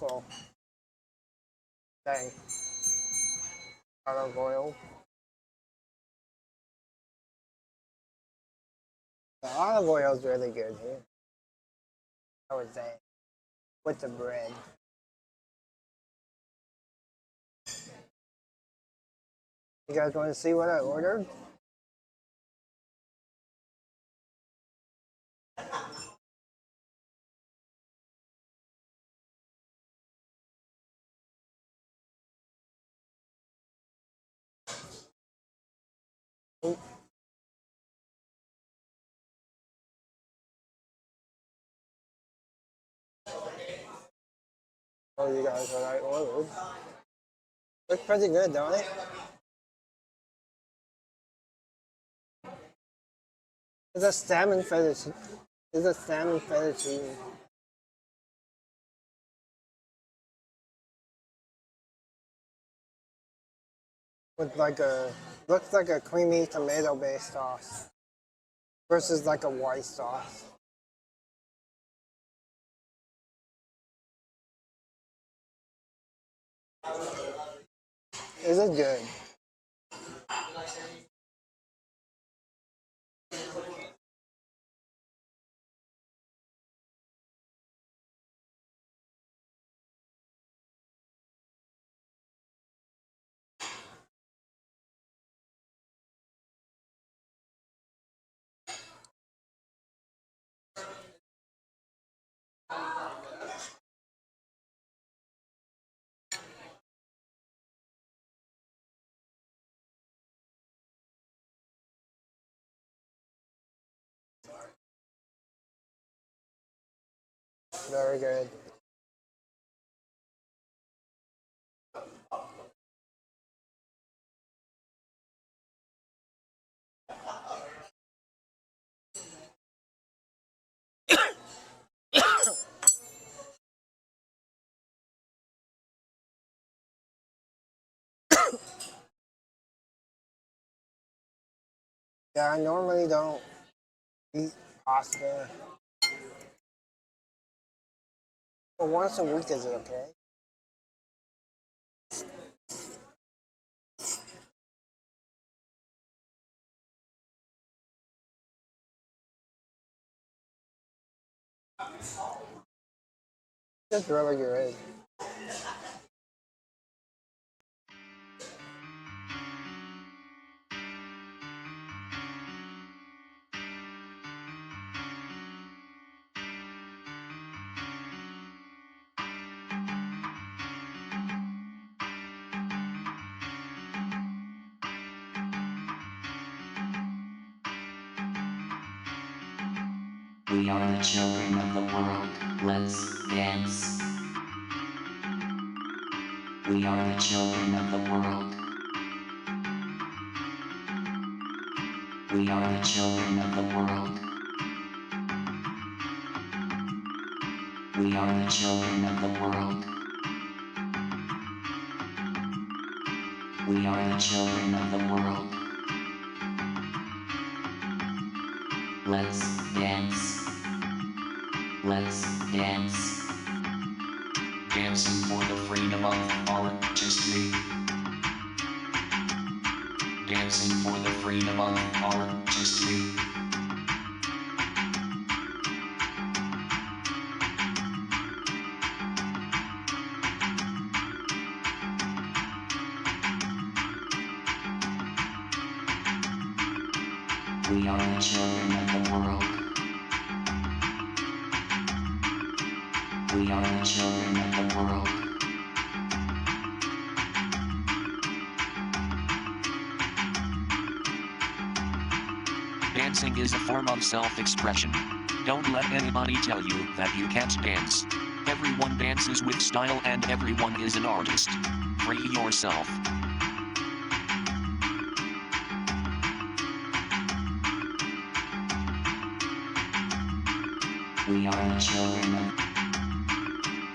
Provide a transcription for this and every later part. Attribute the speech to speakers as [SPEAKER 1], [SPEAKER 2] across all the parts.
[SPEAKER 1] local thing. Olive oil. The olive oil is really good here, I would say, with the bread. You guys want to see what I ordered? Oh, you guys what I ordered. Looks pretty good, don't it? It's a salmon fettuccine. It's a salmon fettuccine. With like looks like a creamy tomato-based sauce versus like a white sauce. Is it good? Very good. Yeah, I normally don't eat pasta. But once a week is okay. It's really good.
[SPEAKER 2] We are the children of the world, let's dance. We are the children of the world. We are the children of the world. We are the children of the world. We are the children of the world. Let's dance. Let's dance. Dancing for the freedom of our history. Dancing for the freedom of our history. We are the children of the world. We are the children of the world.
[SPEAKER 3] Dancing is a form of self-expression. Don't let anybody tell you that you can't dance. Everyone dances with style and everyone is an artist. Free yourself.
[SPEAKER 2] We are the children of.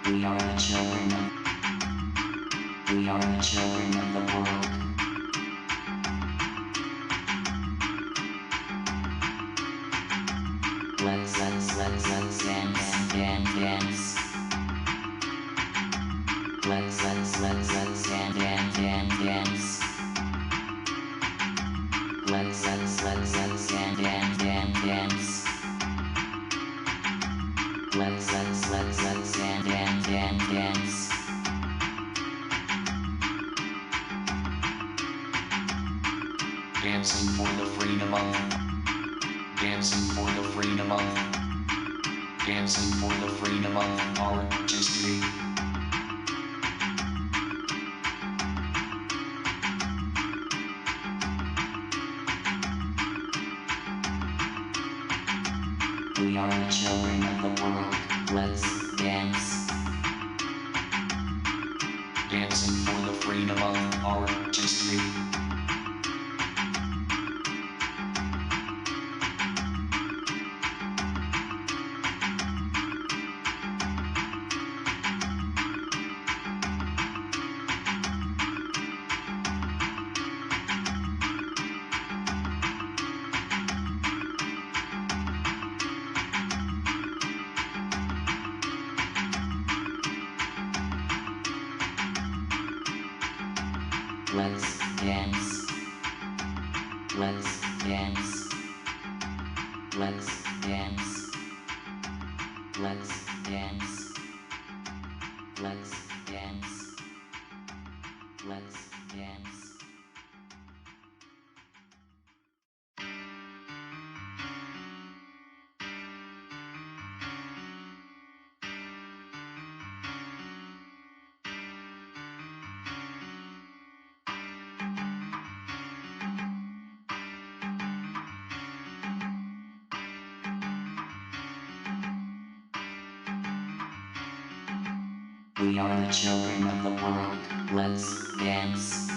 [SPEAKER 2] We are the children of. We are the children of the world. Let's dance, dance, dance. Let's dance. Let's dance. Let's dance.
[SPEAKER 3] Dancing for the freedom of. Dancing for the freedom of. Dancing for the freedom of artistry.
[SPEAKER 2] We are the children of the world. Let's dance.
[SPEAKER 3] Dancing for the freedom of artistry.
[SPEAKER 2] Let's dance. Let's dance. Let's dance. Let's dance. Let's dance. Let's dance. We are the children of the world. Let's dance.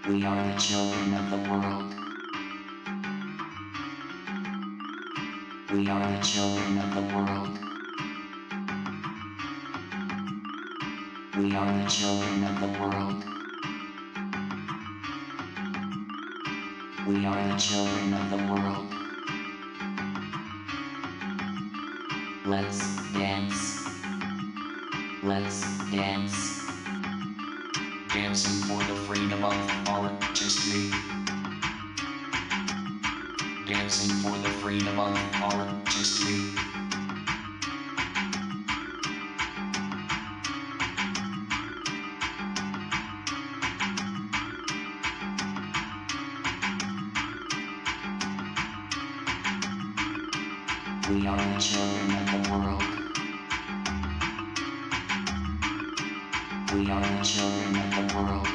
[SPEAKER 2] We are the children of the world. We are the children of the world. We are the children of the world. We are the children of the world. Let's dance. Let's dance.
[SPEAKER 3] Dancing for the freedom of artistry. Dancing for the freedom of artistry.
[SPEAKER 2] We are the children of the world. We are the children of the world.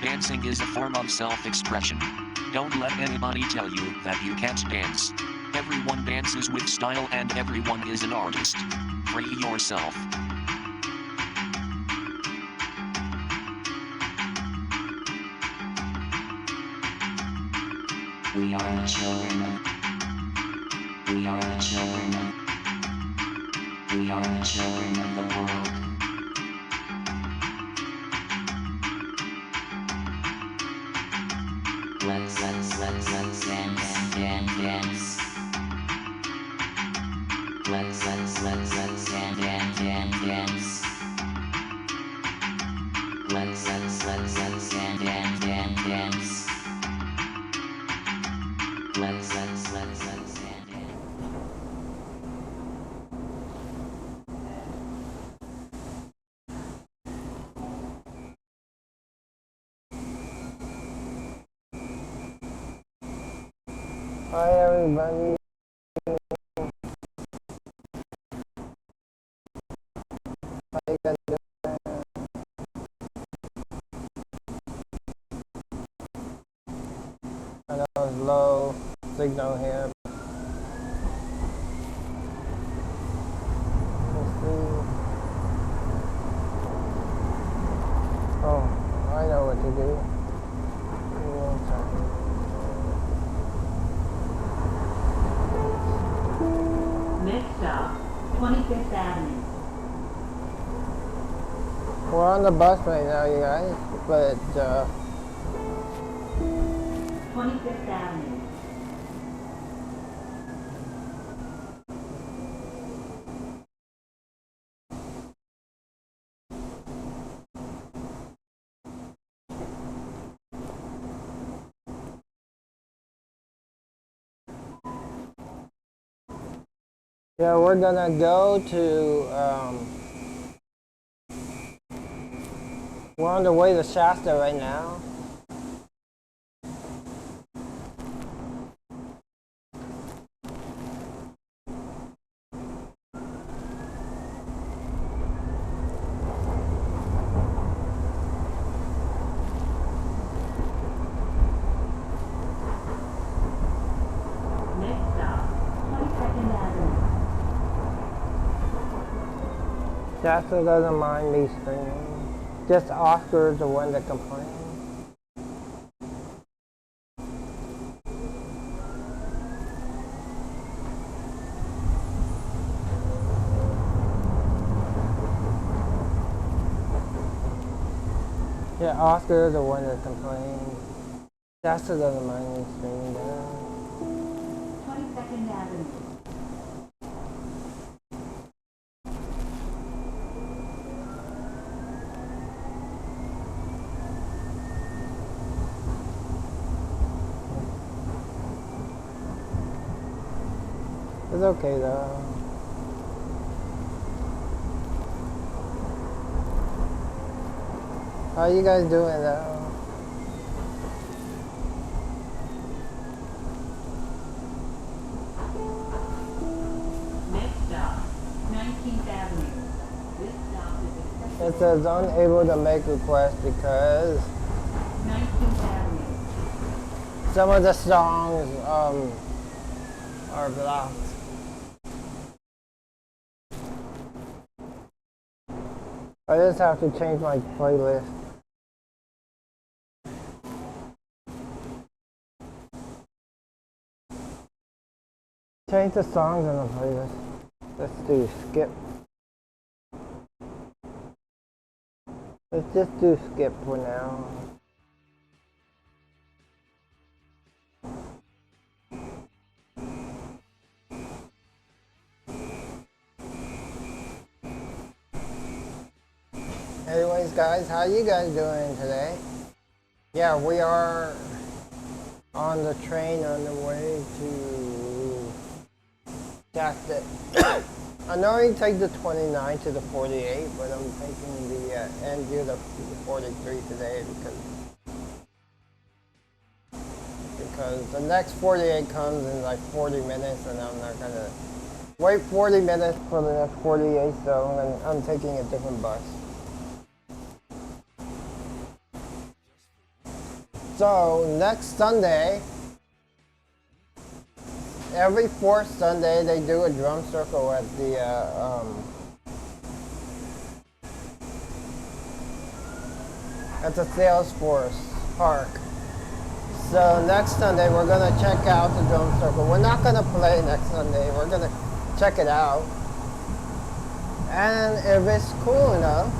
[SPEAKER 3] Dancing is a form of self-expression. Don't let anybody tell you that you can't dance. Everyone dances with style and everyone is an artist. Free yourself.
[SPEAKER 2] We are the children of. We are the children of. We are the children of the world. Let's dance. Let's dance. Let's dance. Let's dance. Let's dance. Let's dance. Let's dance.
[SPEAKER 1] Hi everybody. How you guys doing? I know it's low signal here. Let's see. Oh, I know what to do. Give me 1 second.
[SPEAKER 4] Next stop, 25th Avenue.
[SPEAKER 1] We're on the bus right now, you guys, but
[SPEAKER 4] 25th Avenue.
[SPEAKER 1] Yeah, we're gonna go to, we're on the way to Shasta right now.
[SPEAKER 4] Next stop, 22nd Avenue.
[SPEAKER 1] Shasta doesn't mind me screaming. Just Oscar's the one that complains. Yeah, Oscar is the one that complains. Shasta doesn't mind me screaming down.
[SPEAKER 4] 22nd Avenue.
[SPEAKER 1] It's okay though. How you guys doing though?
[SPEAKER 4] Next stop, 19th Avenue. This stop is
[SPEAKER 1] It
[SPEAKER 4] accessible.
[SPEAKER 1] says unable to make requests because
[SPEAKER 4] 19th Avenue.
[SPEAKER 1] some of the songs are blocked. I just have to change my playlist. Change the songs in the playlist. Let's do skip. Let's just do skip for now. Anyways, guys, how you guys doing today? Yeah, we are on the train on the way to Shasta. I normally take the 29 to the 48, but I'm taking the NG to the 43 today because the next 48 comes in like 40 minutes, and I'm not gonna wait 40 minutes for the next 48, so I'm taking a different bus. So next Sunday, every fourth Sunday they do a drum circle at the Salesforce Park. So next Sunday we're gonna check out the drum circle. We're not gonna play next Sunday. We're gonna check it out, and if it's cool enough,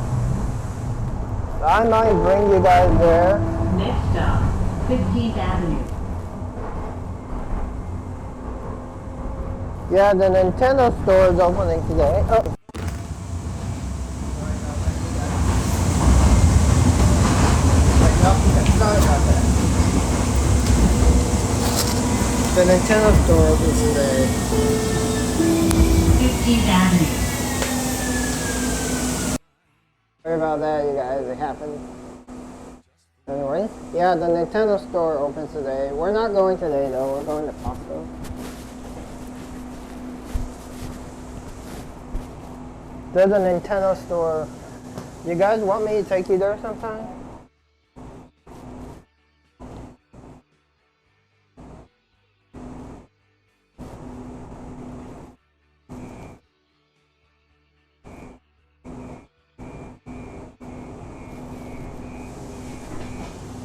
[SPEAKER 1] I might bring you guys there.
[SPEAKER 4] Next stop, 15th Avenue.
[SPEAKER 1] Yeah, the Nintendo store is opening today. Oh. Sorry about that. The Nintendo store opens today.
[SPEAKER 4] 15th Avenue.
[SPEAKER 1] Sorry about that, you guys. It happened. Anyways, yeah, the Nintendo store opens today. We're not going today though. We're going to Costco. There's a Nintendo store. You guys want me to take you there sometime?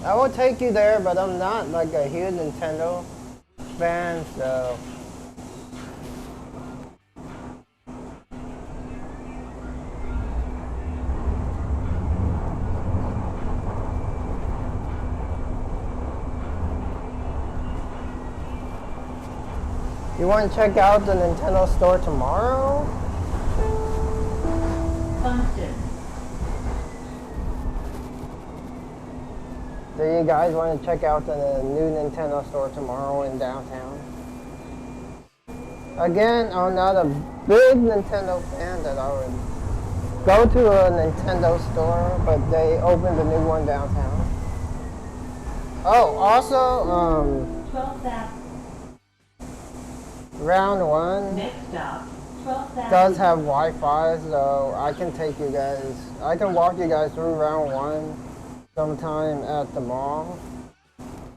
[SPEAKER 1] I will take you there, but I'm not like a huge Nintendo fan, so. You want to check out the Nintendo store tomorrow?
[SPEAKER 4] Function.
[SPEAKER 1] Do you guys want to check out the new Nintendo store tomorrow in downtown? Again, I'm not a big Nintendo fan that I would go to a Nintendo store, but they opened a new one downtown. Oh, also,
[SPEAKER 4] 12th Avenue.
[SPEAKER 1] round one
[SPEAKER 4] Next stop, 12th Avenue.
[SPEAKER 1] does have Wi-Fi, so I can take you guys, I can walk you guys through round one sometime at the mall.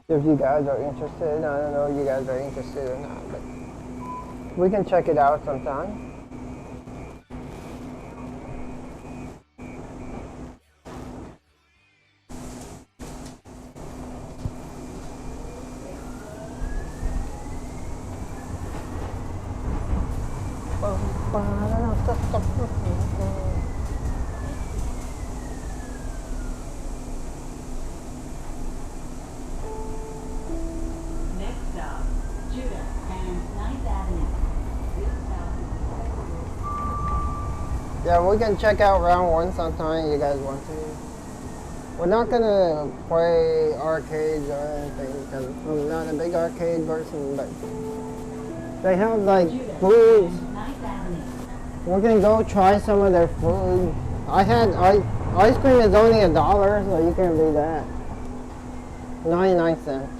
[SPEAKER 1] If you guys are interested, I don't know if you guys are interested or not, but we can check it out sometime.
[SPEAKER 4] Next stop, Judah and 9th Avenue. This stop is
[SPEAKER 1] Yeah, we can check out round one sometime you guys want to. We're not gonna play arcades or anything because I'm not a big arcade person, but they have like
[SPEAKER 4] Judah
[SPEAKER 1] foods.
[SPEAKER 4] and 9th Avenue.
[SPEAKER 1] We're gonna go try some of their food. I had ice cream is only $1, so you can do that. 99 cents.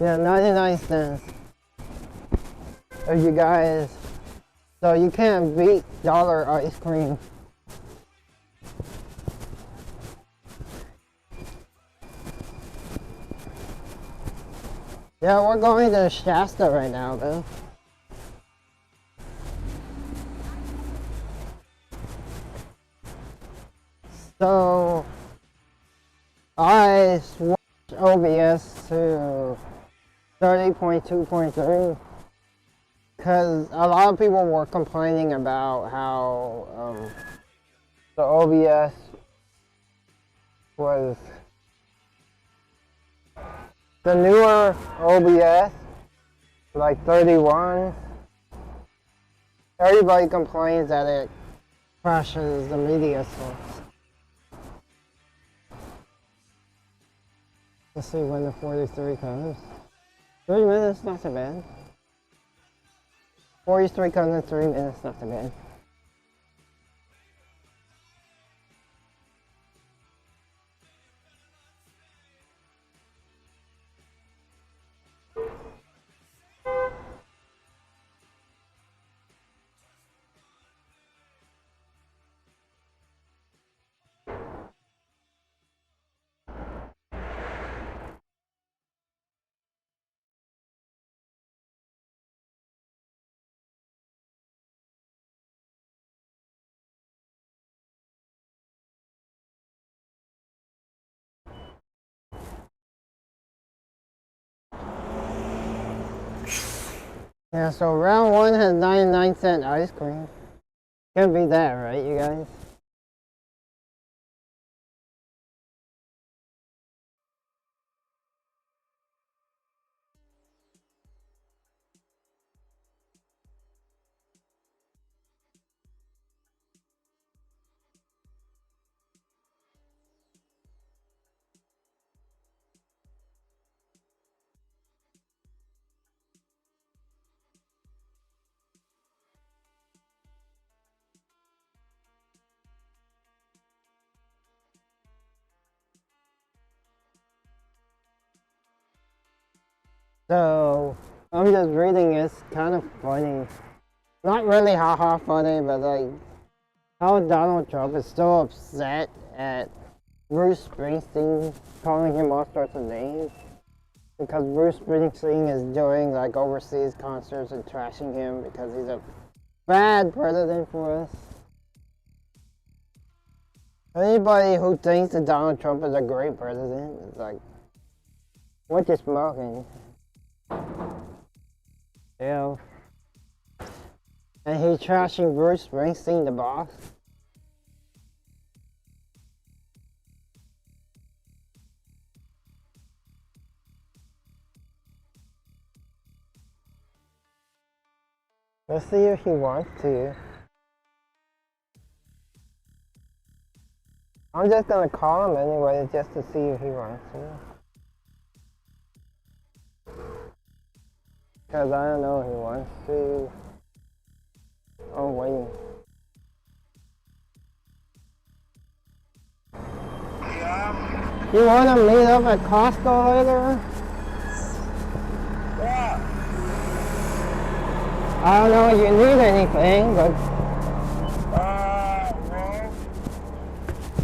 [SPEAKER 1] Yeah, 99 cents. If you guys, so you can't beat dollar ice cream. Yeah, we're going to Shasta right now, though. So, I switched OBS to 30.2.3 because a lot of people were complaining about how the OBS was the newer OBS, like 31. Everybody complains that it crashes the media source. Let's see when the 43 comes. 3 minutes, not too bad. 43 comes in 3 minutes, not too bad. Yeah, so round one has 99-cent ice cream. Can't beat that, right, you guys? So, I'm just reading, it's kind of funny. Not really haha funny, but like, how Donald Trump is still upset at Bruce Springsteen calling him all sorts of names. Because Bruce Springsteen is doing like overseas concerts and trashing him because he's a bad president for us. Anybody who thinks that Donald Trump is a great president is like, what you smoking? Yeah. And he's trashing Bruce Springsteen, the boss. Let's see if he wants to. I'm just gonna call him anyway just to see if he wants to. Because I don't know if he wants to. I'm waiting.
[SPEAKER 5] Yeah.
[SPEAKER 1] You want to meet up at Costco later?
[SPEAKER 5] Yeah.
[SPEAKER 1] I don't know if you need anything, but
[SPEAKER 5] Well,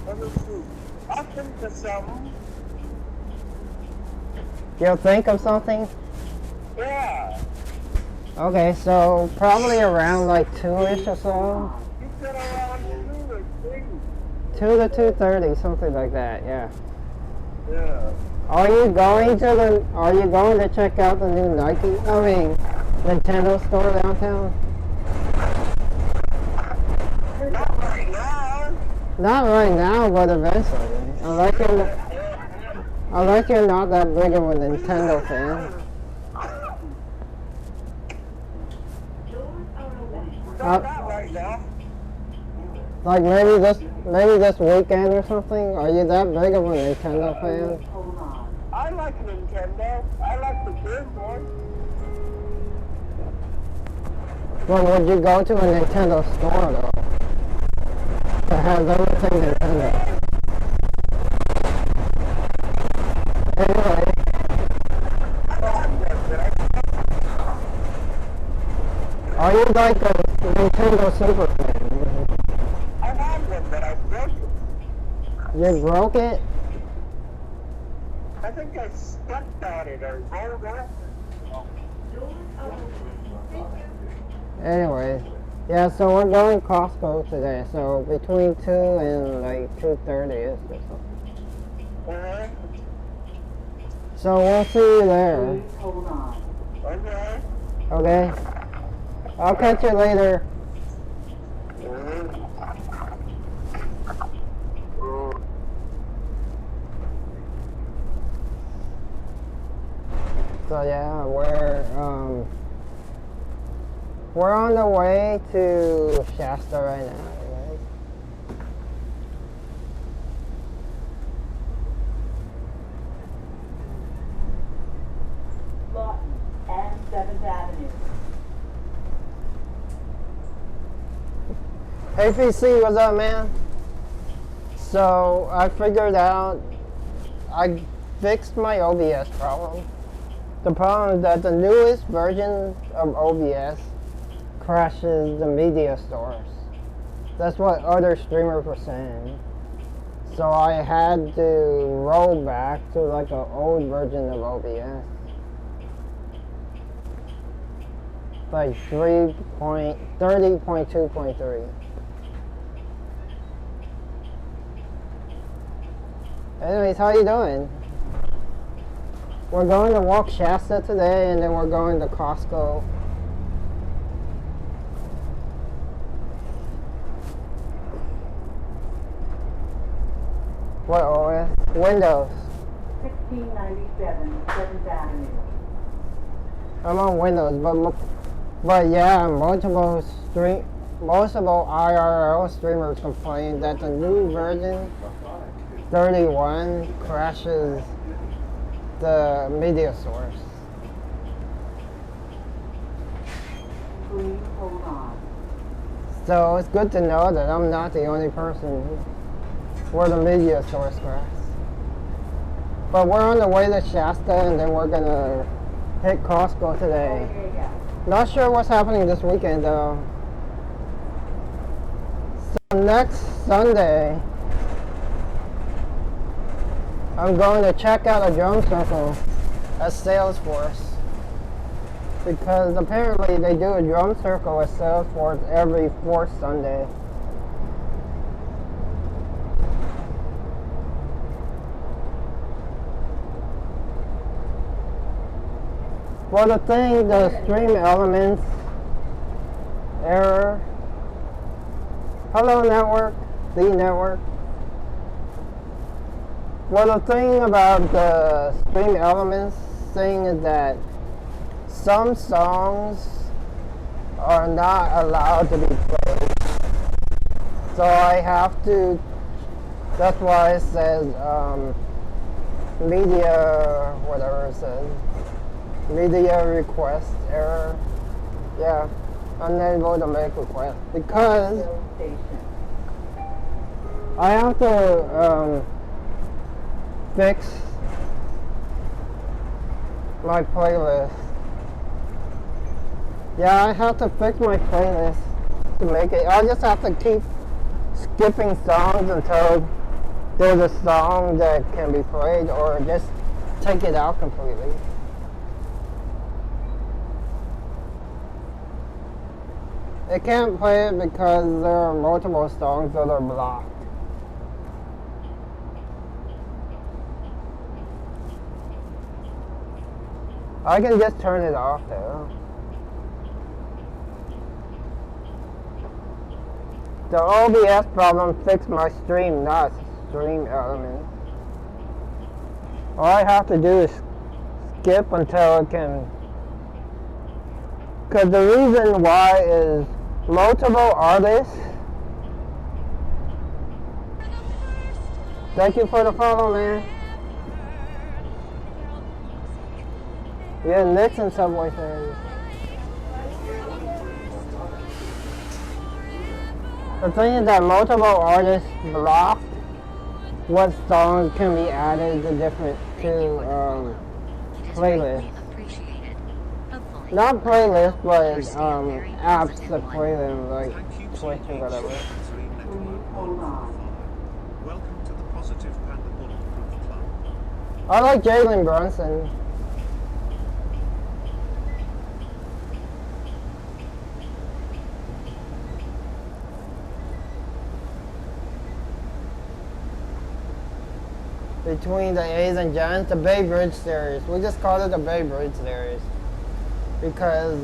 [SPEAKER 5] let me see. I'll think of something.
[SPEAKER 1] you'll think of something?
[SPEAKER 5] Yeah.
[SPEAKER 1] Okay, so probably around like 2-ish or so.
[SPEAKER 5] You said around 2 or 3.
[SPEAKER 1] 2 to 2:30, something like that, yeah.
[SPEAKER 5] Yeah.
[SPEAKER 1] Are you going to check out the new Nintendo store downtown?
[SPEAKER 5] Not right now.
[SPEAKER 1] Not right now, but eventually. Unless you're not that big of a Nintendo fan.
[SPEAKER 5] Not right now.
[SPEAKER 1] Like maybe this weekend or something? Are you that big of a Nintendo fan?
[SPEAKER 4] Hold on.
[SPEAKER 5] I like Nintendo. I like the big one.
[SPEAKER 1] Well, would you go to a Nintendo store though? That has everything Nintendo. Anyway, are you like a Nintendo Super fan?
[SPEAKER 5] I had one, but I broke it.
[SPEAKER 1] You broke it?
[SPEAKER 5] I think I stepped on it or rolled off it.
[SPEAKER 1] Anyway, yeah, so we're going Costco today, so between 2 and like 2:30 or something.
[SPEAKER 5] Uh-huh.
[SPEAKER 1] So we'll see you there,
[SPEAKER 4] Please hold on.
[SPEAKER 5] Okay.
[SPEAKER 1] okay? I'll catch you later. So yeah, we're on the way to Shasta right now, right?
[SPEAKER 4] Lawton and 7th Avenue.
[SPEAKER 1] Hey PC, what's up, man? So I figured out, I fixed my OBS problem. The problem is that the newest version of OBS crashes the media stores. That's what other streamers were saying. So I had to roll back to like an old version of OBS. Like 30.2.3. Anyways, how you doing? We're going to walk Shasta today, and then we're going to Costco. What OS? Windows.
[SPEAKER 4] 1697 7th Avenue.
[SPEAKER 1] I'm on Windows, but yeah, multiple IRL streamers complain that the new version 31 crashes the media source.
[SPEAKER 4] Please hold on.
[SPEAKER 1] So it's good to know that I'm not the only person where the media source crashed. But we're on the way to Shasta, and then we're gonna hit Costco today. Not sure what's happening this weekend though. So next Sunday, I'm going to check out a drum circle at Salesforce, because apparently they do a drum circle at Salesforce every 4th Sunday. Well, the stream elements error. Hello, network, the network. Well, the thing about the stream elements thing is that some songs are not allowed to be played. So I have to, that's why it says media, whatever it says, media request error. Yeah, unable to make request because
[SPEAKER 4] Fill station.
[SPEAKER 1] I have to fix my playlist. Yeah, I have to fix my playlist to make it. I just have to keep skipping songs until there's a song that can be played, or just take it out completely. It can't play it because there are multiple songs that are blocked. I can just turn it off though. The OBS problem fixed my stream, not stream element. All I have to do is skip until it can. Because the reason why is multiple artists. Thank you for the follow, man. Yeah, Nick's and Subway fans. The thing is that multiple artists blocked what songs can be added to different playlists. Not playlists, but apps that play them, like Twitch or whatever.
[SPEAKER 4] Hold on.
[SPEAKER 6] Welcome to the Positive Panda Bulletproof Club.
[SPEAKER 1] I like Jalen Brunson. Between the A's and Giants, the Bay Bridge series. We just call it the Bay Bridge series because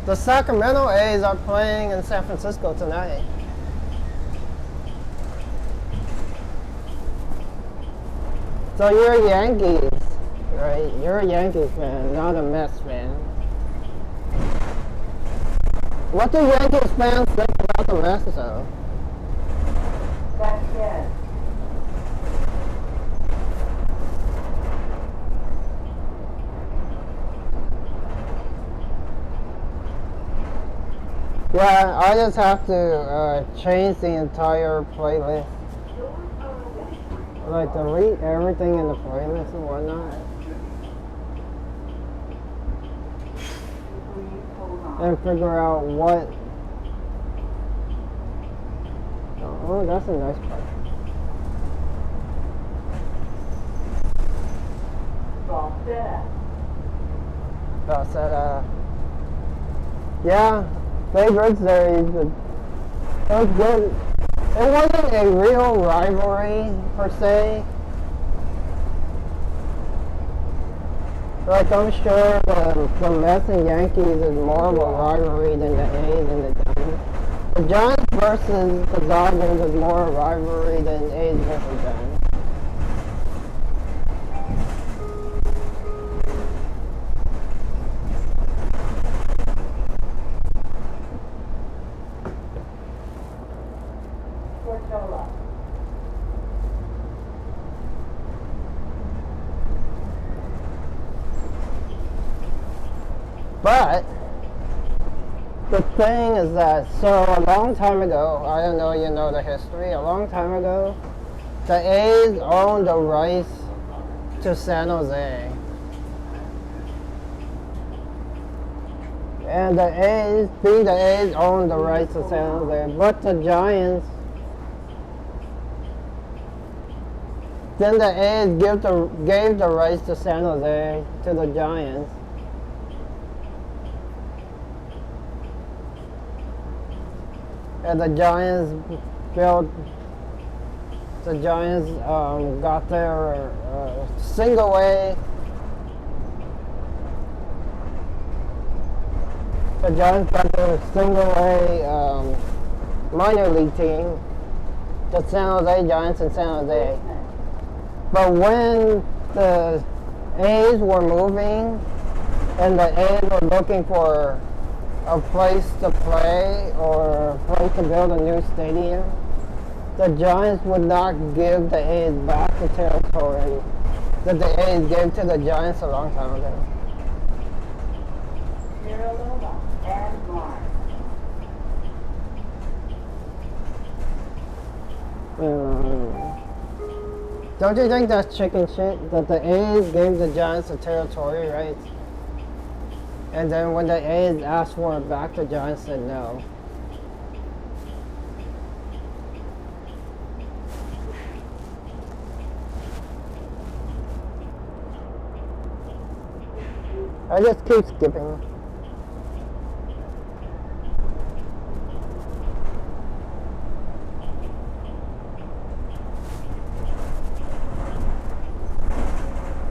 [SPEAKER 1] the Sacramento A's are playing in San Francisco tonight. So you're a Yankees, right? You're a Yankees fan, not a Mets fan. What do Yankees fans think about the Mets though?
[SPEAKER 4] That's yes.
[SPEAKER 1] Yeah, I just have to change the entire playlist. Like delete everything in the playlist and whatnot.
[SPEAKER 4] Please hold on.
[SPEAKER 1] And figure out what. Oh, that's a nice part.
[SPEAKER 4] Falsetto.
[SPEAKER 1] That's that, yeah, favorite series. It was good. It wasn't a real rivalry, per se. Like, I'm sure the Mets and Yankees is more of a rivalry than the A's and the Giants. The Giants versus the Dodgers is more a rivalry than A's versus Giants.
[SPEAKER 4] Portola.
[SPEAKER 1] But the thing is that, so a long time ago, I don't know, you know the history, a long time ago, the A's owned the rights to San Jose. And the A's, being the A's owned the rights to San Jose, but the Giants, then the A's gave the rights to San Jose to the Giants. And the Giants got their single A. The Giants got their single A minor league team, the San Jose Giants in San Jose. But when the A's were moving and the A's were looking for a place to play or a place to build a new stadium, the Giants would not give the A's back the territory that the A's gave to the Giants a long time ago.
[SPEAKER 4] Miraloma and Mars.
[SPEAKER 1] Don't you think that's chicken shit? That the A's gave the Giants the territory, right? And then when the A's asked for it back, the Giants said no. I just keep skipping.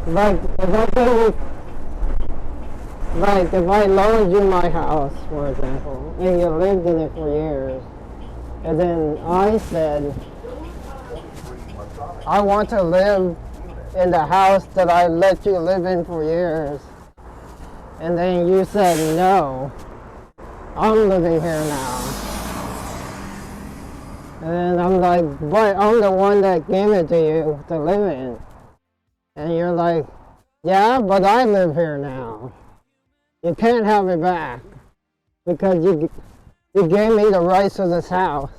[SPEAKER 1] Like if I loaned you my house, for example, and you lived in it for years, and then I said, I want to live in the house that I let you live in for years, and then you said, no, I'm living here now. And then I'm like, but I'm the one that gave it to you to live in. And you're like, yeah, but I live here now. You can't have it back because you gave me the rights to this house.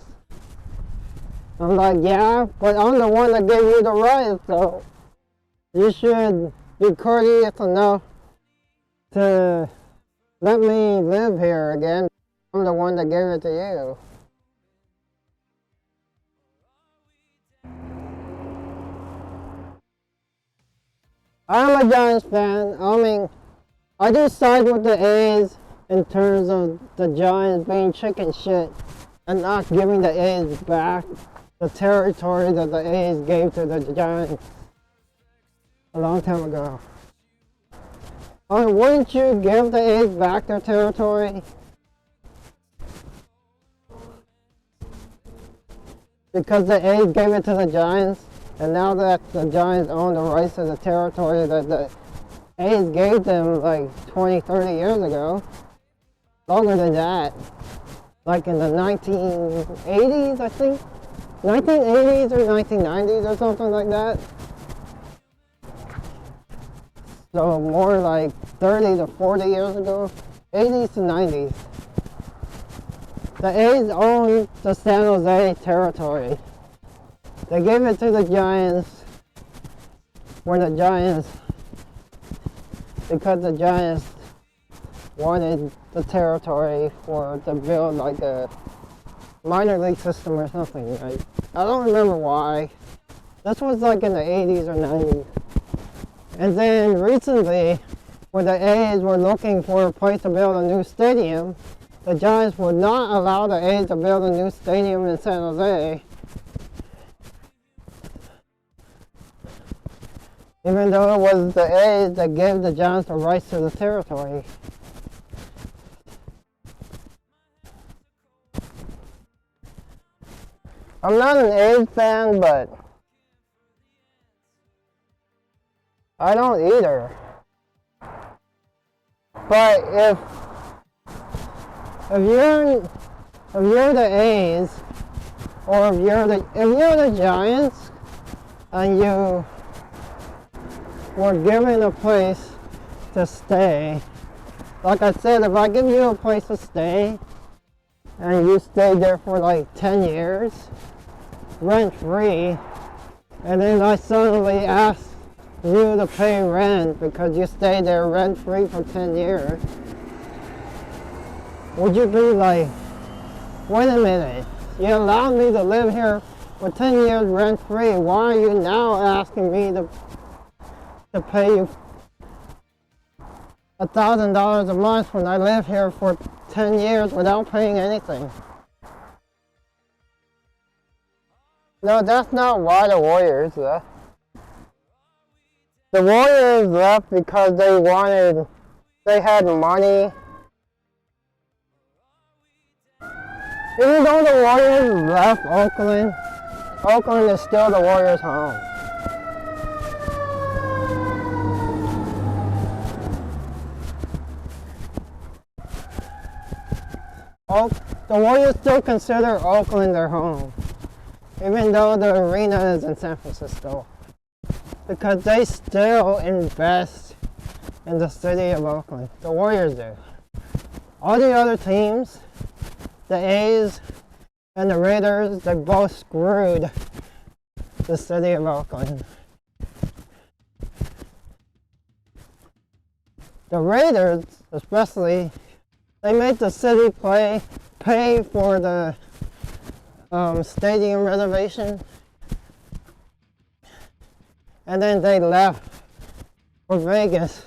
[SPEAKER 1] I'm like, yeah, but I'm the one that gave you the rights, so you should be courteous enough to let me live here again. I'm the one that gave it to you. I'm a Giants fan. I mean, I do side with the A's in terms of the Giants being chicken shit and not giving the A's back the territory that the A's gave to the Giants a long time ago. I mean, wouldn't you give the A's back their territory? Because the A's gave it to the Giants, and now that the Giants own the rights to the territory that the A's gave them like 20, 30 years ago, longer than that, like in the 1980s, I think, 1980s or 1990s or something like that. So more like 30 to 40 years ago, 80s to 90s. The A's own the San Jose territory. They gave it to the Giants when the Giants, because the Giants wanted the territory to build like a minor league system or something, right? I don't remember why. This was like in the 80s or 90s. And then recently, when the A's were looking for a place to build a new stadium, the Giants would not allow the A's to build a new stadium in San Jose, even though it was the A's that gave the Giants the rights to the territory. I'm not an A's fan, but I don't either. But if you're the A's, or if you're the Giants, and you were given a place to stay, like I said, if I give you a place to stay, and you stayed there for like 10 years, rent-free, and then I suddenly ask you to pay rent because you stayed there rent-free for 10 years, would you be like, wait a minute, you allowed me to live here for 10 years rent-free, why are you now asking me to pay you $1,000 a month when I live here for 10 years without paying anything? No, that's not why the Warriors left. The Warriors left because they had money. Even though the Warriors left Oakland, Oakland is still the Warriors' home. The Warriors still consider Oakland their home, even though the arena is in San Francisco, because they still invest in the city of Oakland. The Warriors do. All the other teams, the A's and the Raiders, they both screwed the city of Oakland. The Raiders, especially, they made the city pay for the stadium renovation, and then they left for Vegas.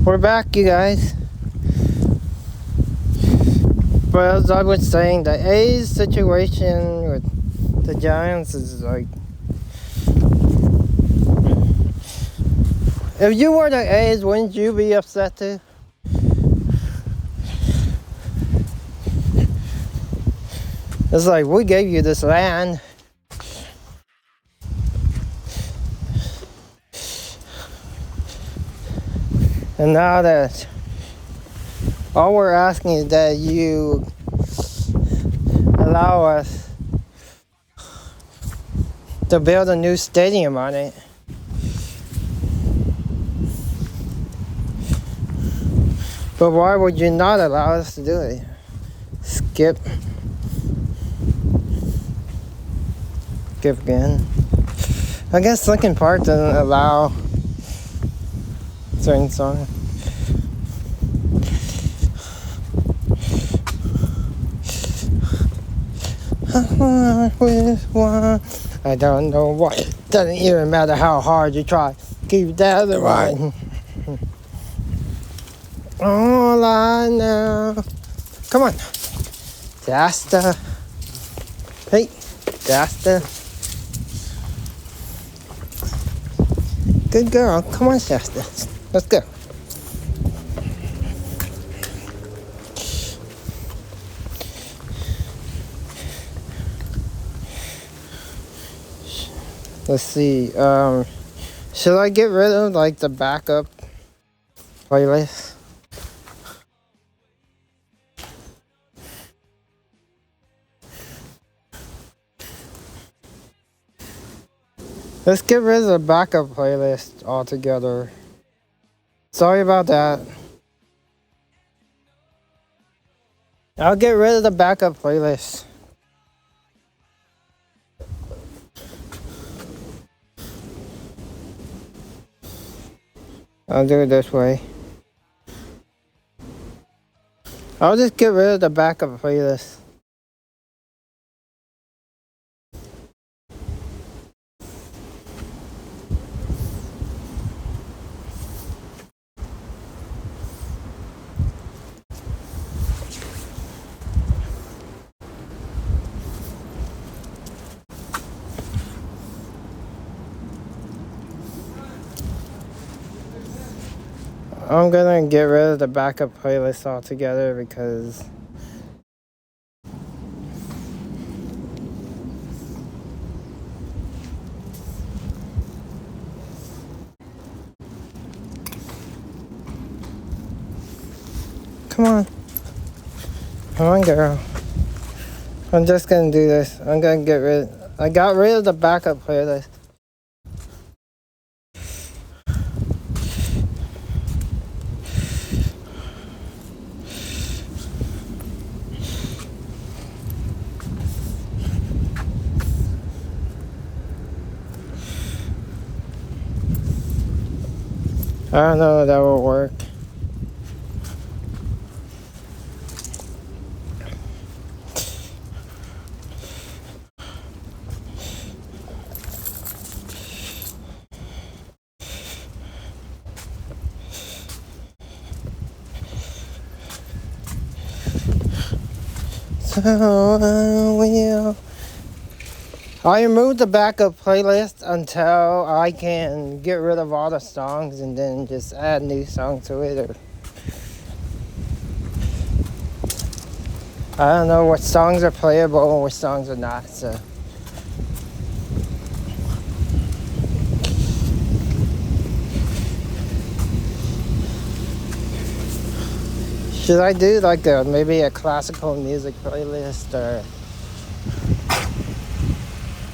[SPEAKER 1] We're back, you guys. But as I was saying, the A's situation with the Giants is like, if you were the A's, wouldn't you be upset too? It's like, we gave you this land, And now that all we're asking is that you allow us to build a new stadium on it. But why would you not allow us to do it? Skip. Skip again. I guess Linkin Park doesn't allow certain songs. I don't know why. Doesn't even matter how hard you try. Keep that in mind. All I know. Come on. Shasta. Hey, Shasta. Good girl. Come on, Shasta. Let's go. Let's see. Should I get rid of like the backup playlist? Let's get rid of the backup playlist altogether. Sorry about that. I'll get rid of the backup playlist. I'll do it this way. I'll just get rid of the backup playlist. I'm gonna get rid of the backup playlist altogether because come on. Come on, girl. I'm just gonna do this. I'm gonna get rid. I got rid of the backup playlist. I don't know if that will work. So I removed the backup playlist until I can get rid of all the songs and then just add new songs to it. Or I don't know what songs are playable and what songs are not. So should I do like maybe a classical music playlist or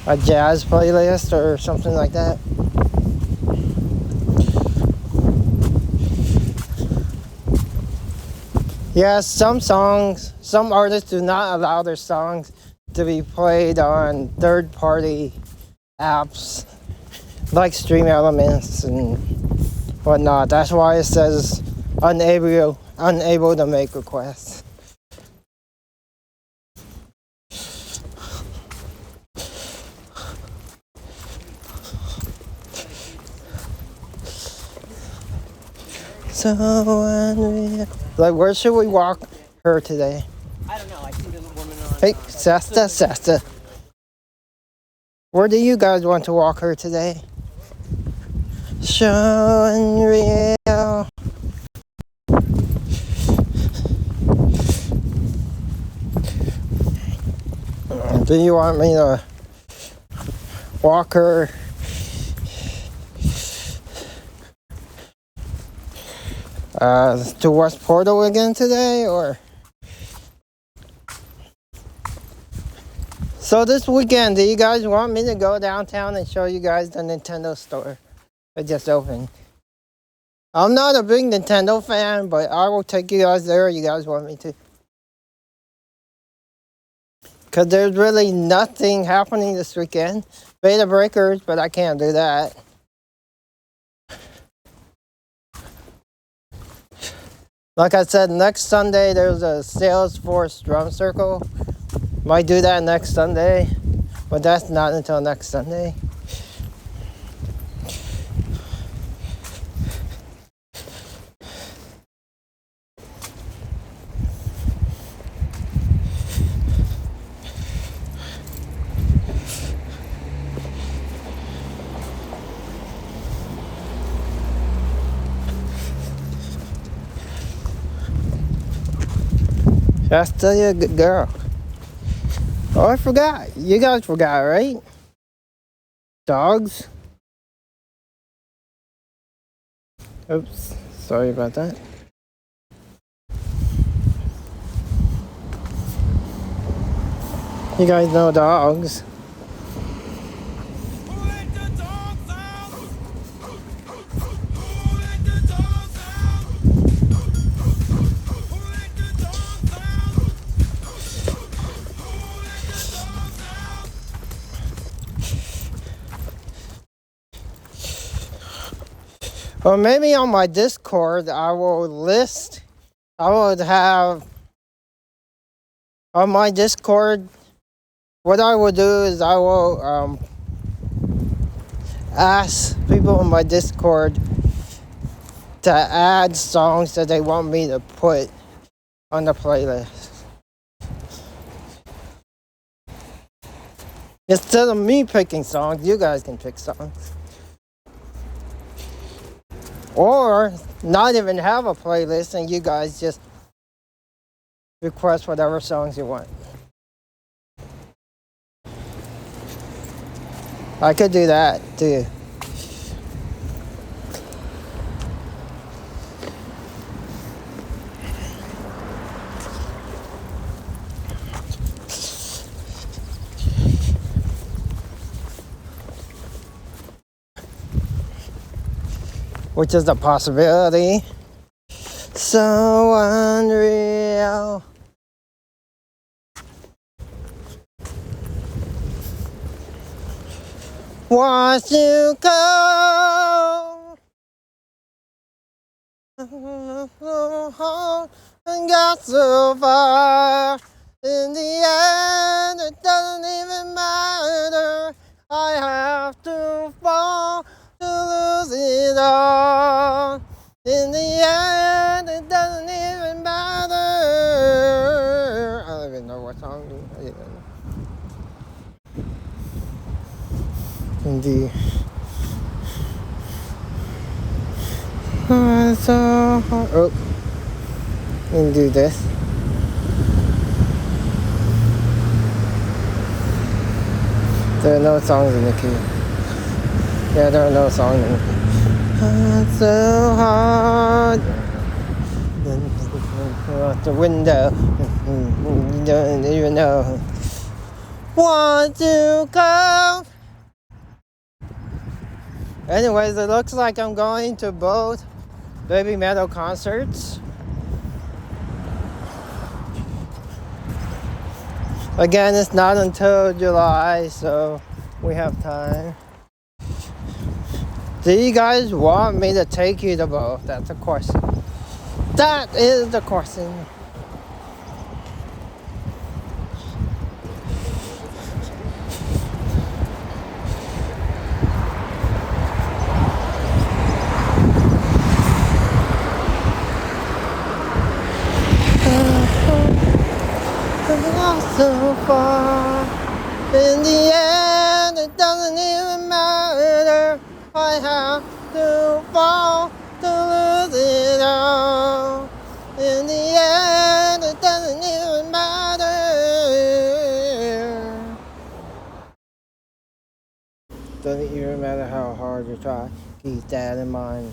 [SPEAKER 1] a jazz playlist or something like that? Yeah, some artists do not allow their songs to be played on third-party apps like Stream Elements and whatnot. That's why it says unable to make requests. So unreal. Like, where should we walk her today?
[SPEAKER 7] I don't know. I see there's a woman on.
[SPEAKER 1] Hey, Shasta. Where do you guys want to walk her today? So unreal. Do you want me to walk her? To West Portal again today, or? So this weekend, do you guys want me to go downtown and show you guys the Nintendo store? It just opened. I'm not a big Nintendo fan, but I will take you guys there if you guys want me to. Because there's really nothing happening this weekend. Beta breakers, but I can't do that. Like I said, next Sunday there's a Salesforce drum circle. Might do that next Sunday, but that's not until next Sunday. Shasta, you're a good girl. Oh, I forgot. You guys forgot, right? Dogs. Oops. Sorry about that. You guys know dogs. Or maybe on my Discord, I will have on my Discord, what I will do is I will ask people on my Discord to add songs that they want me to put on the playlist. Instead of me picking songs, you guys can pick songs. Or not even have a playlist and you guys just request whatever songs you want. I could do that too. Which is a possibility. So unreal. Watch you go. And got so far. In the end, it doesn't even matter. I have to fall to lose it all. In the end, it doesn't even matter. I don't even know what song it is. Indeed. So hard. Oh, and do this. There are no songs in the key. Yeah, there are no songs in the key. It's so hard. Out the window. You don't even know. Want to come. Anyways, it looks like I'm going to both Baby Metal concerts. Again, it's not until July, so we have time. Do you guys want me to take you to both? That's the question. That is the question. So far. In the end, it doesn't even matter. I have to fall to lose it all. In the end, it doesn't even matter. Doesn't even matter how hard you try. Keep that in mind.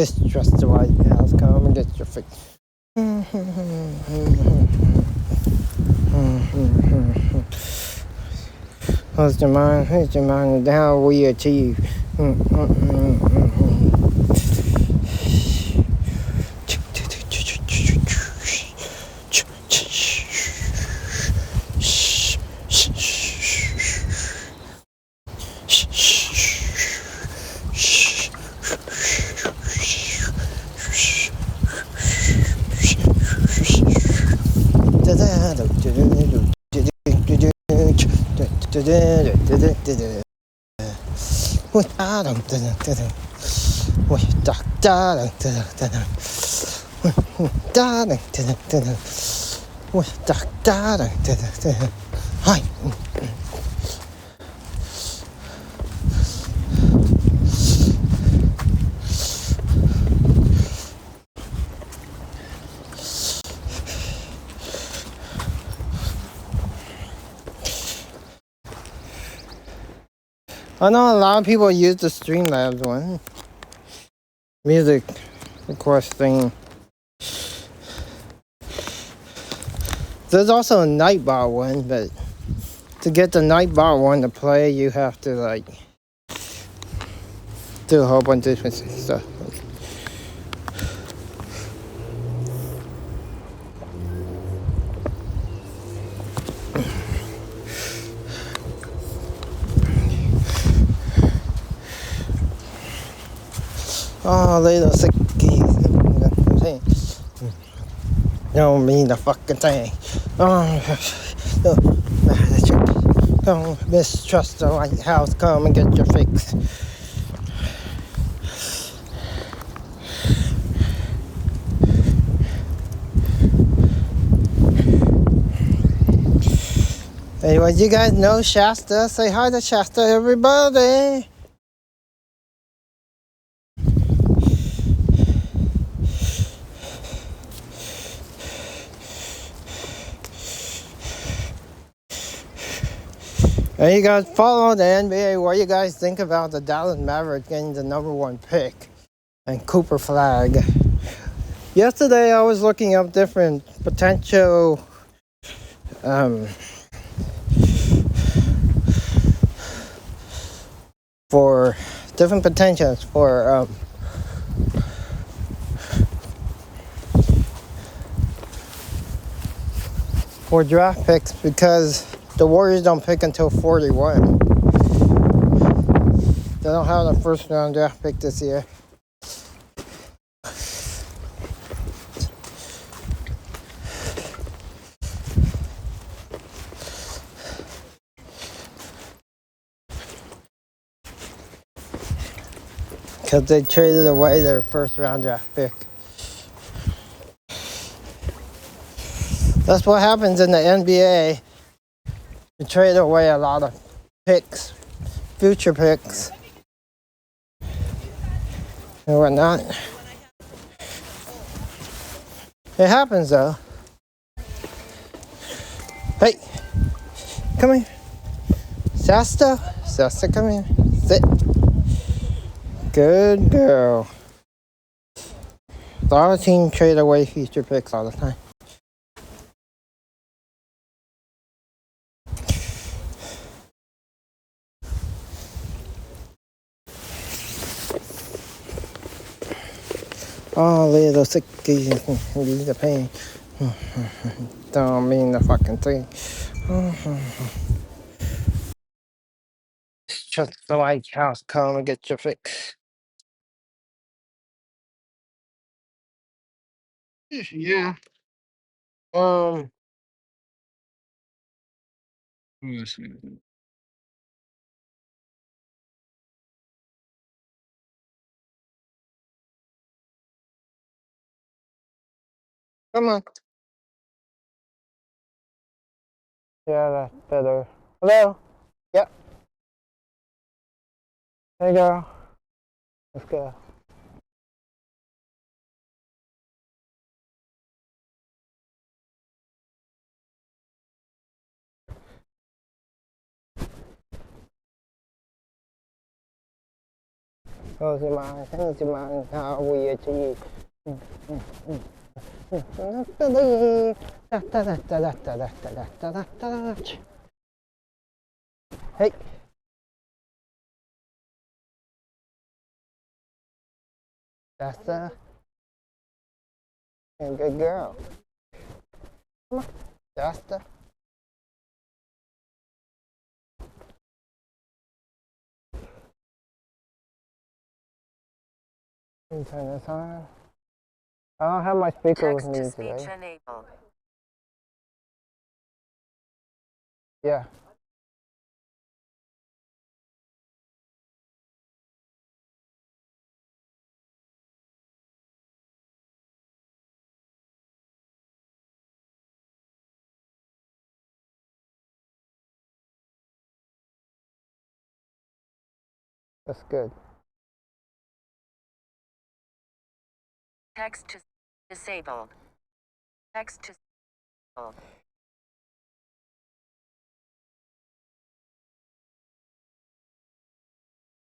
[SPEAKER 1] Please trust the White House. Come and get your fix. Close your mind, close your mind. How we achieve. Hi. I know a lot of people use the Streamlabs one. Music, of course, thing. There's also a Nightbot one, but to get the Nightbot one to play, you have to like do a whole bunch of different stuff. Oh, little sickies. Don't mean the fucking thing. Don't mistrust the White House. Come and get your fix. Anyway, you guys know Shasta. Say hi to Shasta, everybody. And you guys follow the NBA. What do you guys think about the Dallas Mavericks getting the #1 pick and Cooper Flag? Yesterday, I was looking up different potential for different potentials for draft picks because the Warriors don't pick until 41. They don't have the first round draft pick this year. Because they traded away their first round draft pick. That's what happens in the NBA. You trade away a lot of picks, future picks, and whatnot. It happens though. Hey, come here. Shasta, come here. Sit. Good girl. A lot of teams trade away future picks all the time. Oh, little sickies, need the pain. Don't mean the fucking thing. Trust the White House. Come and get your fix. Yeah. Um. Come on. Yeah, that's better. Hello. Yep. Hey, girl. Let's go. Close your mind, how we achieve. Hey. Shasta. And good girl. Come on, Shasta. Turn this on. I don't have my speaker with me today.
[SPEAKER 8] Enabled.
[SPEAKER 1] Yeah. That's good.
[SPEAKER 8] Text to disabled. Text to disabled.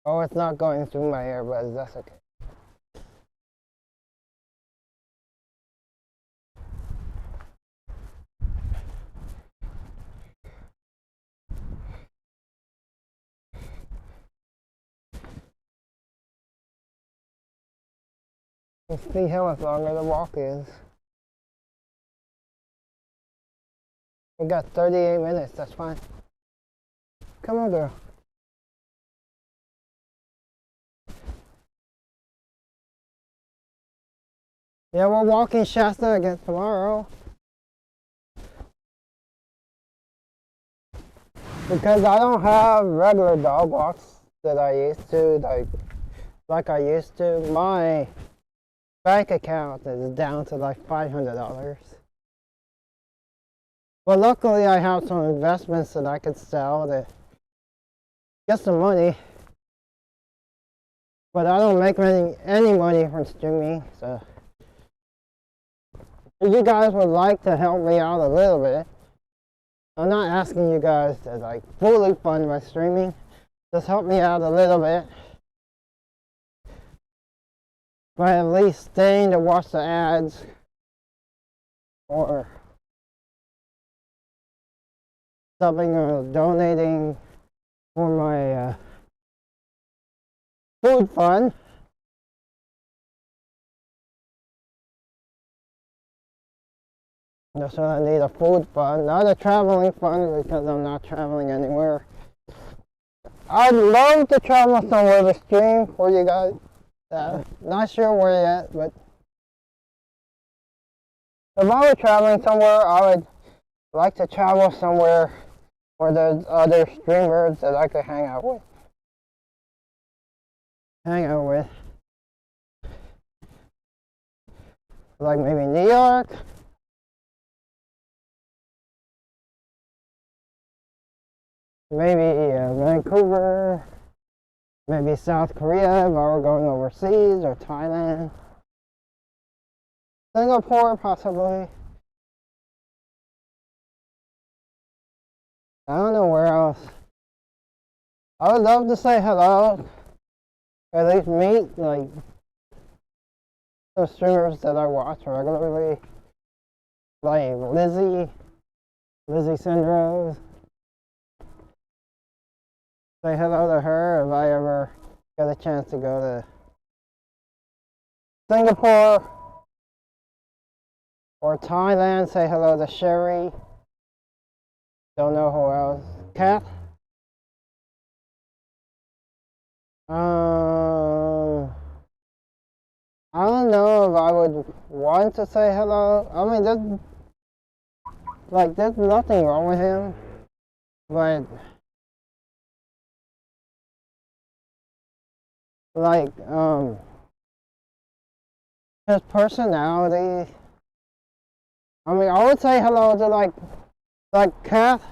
[SPEAKER 1] Oh, it's not going through my earbuds. That's okay. Let's see how much longer the walk is. We got 38 minutes. That's fine. Come on, girl. Yeah, we're walking Shasta again tomorrow. Because I don't have regular dog walks that I used to, like I used to. My bank account is down to like $500. But luckily I have some investments that I could sell to get some money. But I don't make any money from streaming, so if you guys would like to help me out a little bit, I'm not asking you guys to like fully fund my streaming, just help me out a little bit. By at least staying to watch the ads or subbing or donating for my food fund. That's what I need, a food fund, not a traveling fund because I'm not traveling anywhere. I'd love to travel somewhere to stream for you guys. Not sure where yet, but if I were traveling somewhere, I would like to travel somewhere where there's other streamers that I could hang out with. Like maybe New York. Maybe Vancouver. Maybe South Korea if I were going overseas, or Thailand. Singapore, possibly. I don't know where else. I would love to say hello. At least meet like the streamers that I watch regularly. Like Lizzie Sindrose. Say hello to her if I ever get a chance to go to Singapore or Thailand. Say hello to Sherry. Don't know who else. Kath. I don't know if I would want to say hello. I mean, there's nothing wrong with him, but like his personality. I mean, I would say hello to like Kath,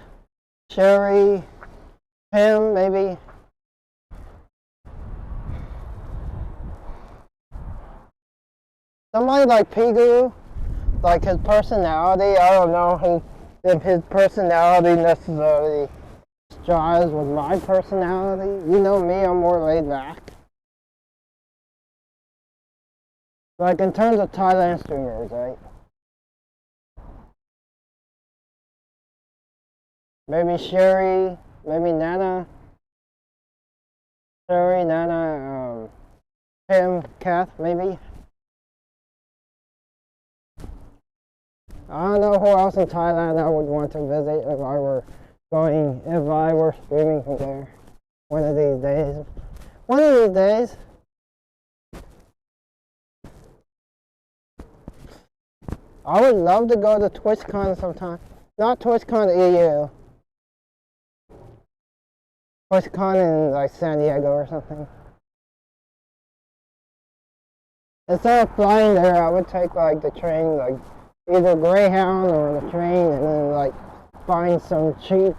[SPEAKER 1] Sherry, him maybe. Somebody like Pigu, like his personality, I don't know if his personality necessarily jives with my personality. You know me, I'm more laid back. Like in terms of Thailand streamers, right? Maybe Sherry, maybe Nana. Sherry, Nana, Tim, Kath, maybe. I don't know who else in Thailand I would want to visit if I were streaming from there. One of these days. One of these days. I would love to go to TwitchCon sometime. Not TwitchCon EU. TwitchCon in like San Diego or something. Instead of flying there, I would take like the train, like either Greyhound or the train, and then like find some cheap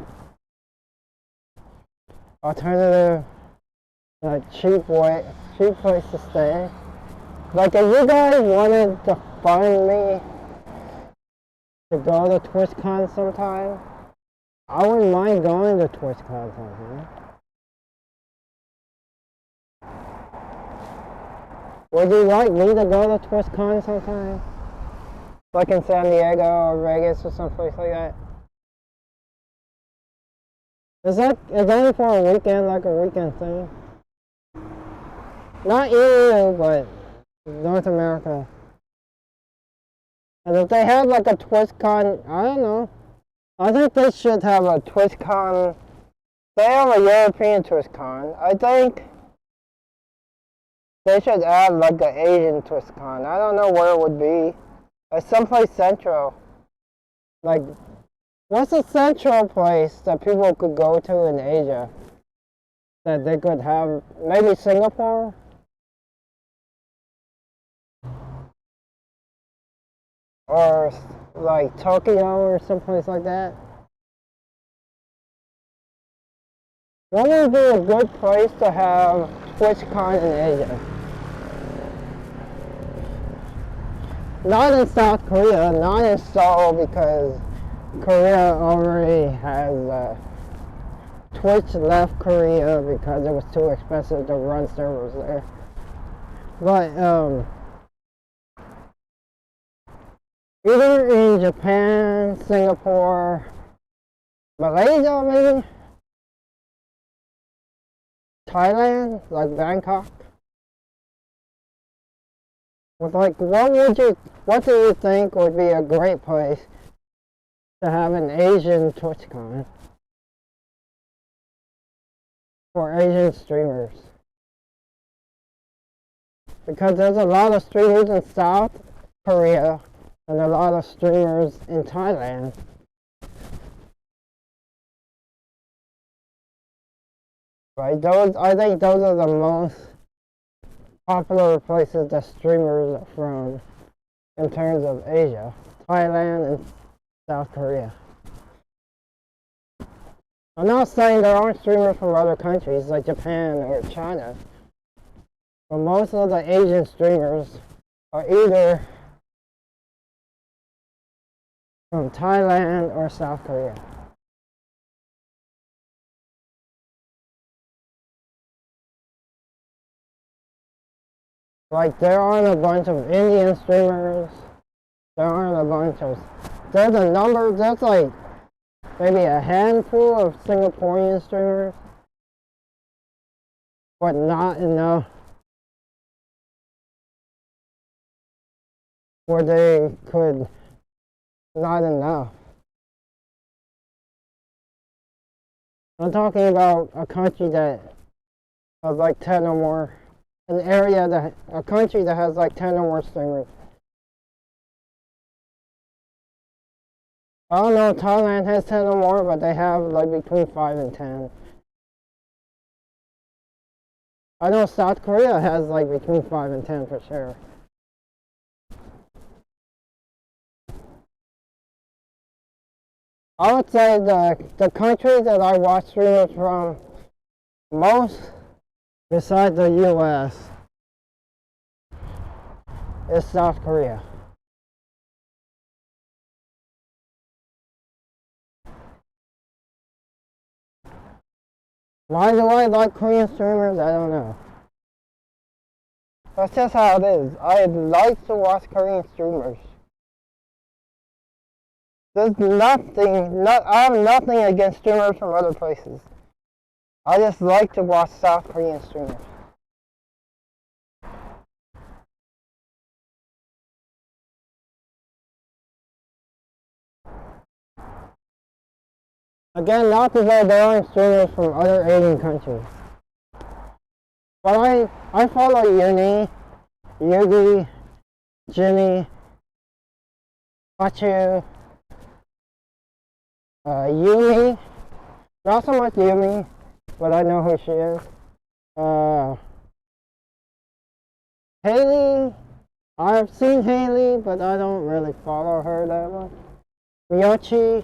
[SPEAKER 1] alternative, like cheap place to stay. Like if you guys wanted to find me to go to TwitchCon sometime, I wouldn't mind going to TwitchCon sometime. Would you like me to go to TwitchCon sometime? Like in San Diego or Vegas or someplace like that? Is that only for a weekend, like a weekend thing? Not EU, but North America. And if they have like a TwitchCon, I don't know. I think they should have a TwitchCon. They have a European TwitchCon. I think they should add like an Asian TwitchCon. I don't know where it would be. Like someplace central. Like, what's a central place that people could go to in Asia? That they could have, maybe Singapore? Or like Tokyo or someplace like that? What would be a good place to have TwitchCon in Asia? Not in South Korea, not in Seoul, because Korea already has Twitch left Korea because it was too expensive to run servers there. But either in Japan, Singapore, Malaysia maybe, Thailand, like Bangkok. Like, what do you think would be a great place to have an Asian TwitchCon for Asian streamers? Because there's a lot of streamers in South Korea and a lot of streamers in Thailand. Right? I think those are the most popular places that streamers are from in terms of Asia, Thailand and South Korea. I'm not saying there aren't streamers from other countries like Japan or China, but most of the Asian streamers are either from Thailand or South Korea. Like there aren't a bunch of Indian streamers, there aren't a bunch of, there's like maybe a handful of Singaporean streamers, but not enough where they could, not enough. I'm talking about a country that has like 10 or more, a country that has like 10 or more streamers. I don't know if Thailand has 10 or more, but they have like between 5 and 10. I know South Korea has like between 5 and 10 for sure. I would say the country that I watch streamers from most, besides the US, is South Korea. Why do I like Korean streamers? I don't know. That's just how it is. I like to watch Korean streamers. There's nothing, I have nothing against streamers from other places. I just like to watch South Korean streamers. Again, not to say there aren't streamers from other Asian countries. But I follow Uni, Yugi, Jinny, Hachu, Yumi. Not so much Yumi, but I know who she is. Haley, I've seen Haley, but I don't really follow her that much. Miyochi,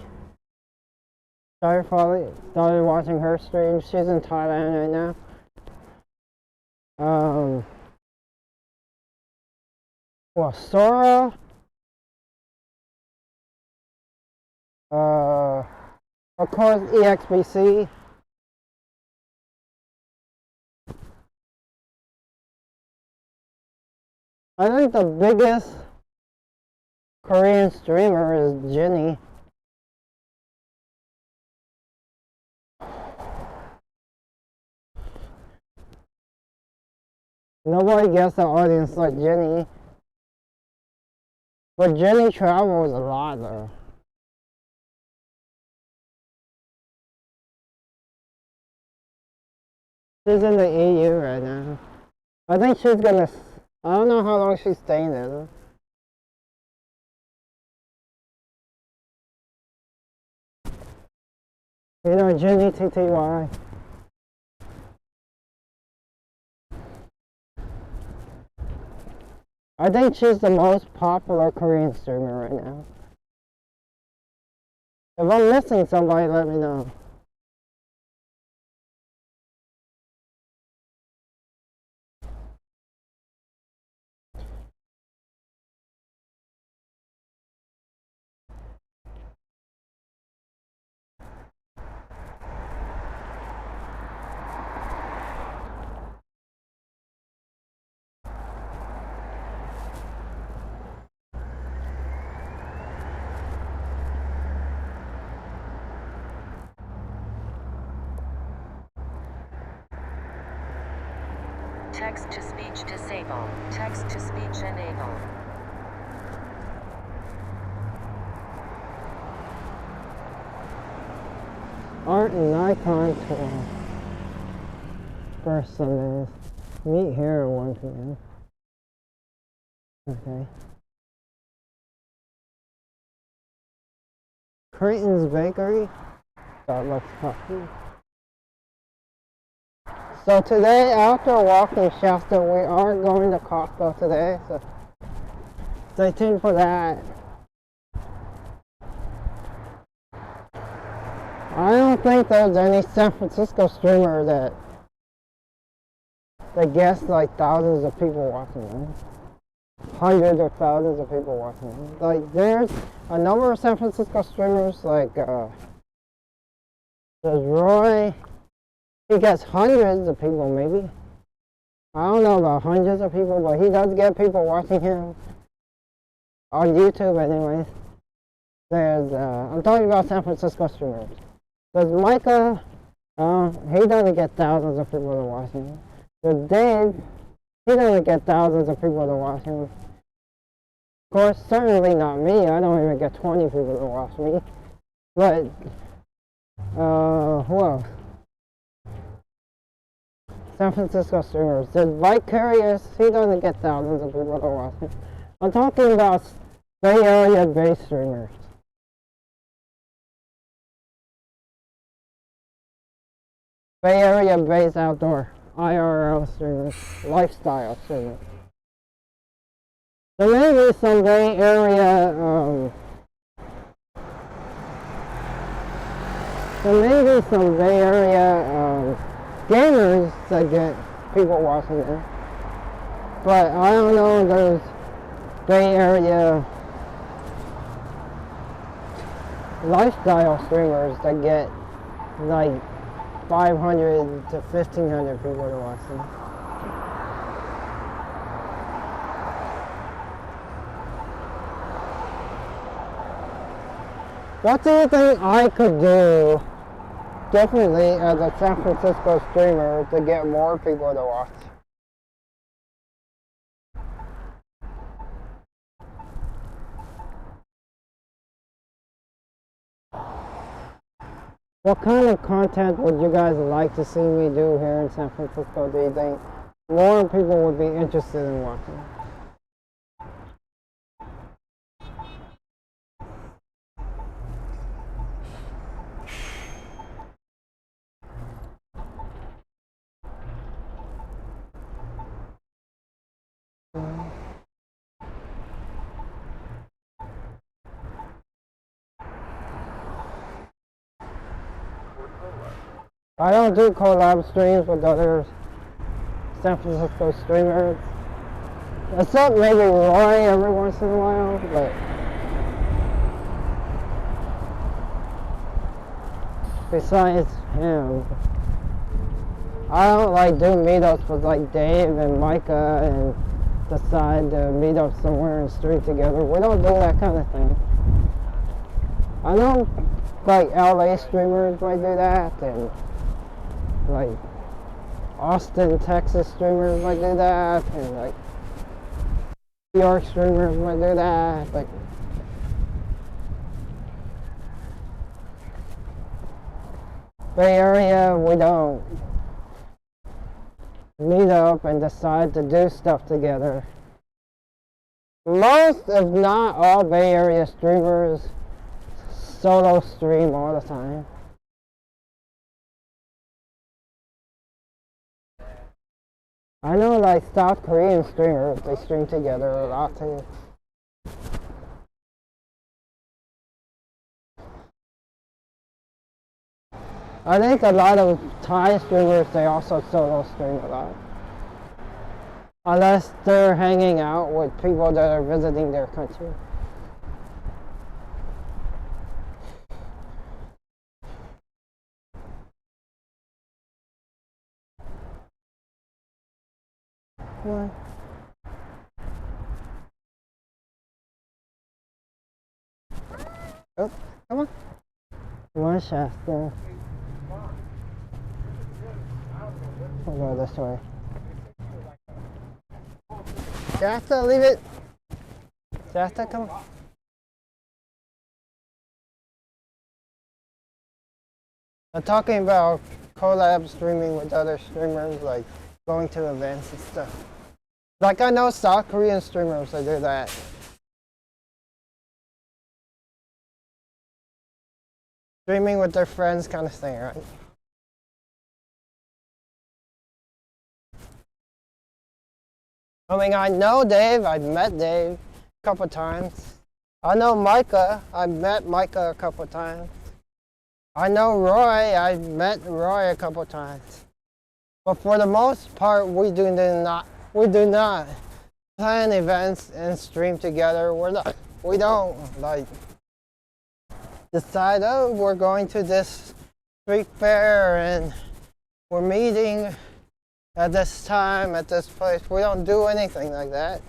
[SPEAKER 1] started watching her stream. She's in Thailand right now. Well, Sora. Of course, EXBC. I think the biggest Korean streamer is Jinny. Nobody gets the audience like Jinny. But Jinny travels a lot though. She's in the EU right now. I think she's gonna, I don't know how long she's staying there though. You know, Jinny TTY. I think she's the most popular Korean streamer right now. If I'm missing somebody, let me know.
[SPEAKER 8] Text-to-speech disabled. Text-to-speech enabled.
[SPEAKER 1] Art and Icon Tour. First Sundays. Meet here at 1 p.m. Okay. Creighton's Bakery. Starbucks coffee. So today, after walking Shasta, we are going to Costco today, so stay tuned for that. I don't think there's any San Francisco streamer that gets like thousands of people watching them. Hundreds or thousands of people watching them. Like there's a number of San Francisco streamers like there's Roy. He gets hundreds of people, maybe. I don't know about hundreds of people, but he does get people watching him on YouTube anyways. There's, I'm talking about San Francisco streamers. There's Micah, he doesn't get thousands of people to watch him. There's Dave, he doesn't get thousands of people to watch him. Of course, certainly not me, I don't even get 20 people to watch me. But, who else? San Francisco streamers. There's Vicarious, he doesn't get thousands of people to watch him. I'm talking about Bay Area based streamers. Bay Area based outdoor, IRL streamers, lifestyle streamers. There may be some Bay Area, gamers that get people watching them. But I don't know, there's Bay Area lifestyle streamers that get like 500 to 1,500 people to watch them. What do you think I could do differently as a San Francisco streamer to get more people to watch? What kind of content would you guys like to see me do here in San Francisco, do you think more people would be interested in watching? I don't do collab streams with other San Francisco streamers, except maybe Roy every once in a while, but besides him, I don't like do meetups with like Dave and Micah and decide to meet up somewhere and stream together. We don't do that kind of thing. I know like LA streamers might do that, and like Austin, Texas streamers might do that, and like New York streamers might do that, but Bay Area, we don't meet up and decide to do stuff together. Most, if not all, Bay Area streamers solo stream all the time. I know like South Korean streamers, they stream together a lot too. I think a lot of Thai streamers, they also solo stream a lot. Unless they're hanging out with people that are visiting their country. What? Oh, come on. Come on, Shasta. We'll go this way. Shasta, leave it. Shasta, come on. I'm talking about collab streaming with other streamers, like going to events and stuff. Like I know South Korean streamers that do that. Streaming with their friends kind of thing, right? I mean, I know Dave, I've met Dave a couple times. I know Micah, I've met Micah a couple times. I know Roy, I've met Roy a couple times. But for the most part, we do not plan events and stream together. We don't like decide, oh, we're going to this street fair and we're meeting at this time at this place. We don't do anything like that.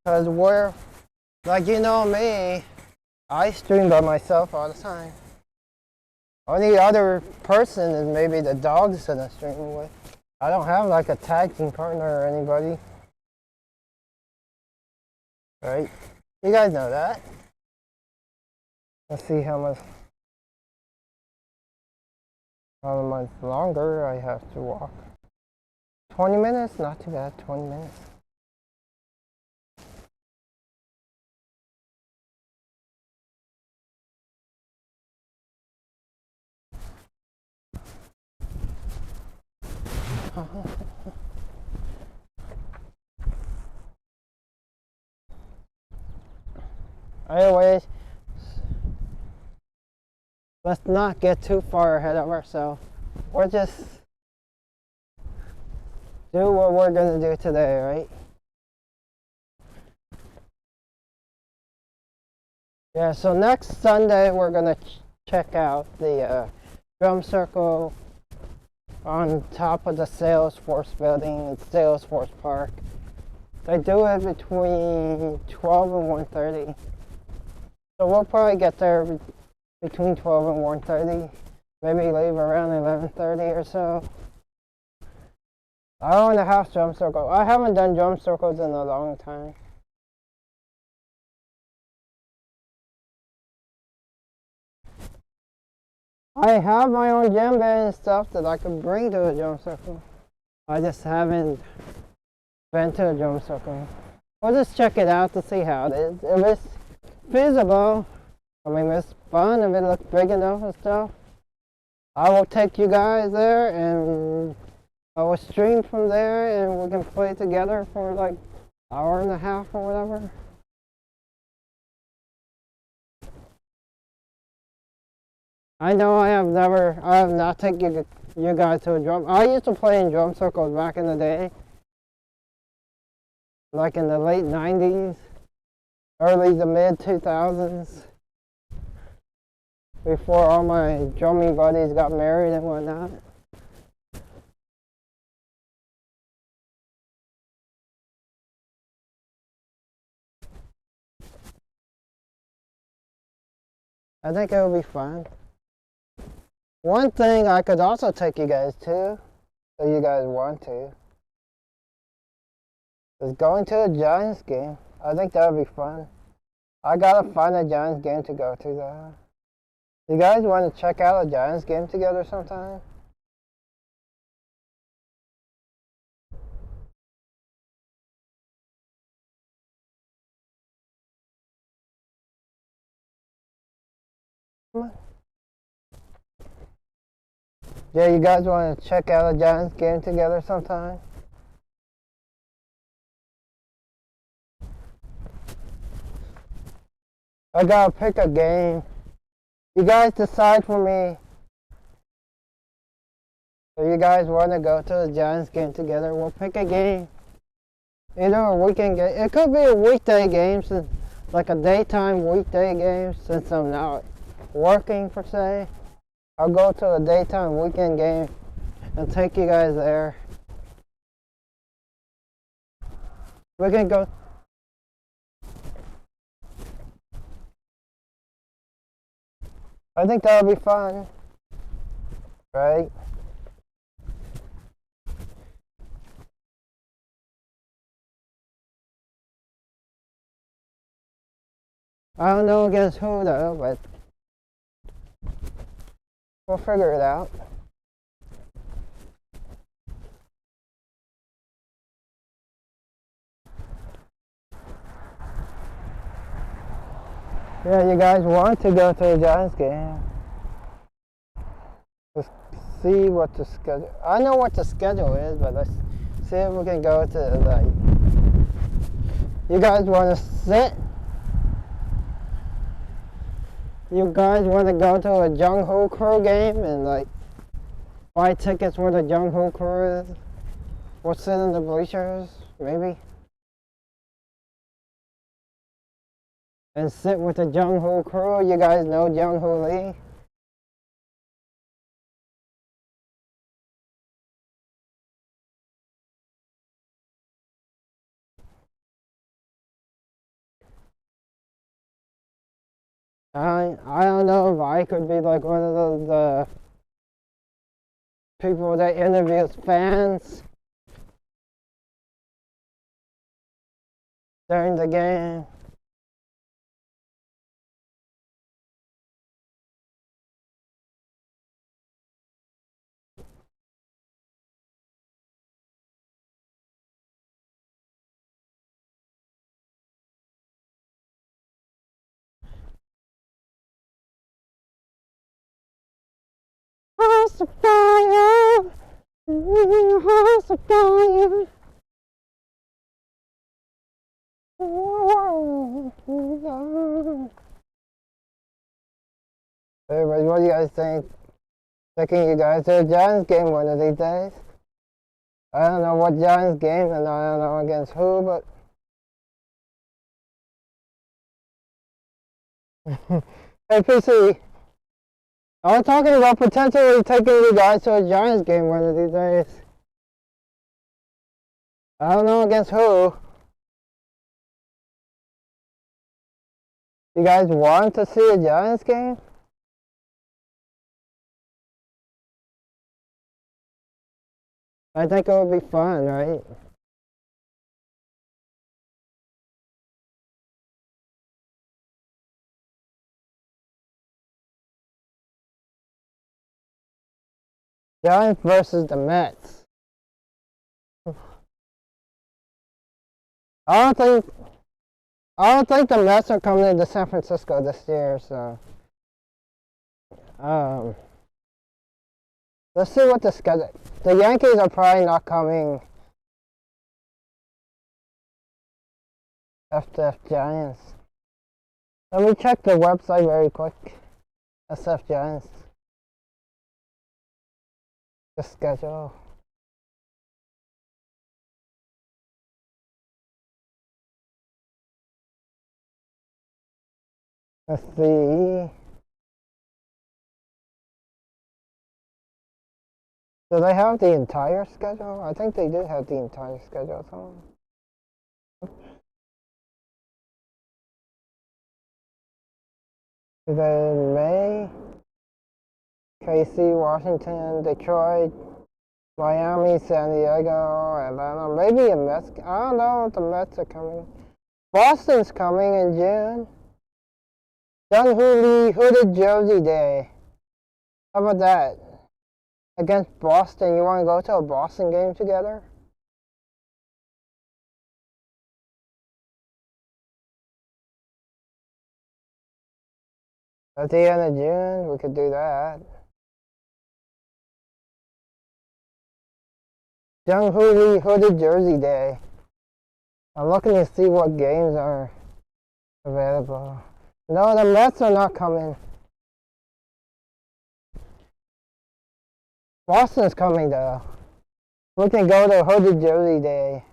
[SPEAKER 1] Because we're, like, you know me, I stream by myself all the time. Only other person is maybe the dogs that I'm streaming with. I don't have like a tag team partner or anybody. Right? You guys know that. Let's see how much longer I have to walk. 20 minutes? Not too bad, 20 minutes. Anyways, let's not get too far ahead of ourselves. We're just do what we're gonna do today, right? Yeah, so next Sunday we're gonna check out the drum circle on top of the Salesforce building in Salesforce Park. They do it between 12 and 1:30. So we'll probably get there between 12 and 1:30. Maybe leave around 11:30 or so. I want a half drum circle. I haven't done drum circles in a long time. I have my own djembe and stuff that I can bring to a drum circle. I just haven't been to a drum circle. We'll just check it out to see how it is. If it's feasible, I mean, it's fun, if it looks big enough and stuff, I will take you guys there and I will stream from there and we can play together for like an hour and a half or whatever. I know I have not taken you guys to a drum. I used to play in drum circles back in the day. Like in the late 90s, early to mid 2000s. Before all my drumming buddies got married and whatnot. I think it would be fun. One thing I could also take you guys to, if you guys want to, is going to a Giants game. I think that would be fun. I gotta find a Giants game to go to though. You guys want to check out a Giants game together sometime? Yeah, you guys want to check out a Giants game together sometime? I gotta pick a game. You guys decide for me. If you guys want to go to a Giants game together, we'll pick a game. Either a weekend game. It could be a weekday game, since, like a daytime weekday game, since I'm not working per se. I'll go to a daytime weekend game and take you guys there. We can go. I think that would be fun, right? I don't know against who though, but we'll figure it out. Yeah, you guys want to go to a Giants game. Let's see what the schedule. I know what the schedule is, but let's see if we can go to like. You guys want to sit? You guys want to go to a Jung Ho Crew game and like buy tickets where the Jung Ho Crew is? We'll sit in the bleachers, maybe. And sit with the Jung Ho Crew. You guys know Jung Ho Lee? I don't know if I could be like one of those people that interviews fans during the game. House of fire, house of fire. Everybody, what do you guys think? Taking you guys to a Giants game one of these days. I don't know what Giants game and I don't know against who, but hey PC, I was talking about potentially taking you guys to a Giants game one of these days. I don't know against who. You guys want to see a Giants game? I think it would be fun, right? Giants versus the Mets. I don't think the Mets are coming into San Francisco this year, so let's see what the schedule. The Yankees are probably not coming after Giants. Let me check the website very quick. SF Giants. The schedule. Let's see. Do they have the entire schedule? I think they did have the entire schedule. Then May, KC, Washington, Detroit, Miami, San Diego, Atlanta. Maybe a Mets. I don't know if the Mets are coming. Boston's coming in June. Young Hooded Jersey Day. How about that? Against Boston, you want to go to a Boston game together? At the end of June, we could do that. Young Hooded Jersey Day. I'm looking to see what games are available. No, the Mets are not coming. Boston's coming though. We can go to Hooded Jersey Day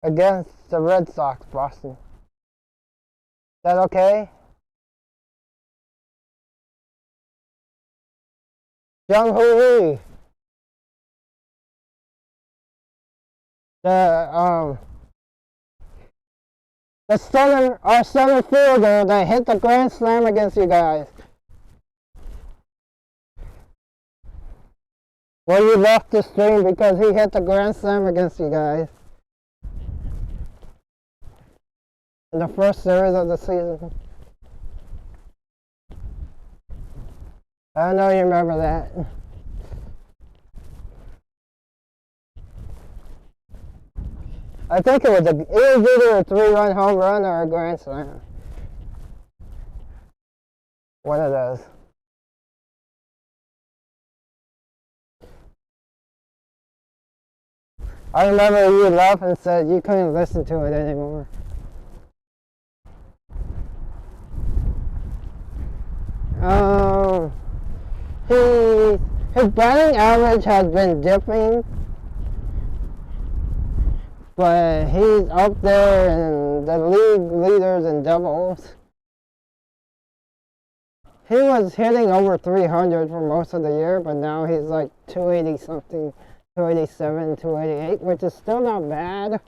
[SPEAKER 1] against the Red Sox, Boston. Is that okay? Young Hoo our center fielder that hit the grand slam against you guys. Well, you left the stream because he hit the grand slam against you guys in the first series of the season. I know you remember that. I think it was either a 3-run home run or a grand slam. One of those. I remember you left and said you couldn't listen to it anymore. His batting average has been dipping, but he's up there in the league leaders in doubles. He was hitting over 300 for most of the year, but now he's like 280 something, 287, 288, which is still not bad.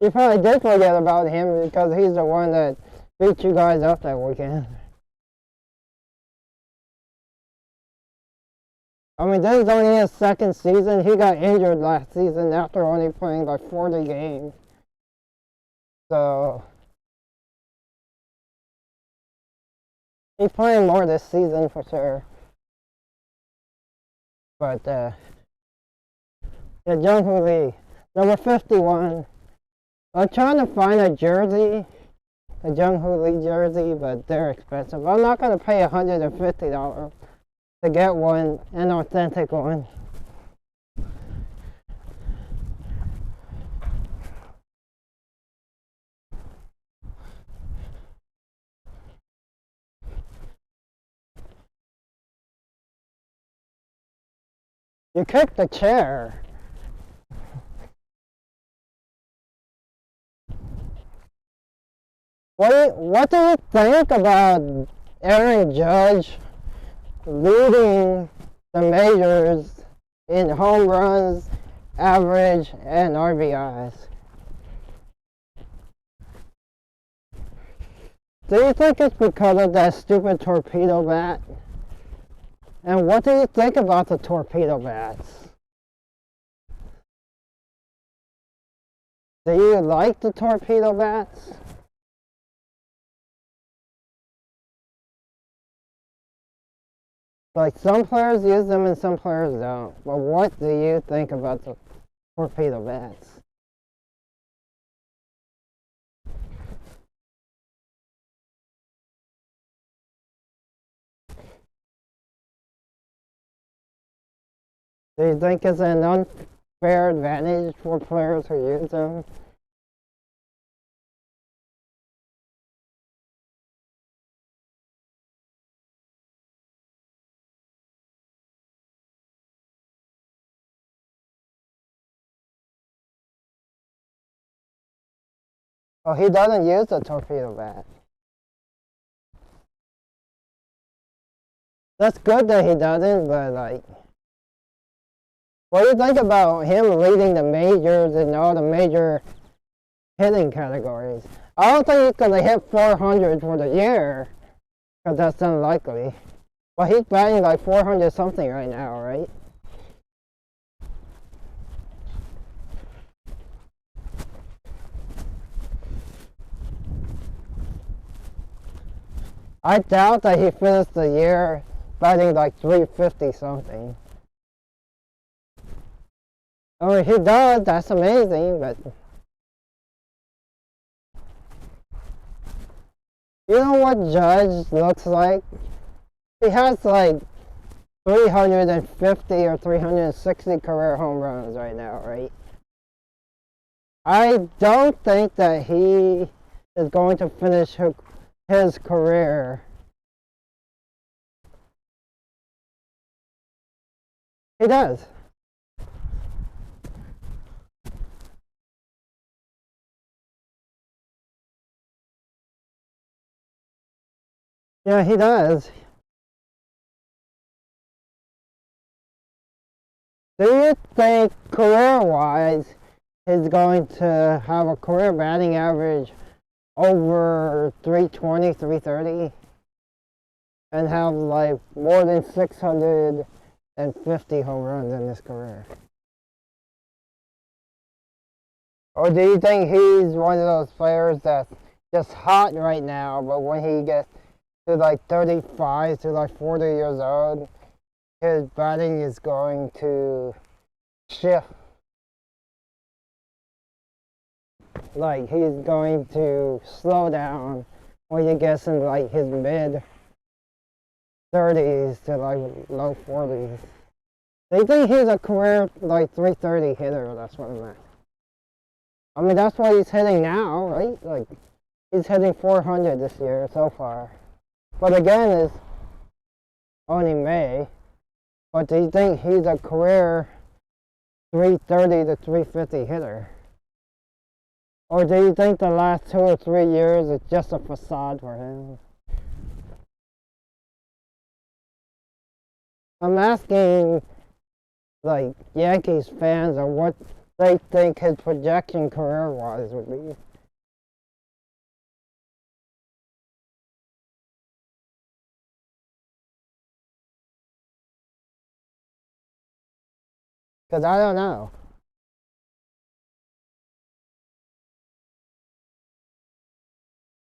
[SPEAKER 1] You probably did forget about him because he's the one that beat you guys up that weekend. I mean, this is only his second season. He got injured last season after only playing like 40 games. So he's playing more this season for sure. But yeah, Jung-Hoo Lee, number 51. I'm trying to find a jersey, a Jung-Hoo Lee jersey, but they're expensive. I'm not going to pay $150 to get one, an authentic one. You kicked the chair. What do you think about Aaron Judge leading the majors in home runs, average, and RBIs? Do you think it's because of that stupid torpedo bat? And what do you think about the torpedo bats? Do you like the torpedo bats? Like, some players use them and some players don't. But what do you think about the torpedo bats? Do you think it's an unfair advantage for players who use them? Oh, he doesn't use the torpedo bat. That's good that he doesn't, but like, what do you think about him leading the majors in all the major hitting categories? I don't think he's gonna hit 400 for the year, because that's unlikely. But he's batting like 400 something right now, right? I doubt that he finished the year batting like 350 something. I mean, he does, that's amazing, but you know what Judge looks like? He has like 350 or 360 career home runs right now, right? I don't think that he is going to finish his career. He does. Yeah, he does. Do you think career-wise he's going to have a career batting average over 320, 330? And have like more than 650 home runs in his career? Or do you think he's one of those players that's just hot right now, but when he gets to like 35 to like 40 years old, his batting is going to shift? Like, he's going to slow down when he gets in like his mid 30s to like low 40s. Do you think he's a career like 330 hitter? That's what I meant. I mean, that's what he's hitting now, right? Like, he's hitting 400 this year so far. But again, it's only May. But do you think he's a career 330 to 350 hitter? Or do you think the last 2 or 3 years is just a facade for him? I'm asking, like, Yankees fans on what they think his projection career-wise would be. Because I don't know.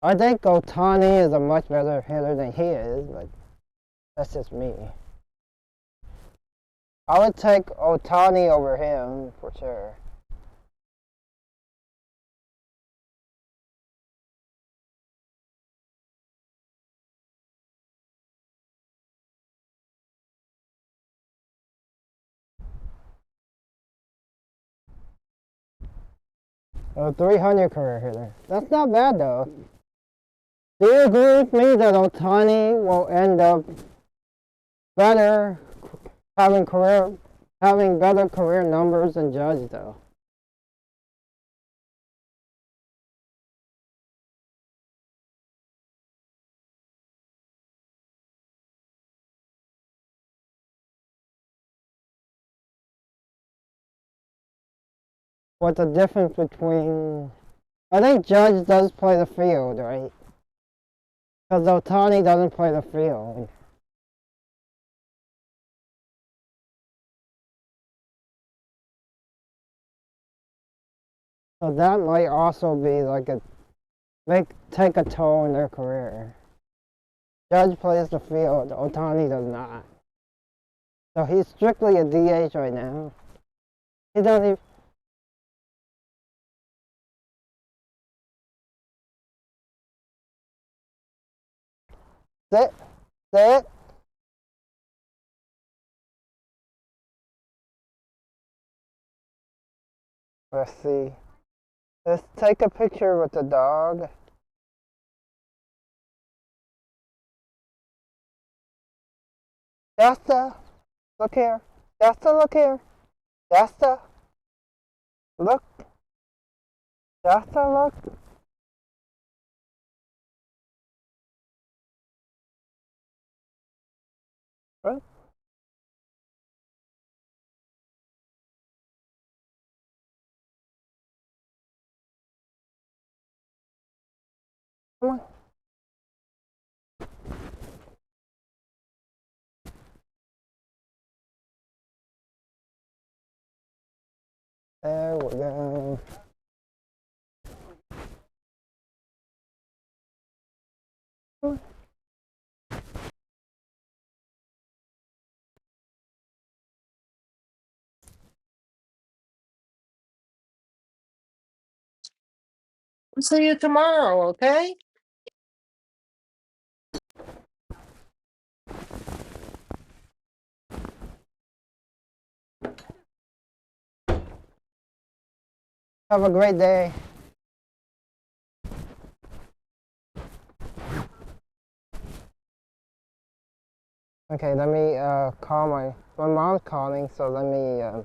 [SPEAKER 1] I think Ohtani is a much better hitter than he is, but that's just me. I would take Ohtani over him for sure. A 300 career hitter. That's not bad though. Do you agree with me that Ohtani will end up better having better career numbers than Judge though? What's the difference between... I think Judge does play the field, right? Because Otani doesn't play the field. So that might also be like take a toll in their career. Judge plays the field, Otani does not. So he's strictly a DH right now. He doesn't even... Sit. Sit. Let's see. Let's take a picture with the dog. Shasta, look here. Shasta, look here. Shasta, look. Shasta, look. Right. Come on. There we go.
[SPEAKER 7] See you tomorrow, okay?
[SPEAKER 1] Have a great day. Okay, let me call my mom's calling, so let me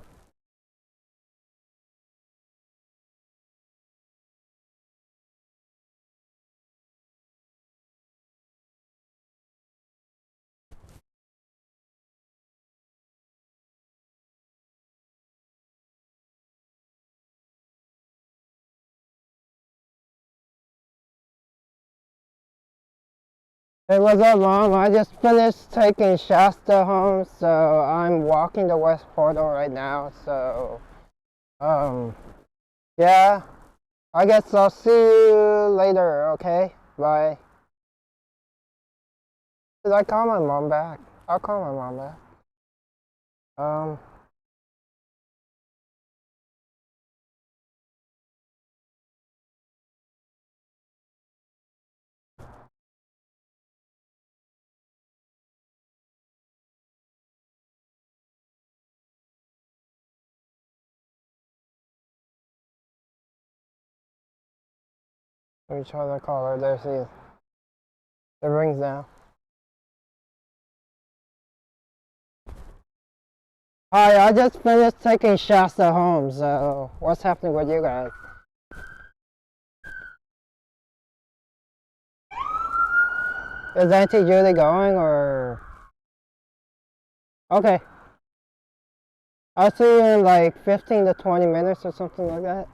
[SPEAKER 1] Hey, what's up, Mom? I just finished taking Shasta home, so I'm walking to West Portal right now, so, yeah, I guess I'll see you later, okay? Bye. Did I call my mom back? I'll call my mom back. Let me try to call her. There she is. It rings now. Hi, I just finished taking Shasta home, so what's happening with you guys? Is Auntie Judy going, or? Okay. I'll see you in like 15 to 20 minutes or something like that.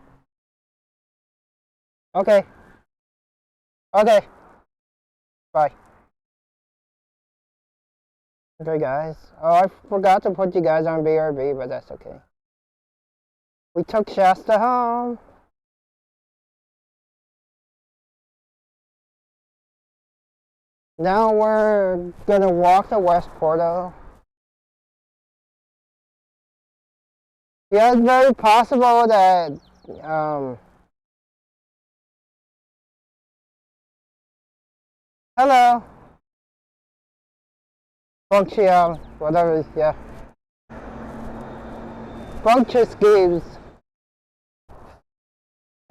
[SPEAKER 1] Okay. Okay. Bye. Okay, guys. Oh, I forgot to put you guys on BRB, but that's okay. We took Shasta home. Now we're gonna walk to West Porto. Yeah, it's very possible that hello. Functional, whatever, yeah. Functus gives.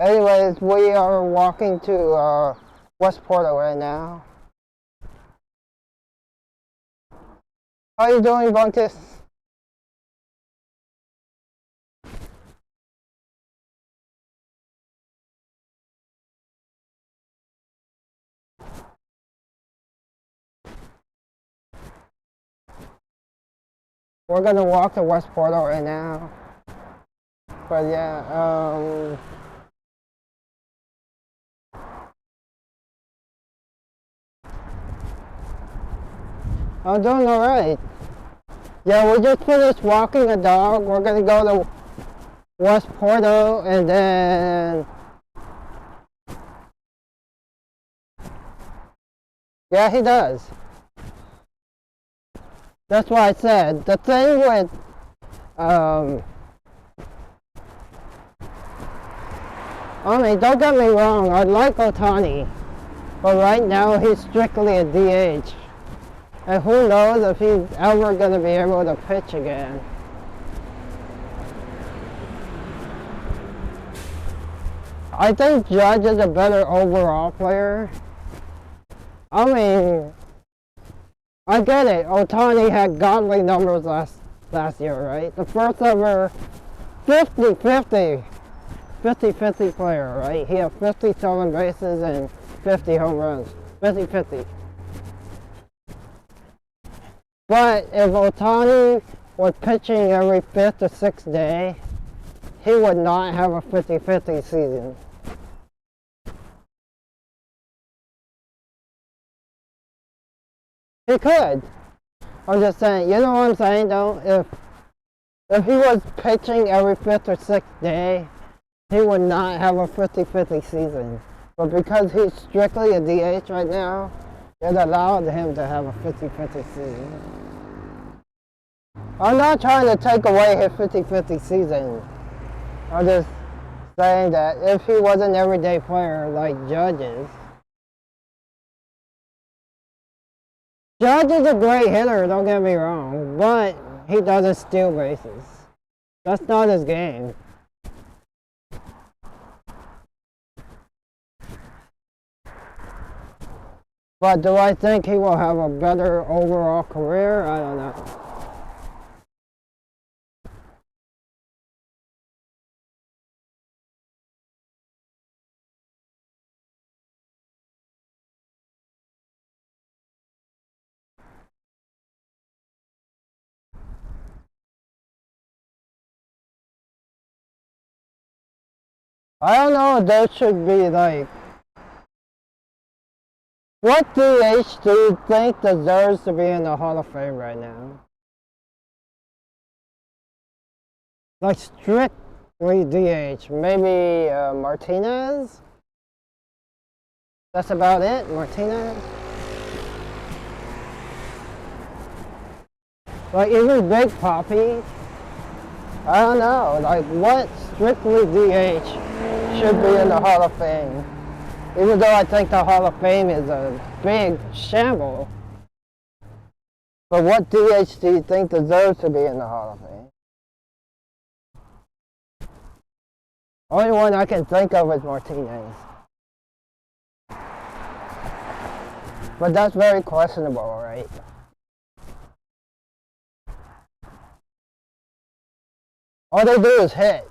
[SPEAKER 1] Anyways, we are walking to West Porto right now. How you doing, Bunkus? We're gonna walk to West Porto right now. But yeah, I'm doing alright. Yeah, we just finished walking a dog. We're gonna go to West Porto and then, yeah, he does. That's why I said, the thing with, I mean, don't get me wrong, I like Otani, but right now he's strictly a DH. And who knows if he's ever gonna be able to pitch again. I think Judge is a better overall player. I mean, I get it. Otani had godly numbers last year, right? The first ever 50-50 player, right? He had 50 stolen bases and 50 home runs. 50-50. But if Otani was pitching every 5th or 6th day, he would not have a 50-50 season. He could. I'm just saying, you know what I'm saying though? If he was pitching every 5th or 6th day, he would not have a 50-50 season. But because he's strictly a DH right now, it allowed him to have a 50-50 season. I'm not trying to take away his 50-50 season. I'm just saying that if he was an everyday player like Judge is, Judge is a great hitter, don't get me wrong, but he doesn't steal bases. That's not his game. But do I think he will have a better overall career? I don't know. I don't know if there should be like, what DH do you think deserves to be in the Hall of Fame right now? Like strictly DH, maybe Martinez? That's about it, Martinez? Like even Big Papi? I don't know, like what strictly DH should be in the Hall of Fame? Even though I think the Hall of Fame is a big shamble. But what DH do you think deserves to be in the Hall of Fame? Only one I can think of is Martinez. But that's very questionable, right? All they do is hit.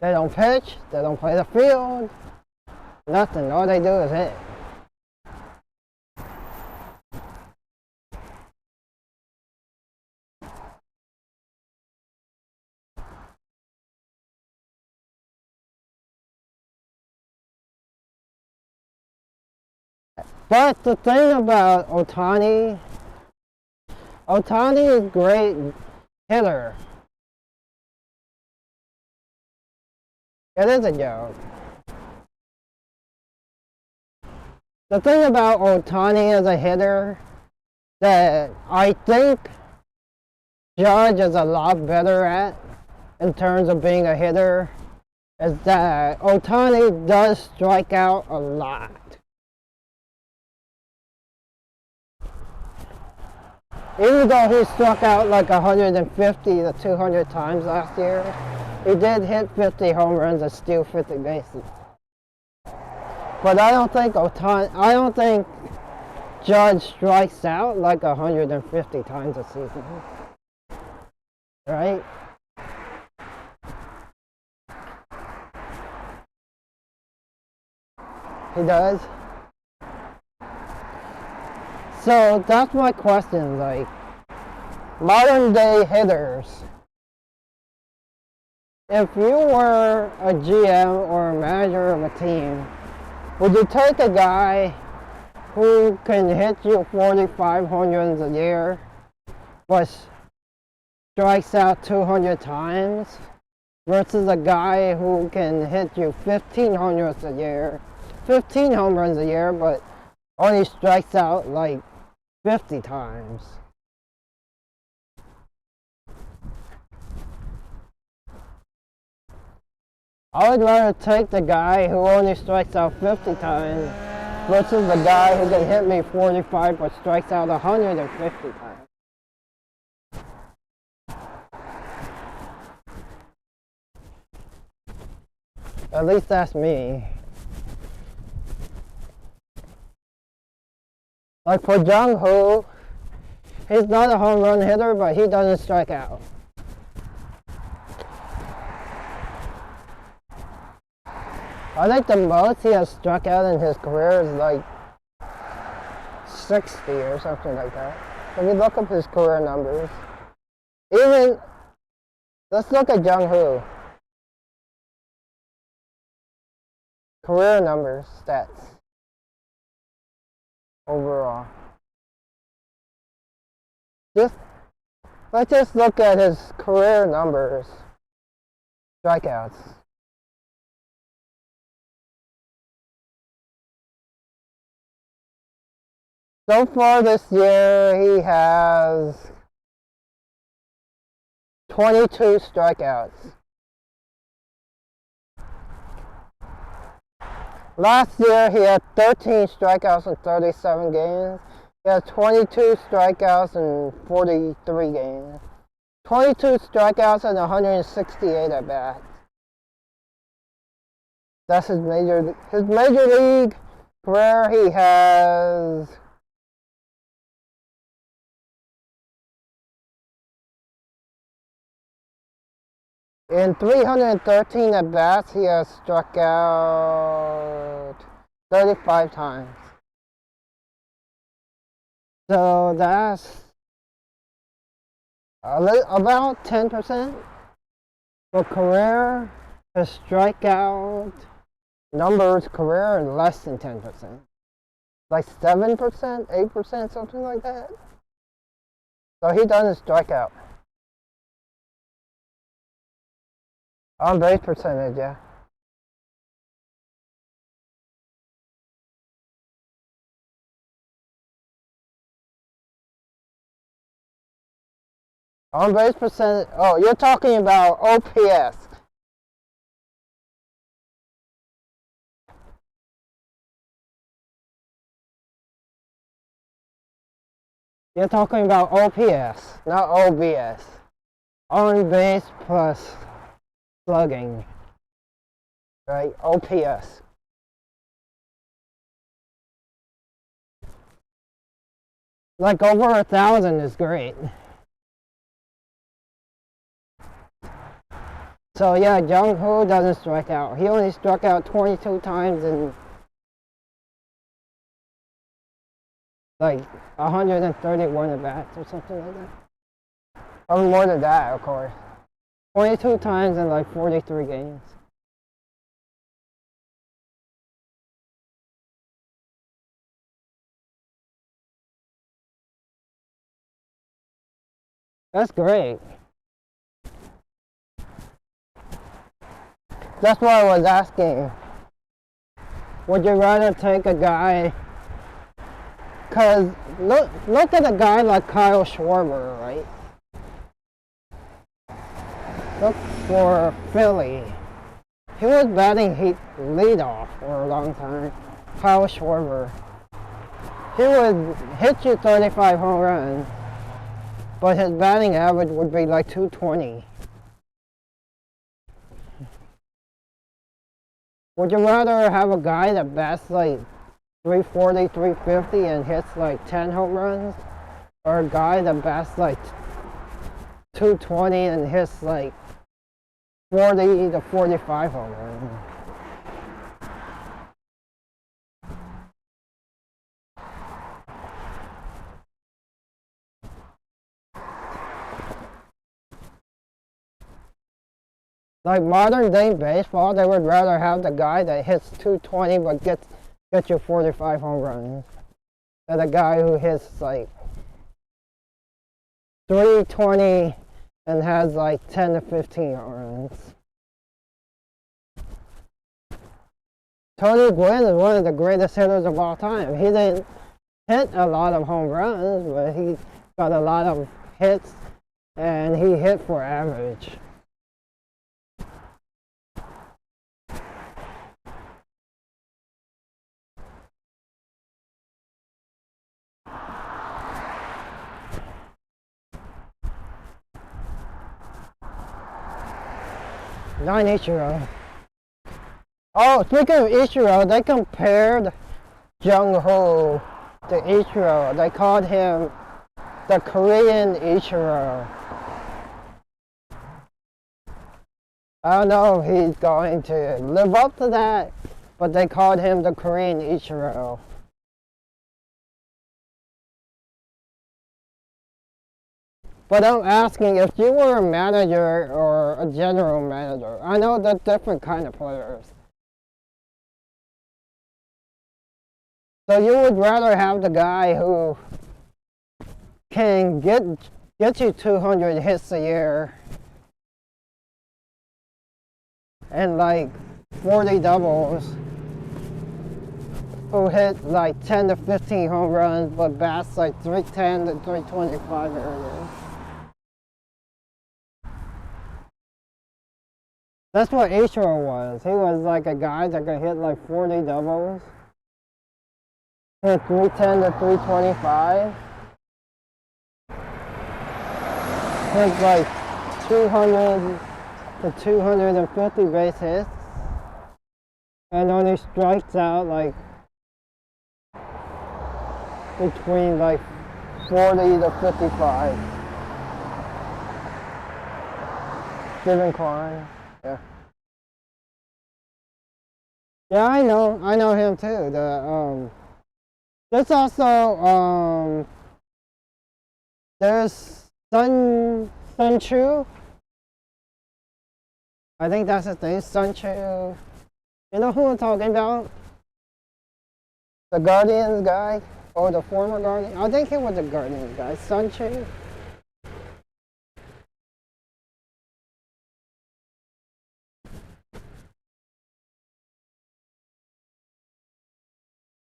[SPEAKER 1] They don't pitch, they don't play the field, nothing. All they do is hit. But the thing about Otani is a great hitter. It is a joke. The thing about Otani as a hitter that I think Judge is a lot better at in terms of being a hitter is that Otani does strike out a lot. Even though he struck out like 150 to 200 times last year, he did hit 50 home runs and steal 50 bases. But I don't think Judge strikes out like 150 times a season. Right? He does? So that's my question, like, modern day hitters. If you were a GM or a manager of a team, would you take a guy who can hit you 45 home runs a year but strikes out 200 times versus a guy who can hit you 15 home runs a year, 15 home runs a year, but only strikes out like 50 times? I would rather take the guy who only strikes out 50 times versus the guy who can hit me 45 but strikes out 150 times. At least that's me. Like for Jung Ho, he's not a home run hitter, but he doesn't strike out. I think the most he has struck out in his career is like 60 or something like that. If you look up his career numbers, let's look at Jung Ho. Career numbers, stats, overall. Let's just look at his career numbers, strikeouts. So far this year, he has 22 strikeouts. Last year, he had 13 strikeouts in 37 games. He had 22 strikeouts in 43 games. 22 strikeouts and 168 at bats. That's his major league career. He has in 313 at bats, he has struck out 35 times. So that's about 10%. For career, his strikeout numbers career is less than 10%. Like 7%, 8%, something like that. So he doesn't strike out. On base percentage, yeah. On base percentage, oh, you're talking about OPS. You're talking about OPS, not OBS. On base plus slugging, right? OPS. Like over 1,000 is great. So yeah, Jung Ho doesn't strike out. He only struck out 22 times in like 131 at bats or something like that. Or more than that, of course. 22 times in like 43 games. That's great. That's what I was asking. Would you rather take a guy? Cause look at a guy like Kyle Schwarber, right? Look for Philly. He was batting leadoff for a long time. Kyle Schwarber. He would hit you 35 home runs, but his batting average would be like 220. Would you rather have a guy that bats like 340, 350 and hits like 10 home runs, or a guy that bats like 220 and hits like 40 to 45 home runs? Like modern day baseball, they would rather have the guy that hits 220 but gets you 45 home runs than the guy who hits like 320 and has like 10 to 15 home runs. Tony Gwynn is one of the greatest hitters of all time. He didn't hit a lot of home runs, but he got a lot of hits and he hit for average. Nine Ichiro. Oh, speaking of Ichiro, they compared Jung-Ho to Ichiro. They called him the Korean Ichiro. I don't know if he's going to live up to that, but they called him the Korean Ichiro. But I'm asking, if you were a manager or a general manager, I know they're different kind of players. So you would rather have the guy who can get you 200 hits a year and like 40 doubles, who hit like 10 to 15 home runs but bats like 310 to 325 area. That's what Ichiro was. He was like a guy that could hit like 40 doubles, hit 310 to 325, hit like 200 to 250 base hits, and only strikes out like between like 40 to 55. Steven Kwan, yeah. Yeah, I know him too. There's also there's Sun Chu. I think that's his name, Sun Chu. You know who I'm talking about? The Guardians guy, or the former Guardian. I think he was the Guardians guy, Sun Chu.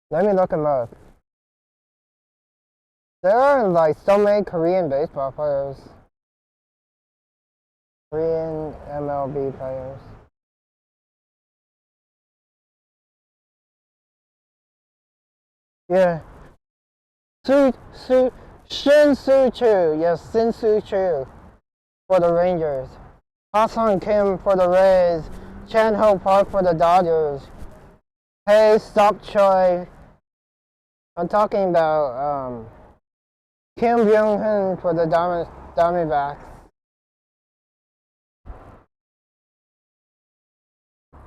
[SPEAKER 1] Let me look him up. There are like so many Korean baseball players. Korean MLB players. Yeah. Shin Soo Chu. Yes, Shin Soo Chu for the Rangers. Ha-Sung Kim for the Rays. Chan Ho Park for the Dodgers. Hey, Stop Choi. I'm talking about Kim Byung-hun for the Diamondbacks.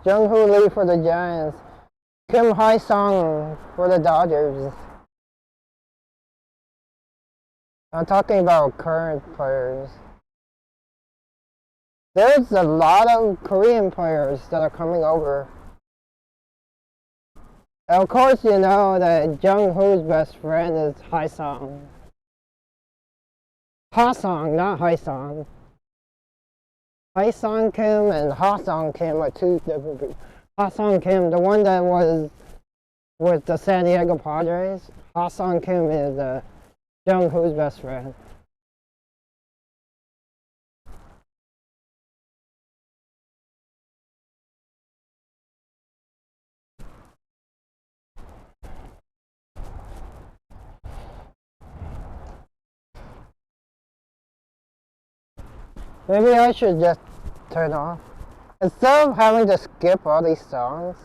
[SPEAKER 1] Jung-Hoo Lee for the Giants. Kim Hae-sung for the Dodgers. I'm talking about current players. There's a lot of Korean players that are coming over. And of course, you know that Jung-Hoo's best friend is Hae-sung. Ha-sung, not Hae-sung. Hae-sung Kim and Ha-sung Kim are two different people. Ha-sung Kim, the one that was with the San Diego Padres. Ha-sung Kim is Jung-Hoo's best friend. Maybe I should just turn off. Instead of having to skip all these songs.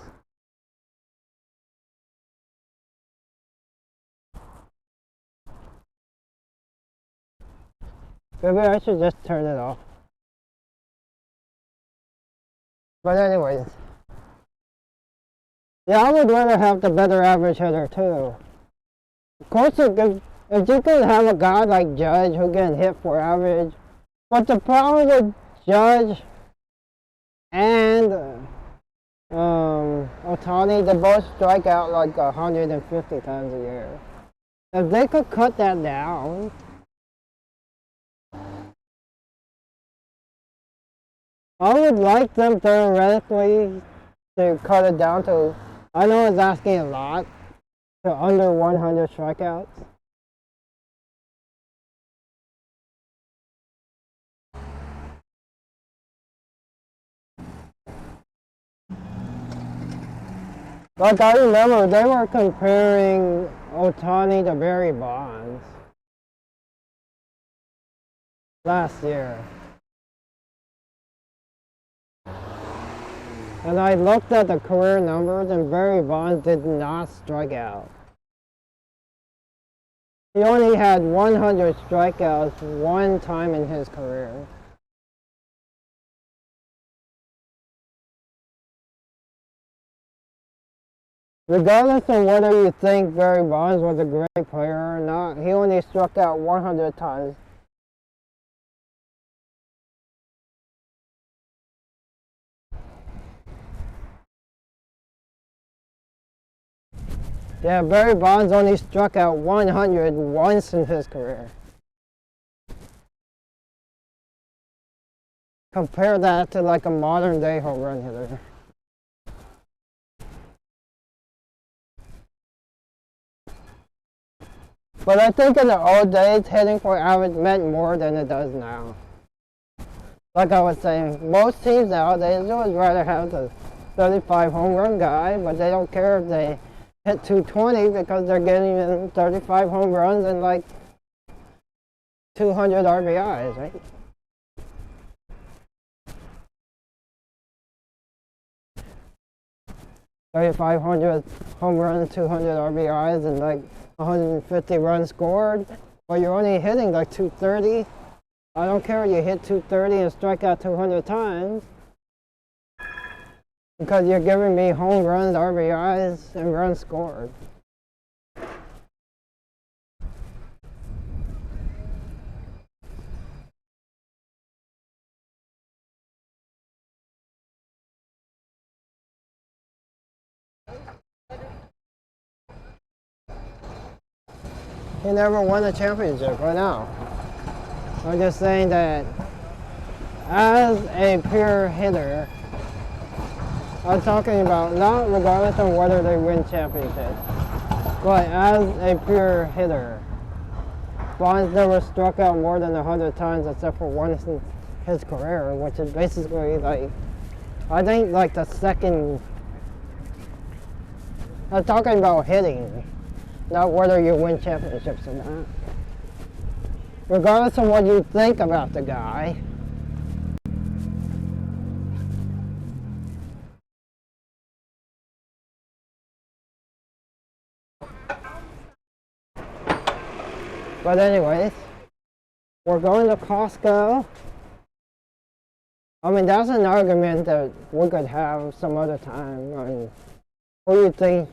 [SPEAKER 1] Maybe I should just turn it off. But anyways. Yeah, I would rather have the better average hitter too. Of course, if you can have a guy like Judge who can hit for average. But the problem with Judge and Otani, they both strike out like 150 times a year. If they could cut that down, I would like them theoretically to cut it down to, I know it's asking a lot, to under 100 strikeouts. Like I remember they were comparing Otani to Barry Bonds last year. And I looked at the career numbers and Barry Bonds did not strike out. He only had 100 strikeouts one time in his career. Regardless of whether you think Barry Bonds was a great player or not, he only struck out 100 times. Yeah, Barry Bonds only struck out 100 once in his career. Compare that to like a modern day home run hitter. But I think in the old days, hitting for average meant more than it does now. Like I was saying, most teams nowadays would rather have the 35 home run guy, but they don't care if they hit 220 because they're getting in 35 home runs and like 200 RBIs, right? $3,500 home runs, 200 RBIs, and like 150 runs scored, but you're only hitting like 230. I don't care if you hit 230 and strike out 200 times, because you're giving me home runs, RBIs, and runs scored. He never won a championship right now. I'm just saying that as a pure hitter, I'm talking about not regardless of whether they win championships, but as a pure hitter, Bonds never struck out more than 100 times except for once in his career, which is basically like, I think like the second, I'm talking about hitting, not whether you win championships or not. Regardless of what you think about the guy, but anyways, we're going to Costco. I mean, that's an argument that we could have some other time. I mean, what do you think?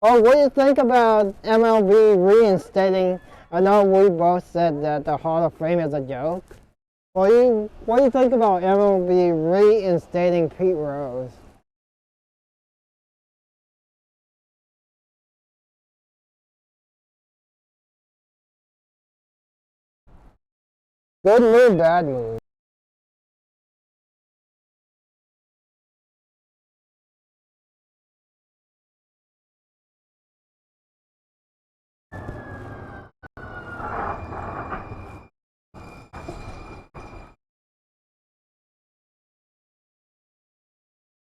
[SPEAKER 1] Oh, what do you think about MLB reinstating? I know we both said that the Hall of Fame is a joke. What do you think about MLB reinstating Pete Rose? Good move, bad move.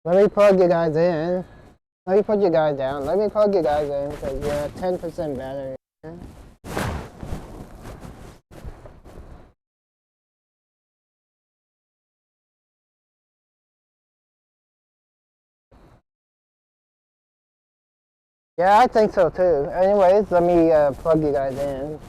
[SPEAKER 1] Let me plug you guys in. Let me put you guys down. Let me plug you guys in because you're 10% better. Yeah, I think so too. Anyways, let me plug you guys in.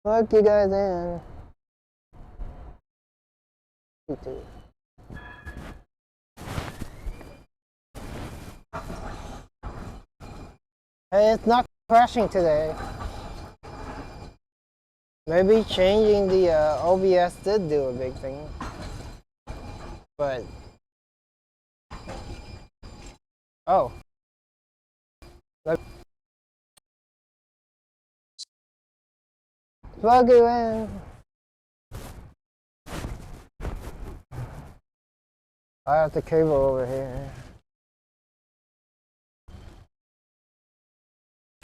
[SPEAKER 1] Plug you guys in. You too. Hey, it's not crashing today. Maybe changing the OBS did do a big thing. But... Oh. Plug you in. I have the cable over here.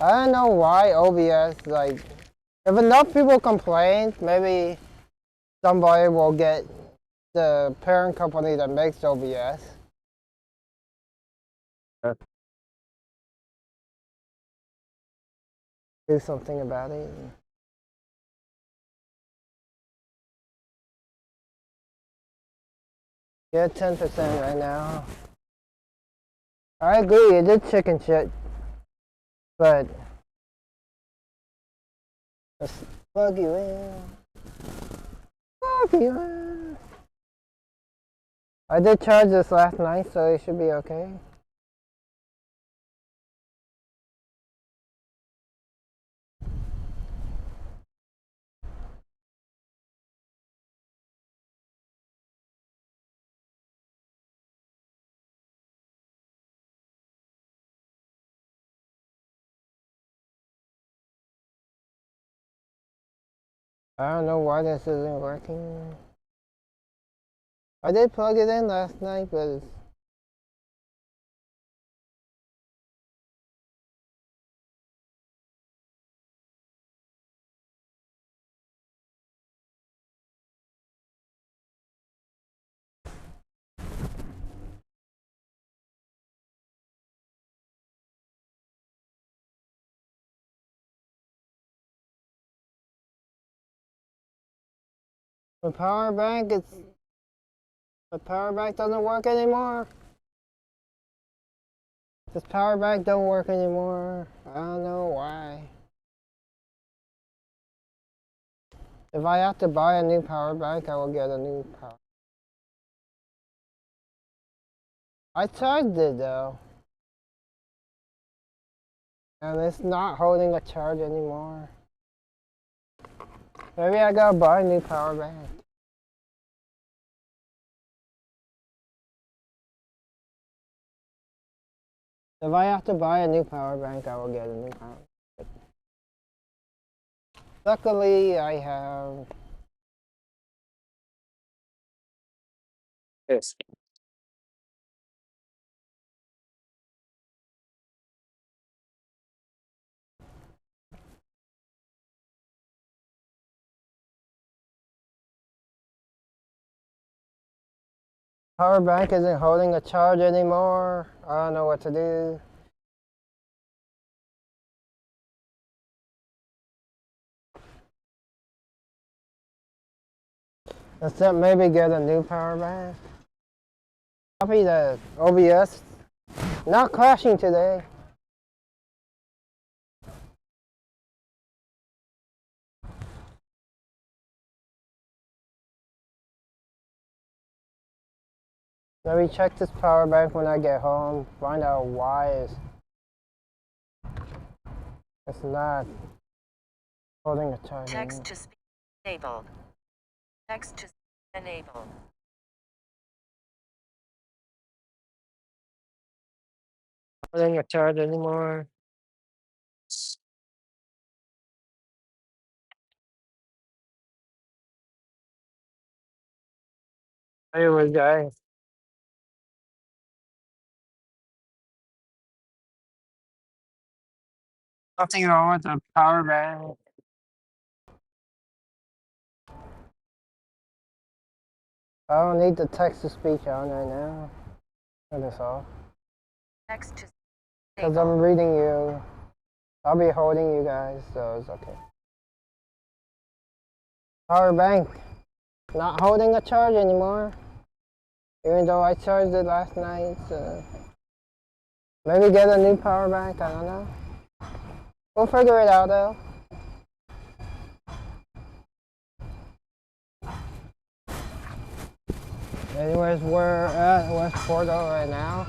[SPEAKER 1] I don't know why OBS, like, if enough people complain, maybe somebody will get the parent company that makes OBS. Do something about it. Yeah, 10% right now. I agree, it did chicken shit. But let's plug you in. Plug you in. I did charge this last night, so it should be okay. I don't know why this isn't working. I did plug it in last night, but it's... The power bank doesn't work anymore. This power bank don't work anymore. I don't know why. If I have to buy a new power bank, I will get a new power. I charged it though. And it's not holding a charge anymore. Maybe I gotta buy a new power bank. If I have to buy a new power bank, I will get a new power bank. Luckily, I have...
[SPEAKER 7] Yes.
[SPEAKER 1] Power bank isn't holding a charge anymore. I don't know what to do. Except maybe get a new power bank. Copy the OBS. Not crashing today. Maybe check this power bank when I get home. Find out why it's not holding a charge.
[SPEAKER 8] Text to speak enabled. Text to speak enabled.
[SPEAKER 1] Holding a charge anymore. Anyway, guys. Nothing wrong with the power bank. I don't need the text to speech on right now. Turn this off.
[SPEAKER 8] Text to
[SPEAKER 1] Because I'm reading you. I'll be holding you guys, so it's okay. Power bank. Not holding a charge anymore. Even though I charged it last night, so... Maybe get a new power bank, I don't know. We'll figure it out though. Anyways, we're at West Portal right now.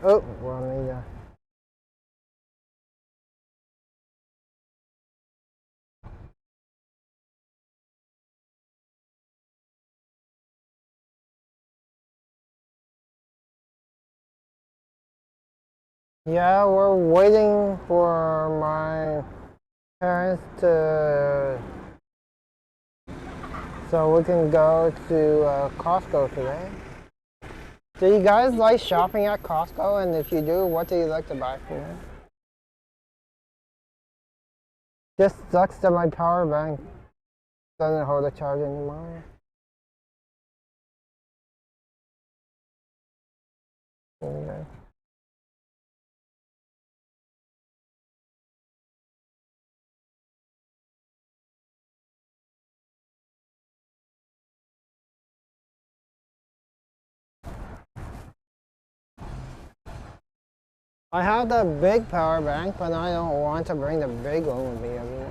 [SPEAKER 1] Oh, wrong either. Yeah, we're waiting for my parents to, so we can go to Costco today. Do you guys like shopping at Costco? And if you do, what do you like to buy from there? Just sucks that my power bank doesn't hold a charge anymore. Okay. I have the big power bank, but I don't want to bring the big one with me everywhere.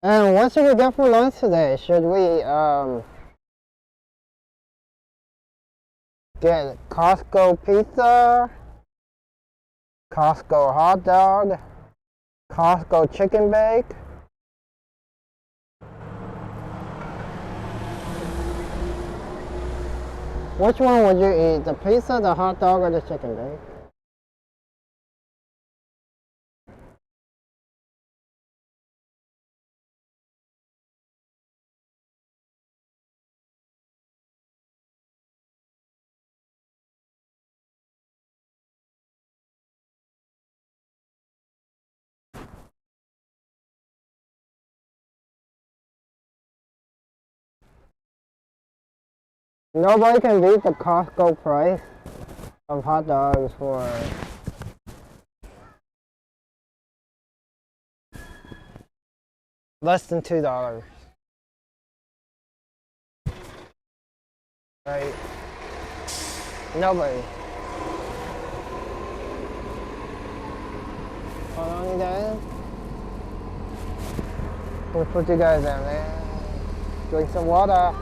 [SPEAKER 1] And what should we get for lunch today? Should we get Costco pizza, Costco hot dog, Costco chicken bake? Which one would you eat? The pizza, the hot dog, or the chicken bake? Nobody can beat the Costco price of hot dogs for less than $2. Right? Nobody. Hold on, you guys. We'll put you guys down there. Drink some water.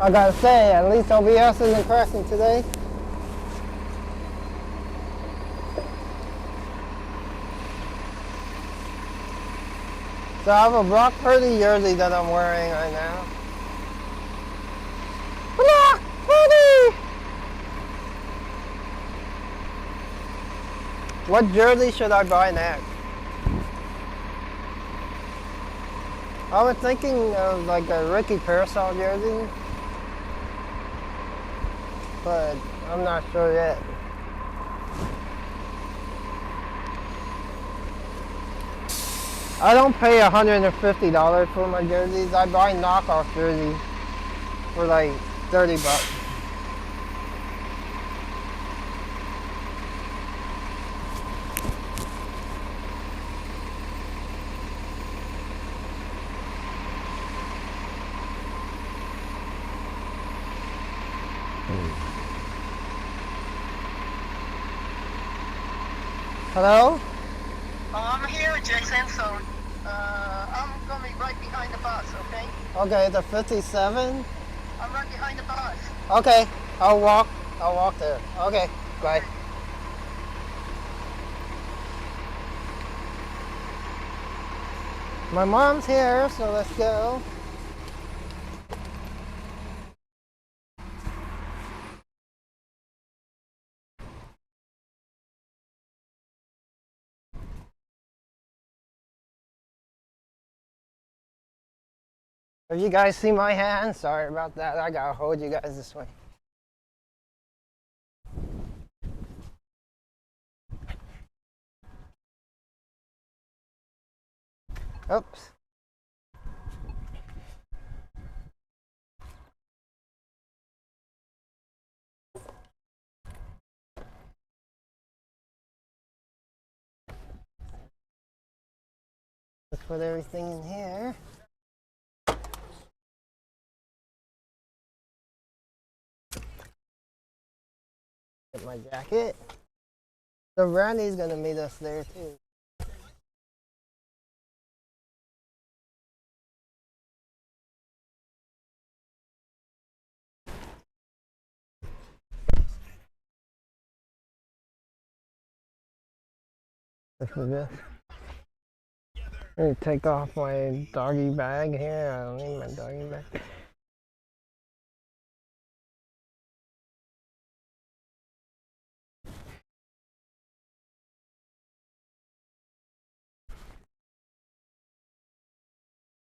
[SPEAKER 1] I gotta say, at least OBS isn't crashing today. So I have a Brock Purdy jersey that I'm wearing right now. Brock Purdy! What jersey should I buy next? I was thinking of like a Ricky Parasol jersey, but I'm not sure yet. I don't pay $150 for my jerseys. I buy knockoff jerseys for like $30. Hello?
[SPEAKER 5] I'm here, Jason, so I'm going to be right behind the bus, okay?
[SPEAKER 1] Okay, the 57?
[SPEAKER 5] I'm right behind the bus.
[SPEAKER 1] Okay, I'll walk there. Okay, bye. My mom's here, so let's go. If you guys see my hand, sorry about that. I gotta hold you guys this way. Oops. Let's put everything in here. Get my jacket. So Randy's gonna meet us there too. This is it. I'm gonna take off my doggy bag here. I don't need my doggy bag.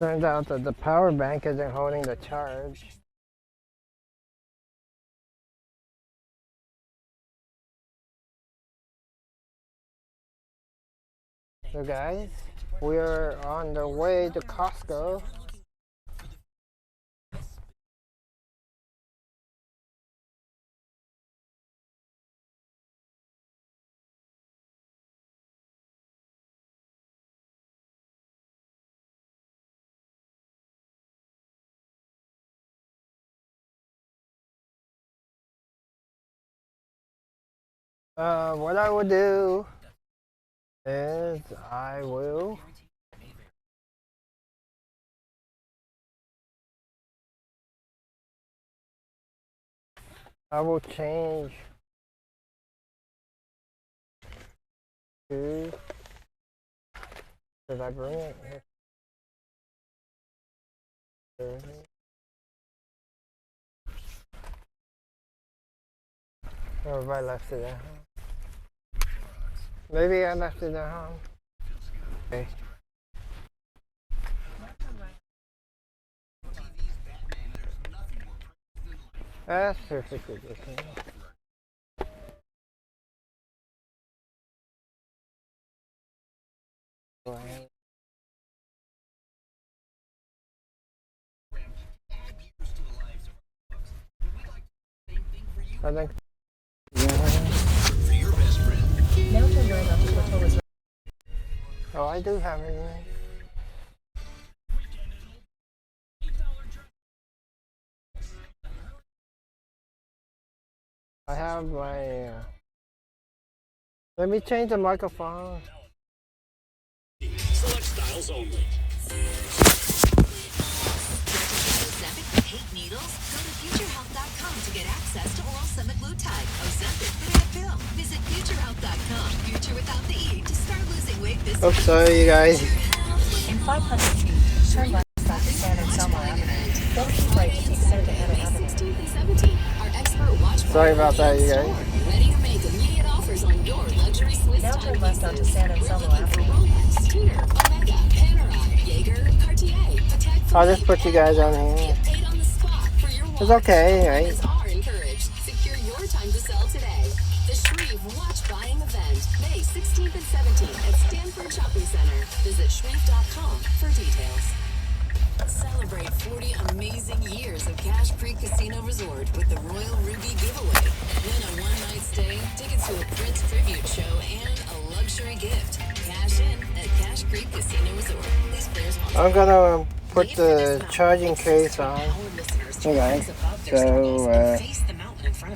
[SPEAKER 1] Turns out that the power bank isn't holding the charge. So guys, we're on the way to Costco. What I will do is I will change to, did I bring it here? Or have I left it at home? Maybe I left it at home. Okay. That's perfectly decent. I think. Oh, I do have it. I have my. Let me change the microphone.
[SPEAKER 9] Select styles only. Hate needles? Go to futurehealth.com to get access to oral semaglutide, Ozempic, Pill. Visit futurehealth.com. Future without the E to start losing weight this
[SPEAKER 1] Oops, sorry you guys.
[SPEAKER 10] In 500 feet, turn left onto San Anselmo Avenue. Then keep right to take Santa Ana Avenue.
[SPEAKER 9] 16th and 17th. Our expert watch
[SPEAKER 1] Sorry about that, you guys.
[SPEAKER 9] ready to make immediate offers on your luxury Swiss
[SPEAKER 10] Now turn left onto San Anselmo Avenue.
[SPEAKER 9] Rolex, Tuner, Omega, Panerai, Jaeger, Cartier, Patek.
[SPEAKER 1] I'll just put you guys on here.
[SPEAKER 9] Paid on the spot for your
[SPEAKER 1] It's okay, right?
[SPEAKER 9] are encouraged. Secure your time to sell today. The Shreve Watch Buying Event, May 16th and 17th at Stanford Shopping Center. Visit shreve.com for details. Celebrate 40 amazing years of Cache Creek Casino Resort with the Royal Ruby Giveaway. Win a one-night stay, tickets to a Prince tribute show, and a luxury gift. Cash in at Cache Creek Casino Resort. Please play responsibly.
[SPEAKER 1] I'm gonna put the charging case on. Hey guys, so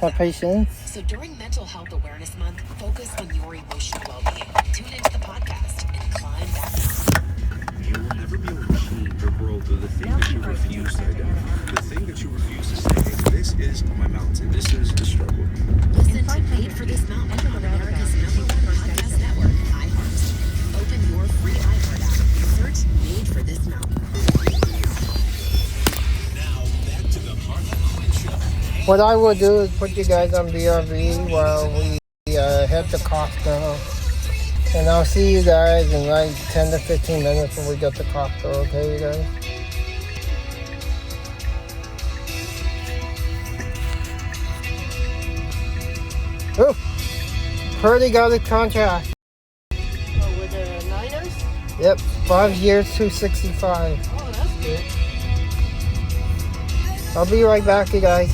[SPEAKER 1] have patience.
[SPEAKER 9] So during Mental Health Awareness Month, focus on your emotional well-being. Tune into the podcast and climb that mountain.
[SPEAKER 11] You will never be able to change or grow through the thing that you refuse to identify. The thing that you refuse to say, this is my mountain. This is the struggle.
[SPEAKER 9] Listen to Made for This Mountain on America's #1 podcast network, iHeart. Open your free iHeart app and search Made for This Mountain.
[SPEAKER 12] Now, back to the Martha Quinn Show.
[SPEAKER 1] What I will do is put you guys on BRB while we head to Costco. And I'll see you guys in like 10 to 15 minutes when we get to Costco, okay, you guys? Oh, Purdy got his contract.
[SPEAKER 7] Oh, with the Niners?
[SPEAKER 1] Yep, 5 years, 265.
[SPEAKER 7] Oh, that's good.
[SPEAKER 1] I'll be right back, you guys.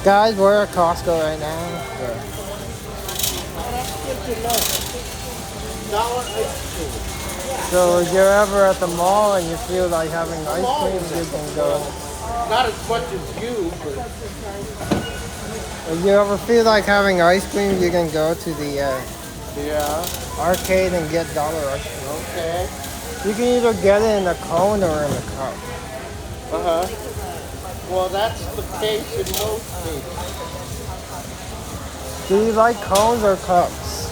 [SPEAKER 1] Guys, we're at Costco right now. So if you're ever at the mall and you feel like having ice cream, you can go.
[SPEAKER 7] Not as much as you, but
[SPEAKER 1] If you ever feel like having ice cream, you can go to the
[SPEAKER 7] yeah.
[SPEAKER 1] arcade and get dollar ice cream.
[SPEAKER 7] Okay.
[SPEAKER 1] You can either get it in a cone or in a cup.
[SPEAKER 7] Uh-huh. Well, that's the case in most cases.
[SPEAKER 1] Do you like cones or cups?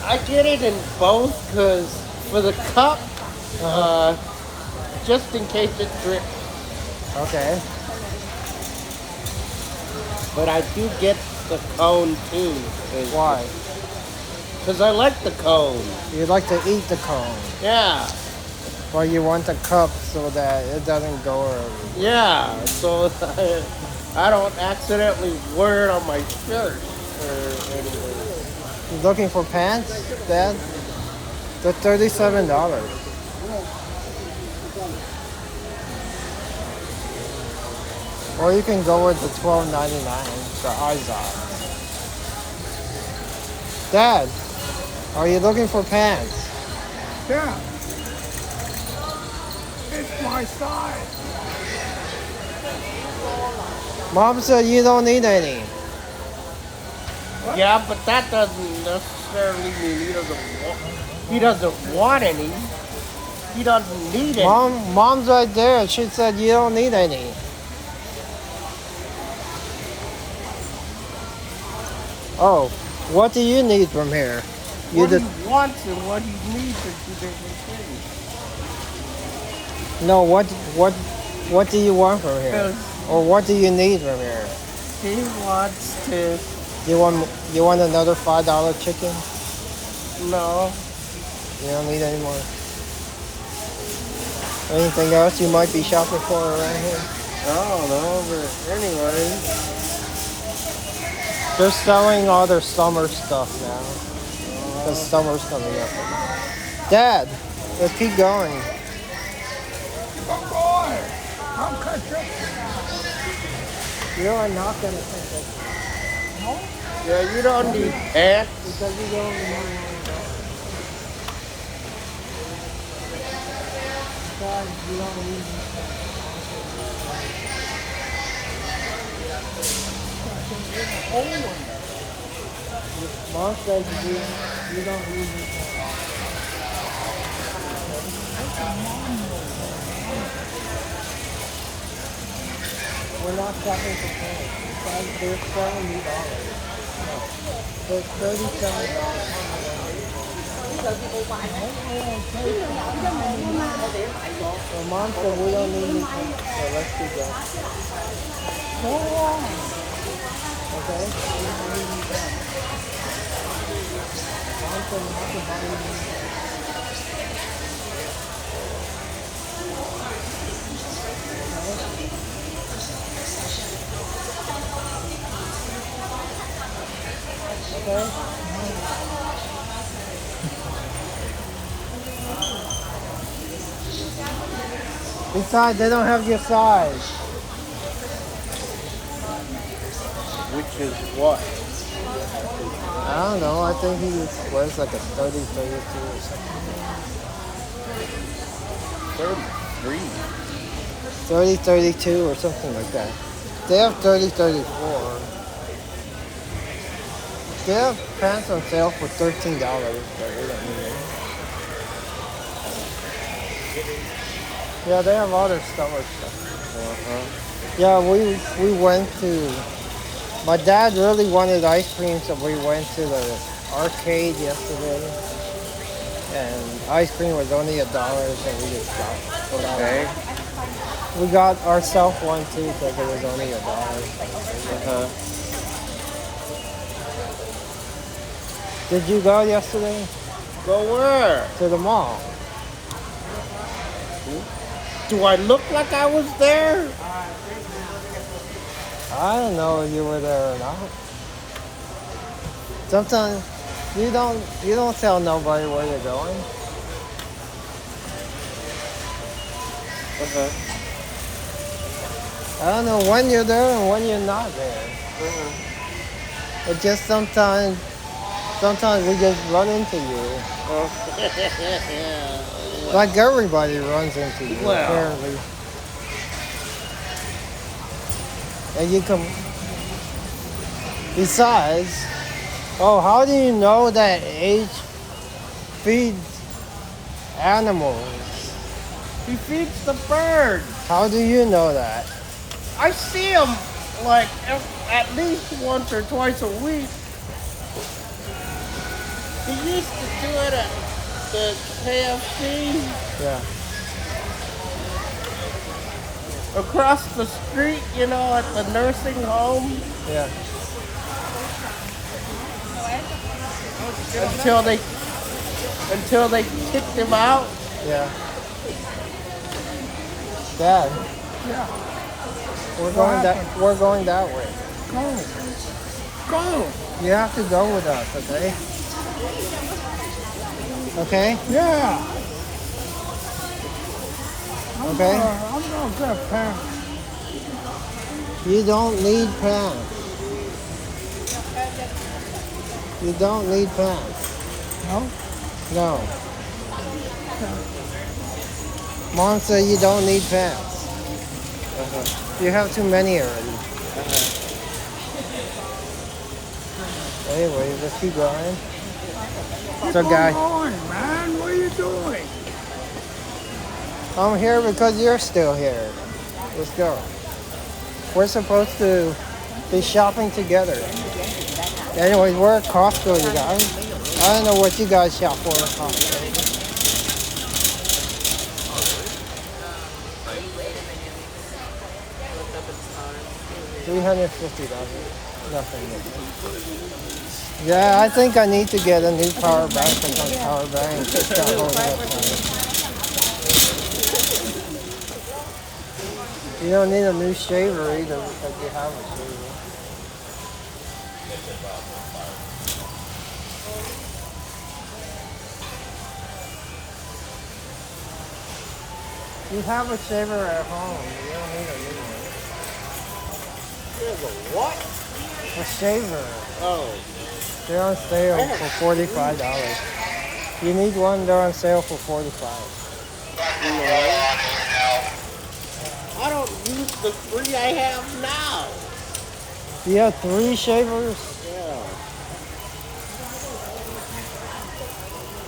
[SPEAKER 7] I get it in both because for the cup, just in case it drips.
[SPEAKER 1] Okay.
[SPEAKER 7] But I do get the cone too.
[SPEAKER 1] Why?
[SPEAKER 7] Because I like the cone.
[SPEAKER 1] You like to eat the cone.
[SPEAKER 7] Yeah.
[SPEAKER 1] Or you want the cup so that it doesn't go everywhere.
[SPEAKER 7] Yeah. So I don't accidentally wear it on my shirt or anything.
[SPEAKER 1] You looking for pants, Dad? They're $37. Or you can go with the $12.99, the Izod. Dad, are you looking for pants?
[SPEAKER 13] Yeah. It's my size.
[SPEAKER 1] Mom said you don't need any.
[SPEAKER 7] Yeah, but that doesn't necessarily mean he doesn't want any. He doesn't need any.
[SPEAKER 1] Mom's right there. She said you don't need any. Oh, what do you need from here?
[SPEAKER 7] What he wants and what he needs are two different things.
[SPEAKER 1] No, what do you want from here? Or what do you need from here?
[SPEAKER 7] He wants to.
[SPEAKER 1] You want another $5 chicken?
[SPEAKER 7] No.
[SPEAKER 1] You don't need any more. Anything else you might be shopping for around here?
[SPEAKER 7] I don't know, but anyway.
[SPEAKER 1] They're selling all their summer stuff now. Because summer's coming up. Dad, let's keep going.
[SPEAKER 13] Come on. I'll catch up.
[SPEAKER 1] You are not going to catch up.
[SPEAKER 13] No?
[SPEAKER 7] Yeah, you don't need pants.
[SPEAKER 1] Because you don't need any. Dad, you don't need Mom says you don't need me. We're not shopping for pants. They're selling $20. No. They're $37. Well, Mom said we don't need you. So let's do that. Okay? Mom said not to buy you. Okay? Besides, they don't have your size.
[SPEAKER 7] Which is what?
[SPEAKER 1] I don't know. I think he wears like a 30, 32 or something.
[SPEAKER 7] 33.
[SPEAKER 1] 30, 32 or something like that. They have 30, 34. They have pants on sale for $13, but we don't need it. Yeah, they have all their summer stuff. Yeah, we went to. My dad really wanted ice cream, so we went to the arcade yesterday. And ice cream was only $1, so we just got it.
[SPEAKER 7] Okay.
[SPEAKER 1] We got ourselves one too, because it was only $1. Did you go yesterday?
[SPEAKER 7] Go where?
[SPEAKER 1] To the mall.
[SPEAKER 7] Do I look like I was there?
[SPEAKER 1] I don't know if you were there or not. Sometimes you don't tell nobody where you're going. I don't know when you're there and when you're not there. It just sometimes we just run into you. Like everybody runs into you,
[SPEAKER 7] Well.
[SPEAKER 1] apparently. And you come. Besides, how do you know that H feeds animals?
[SPEAKER 7] He feeds the birds.
[SPEAKER 1] How do you know that?
[SPEAKER 7] I see him like at least once or twice a week. He used to do it at the KFC.
[SPEAKER 1] Yeah.
[SPEAKER 7] Across the street, you know, at the nursing home.
[SPEAKER 1] Yeah.
[SPEAKER 7] Until they kicked him out.
[SPEAKER 1] Yeah. Dad.
[SPEAKER 13] Yeah.
[SPEAKER 1] We're going that way.
[SPEAKER 13] Go.
[SPEAKER 1] You have to go with us, okay? Okay?
[SPEAKER 13] Yeah.
[SPEAKER 1] Okay?
[SPEAKER 13] I'm gonna get pants.
[SPEAKER 1] You don't need pants. You don't need pants.
[SPEAKER 13] No?
[SPEAKER 1] No. Mom said you don't need pants. You have too many already. Anyway, let's keep going. So, guys,
[SPEAKER 13] on, man. What are you doing?
[SPEAKER 1] I'm here because you're still here. Let's go. We're supposed to be shopping together. Anyways, we're at Costco, you guys. I don't know what you guys shop for at Costco. $350. Nothing. Yeah, I think I need to get a new power bank because my power bank is not holding up fine. You don't need a new shaver either because you have a shaver. You have a shaver at home. You don't need a new one.
[SPEAKER 7] There's a what?
[SPEAKER 1] A shaver.
[SPEAKER 7] Oh.
[SPEAKER 1] They're on sale for $45. You need one, they're on sale for $45.
[SPEAKER 7] I don't use the 3 I have now.
[SPEAKER 1] You have 3 shavers?
[SPEAKER 7] Yeah.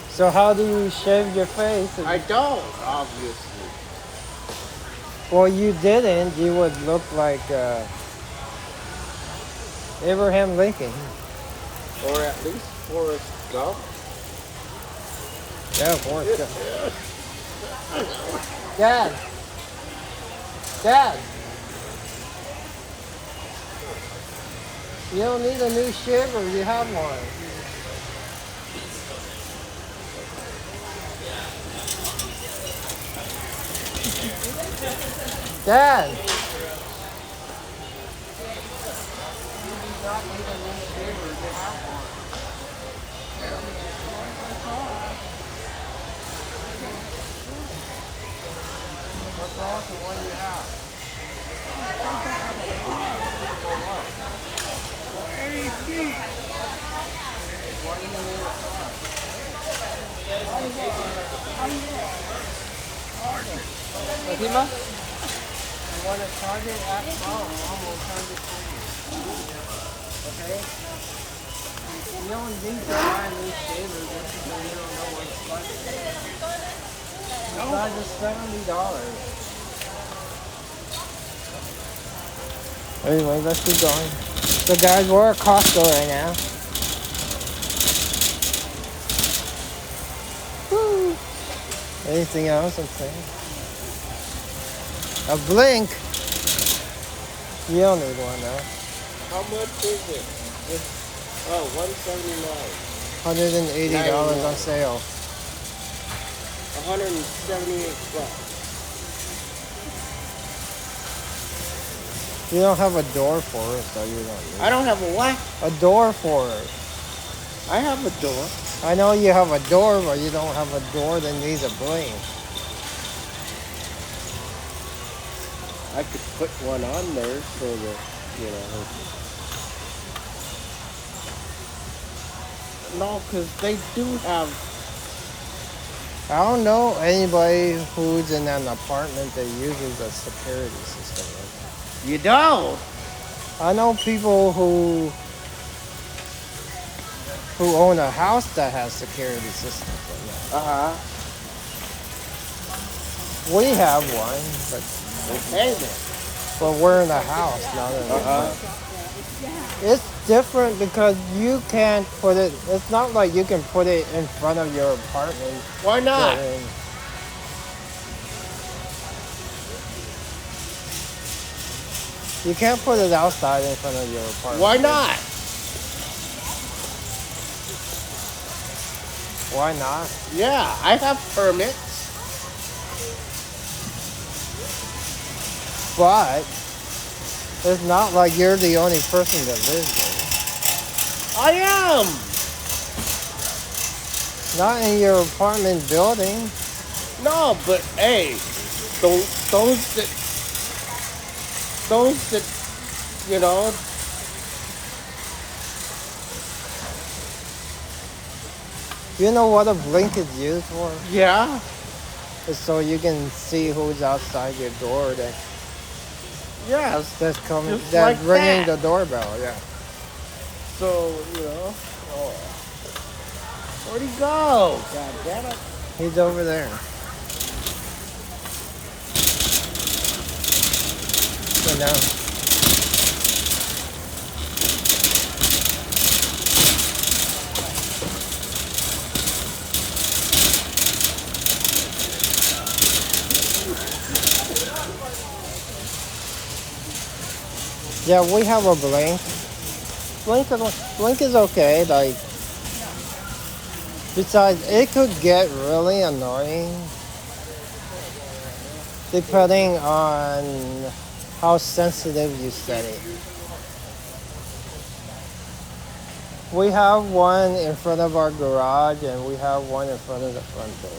[SPEAKER 1] So how do you shave your face?
[SPEAKER 7] I don't, obviously.
[SPEAKER 1] Well, you didn't. You would look like Abraham Lincoln.
[SPEAKER 7] Or at least Forrest Gump.
[SPEAKER 1] Yeah, Forrest Gump. Dad. You don't need a new shaver. You have one. Dad. What's wrong with the one you have? What do you need it for? Fatima? You want to charge it at home? Mom will charge it for you. Okay? You don't need to buy a new shaver just because you don't know what's funny. The size is $70. Anyway, let's keep going. So guys, we're at Costco right now. Woo. Anything else I'm saying? A blink? You don't need one though.
[SPEAKER 7] How much is it? Oh, $179.
[SPEAKER 1] $180 on sale.
[SPEAKER 7] $178.
[SPEAKER 1] You don't have a door for it, so you don't need
[SPEAKER 7] I don't have a what?
[SPEAKER 1] a door for it.
[SPEAKER 7] I have a door.
[SPEAKER 1] I know you have a door, but you don't have a door that needs a blink.
[SPEAKER 7] I could put one on there so that, you know. No, because they do have.
[SPEAKER 1] I don't know anybody who's in an apartment that uses a security system like that.
[SPEAKER 7] You don't?
[SPEAKER 1] I know people who own a house that has security systems like that.
[SPEAKER 7] Uh-huh.
[SPEAKER 1] We have one, but
[SPEAKER 7] Okay then.
[SPEAKER 1] but we're in a house, not in a
[SPEAKER 7] Uh-huh.
[SPEAKER 1] It's different because you can't put it. It's not like you can put it in front of your apartment.
[SPEAKER 7] Why not?
[SPEAKER 1] building. You can't put it outside in front of your apartment.
[SPEAKER 7] Why not?
[SPEAKER 1] Why not?
[SPEAKER 7] Yeah, I have permits.
[SPEAKER 1] But it's not like you're the only person that lives there.
[SPEAKER 7] I am.
[SPEAKER 1] Not in your apartment building.
[SPEAKER 7] No, but hey, those that, you know.
[SPEAKER 1] You know what a blink is used for?
[SPEAKER 7] Yeah.
[SPEAKER 1] It's so you can see who's outside your door
[SPEAKER 7] Yes.
[SPEAKER 1] that's coming,
[SPEAKER 7] Just
[SPEAKER 1] that's
[SPEAKER 7] like
[SPEAKER 1] ringing
[SPEAKER 7] that.
[SPEAKER 1] the doorbell. Yeah.
[SPEAKER 7] So, you know. Oh. Where'd he go? God damn it.
[SPEAKER 1] He's over there. So now. Yeah, we have a blink. Blink is okay. Like, besides, it could get really annoying depending on how sensitive you set it. We have one in front of our garage and we have one in front of the front door.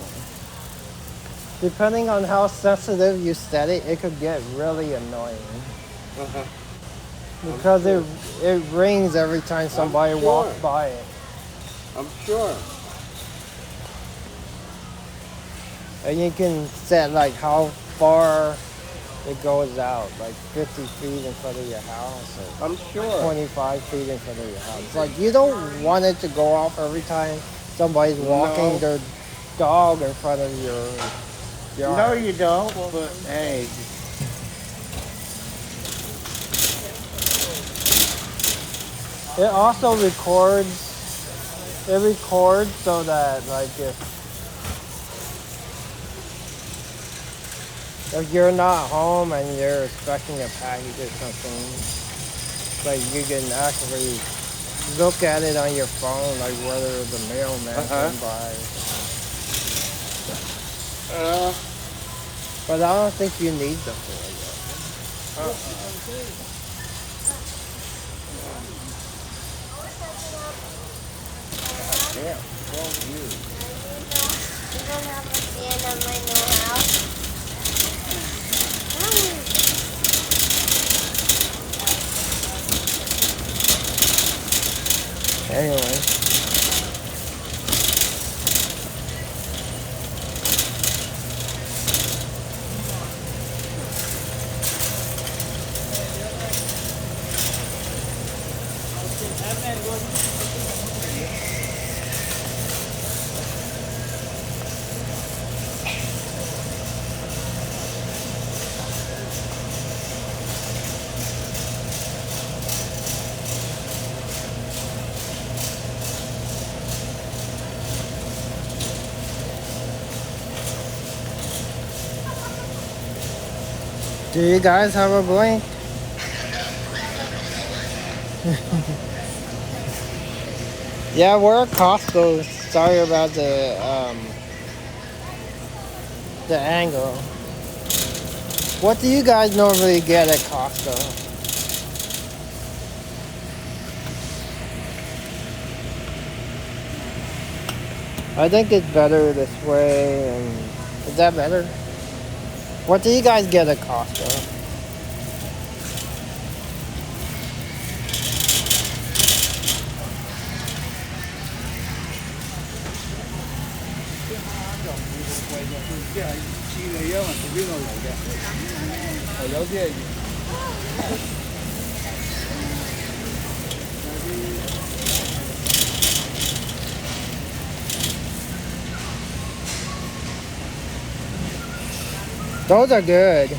[SPEAKER 1] Depending on how sensitive you set it, it could get really annoying.
[SPEAKER 7] Uh-huh.
[SPEAKER 1] Because it rings every time somebody walks by it.
[SPEAKER 7] I'm sure.
[SPEAKER 1] And you can set like how far it goes out, like 50 feet in front of your house, or
[SPEAKER 7] I'm sure.
[SPEAKER 1] 25 feet in front of your house. Like, you don't want it to go off every time somebody's walking
[SPEAKER 7] No.
[SPEAKER 1] their dog in front of your yard.
[SPEAKER 7] No, you don't. But hey.
[SPEAKER 1] It also records. It records so that, like, if you're not home and you're expecting a package or something, like, you can actually look at it on your phone, like whether the mailman came by. But I don't think you need the phone yet.
[SPEAKER 7] Yeah, 12 years.
[SPEAKER 14] You don't have a fan on my new house?
[SPEAKER 1] Anyway. Do you guys have a blink? Yeah, we're at Costco. Sorry about the angle. What do you guys normally get at Costco? I think it's better this way. And is that better? What do you guys get at Costco? Those are good.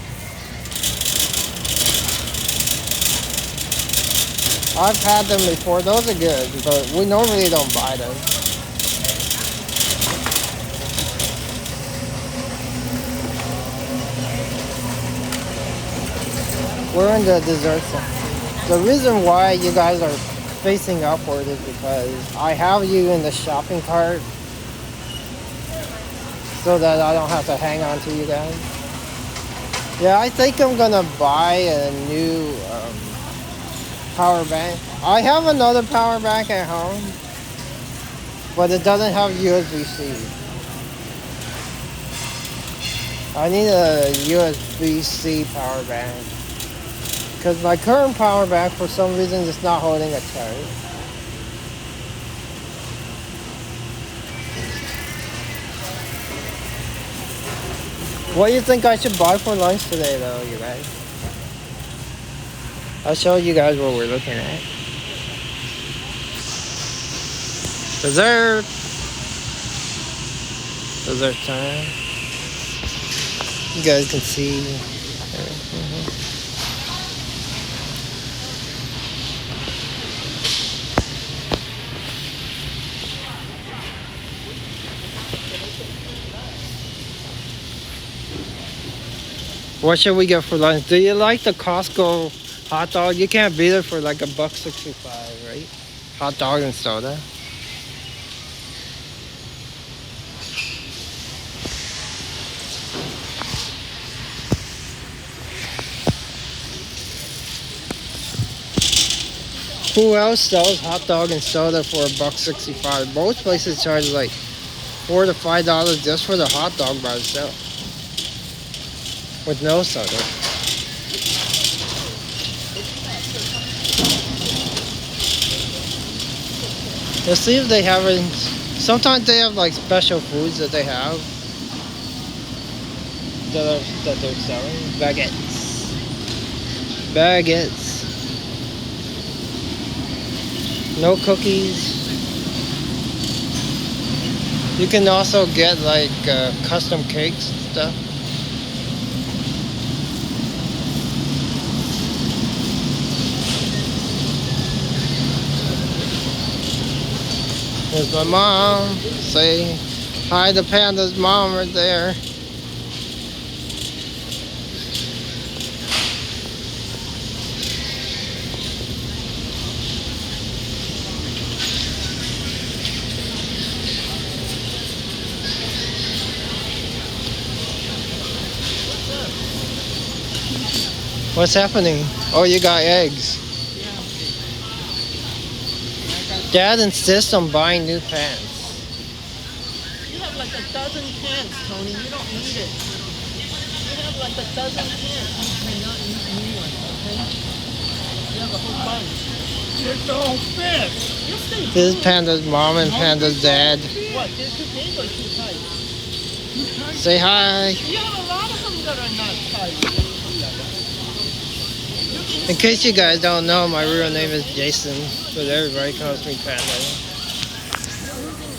[SPEAKER 1] I've had them before. Those are good, but we normally don't buy them. We're in the dessert section. The reason why you guys are facing upward is because I have you in the shopping cart so that I don't have to hang on to you guys. Yeah, I think I'm gonna buy a new power bank. I have another power bank at home, but it doesn't have USB-C. I need a USB-C power bank because my current power bank, for some reason, is not holding a charge. What do you think I should buy for lunch today, though, you guys? I'll show you guys what we're looking at. Dessert. Dessert time. You guys can see. What should we get for lunch? Do you like the Costco hot dog? You can't beat it for like $1.65, right? Hot dog and soda. Who else sells hot dog and soda for $1.65? Most places charge like $4 to $5 just for the hot dog by itself, with no soda. Let's see if they have it. Sometimes they have like special foods that they have that they're selling. Baguettes. Baguettes. No cookies. You can also get like custom cakes and stuff. There's my mom. Say hi to Panda's mom right there. What's happening? Oh, you got eggs. Dad insists on buying new pants.
[SPEAKER 7] You have like a dozen pants, Tony. You don't need it. You have like a dozen pants. You cannot use new ones, okay? You have a whole bunch.
[SPEAKER 13] It don't fit.
[SPEAKER 7] Yes, they do.
[SPEAKER 1] This is Panda's mom and Panda's dad.
[SPEAKER 7] What? They're too big or too tight?
[SPEAKER 1] Say hi.
[SPEAKER 7] You have a lot of them that are not tight.
[SPEAKER 1] In case you guys don't know, my real name is Jason, but everybody calls me Panda.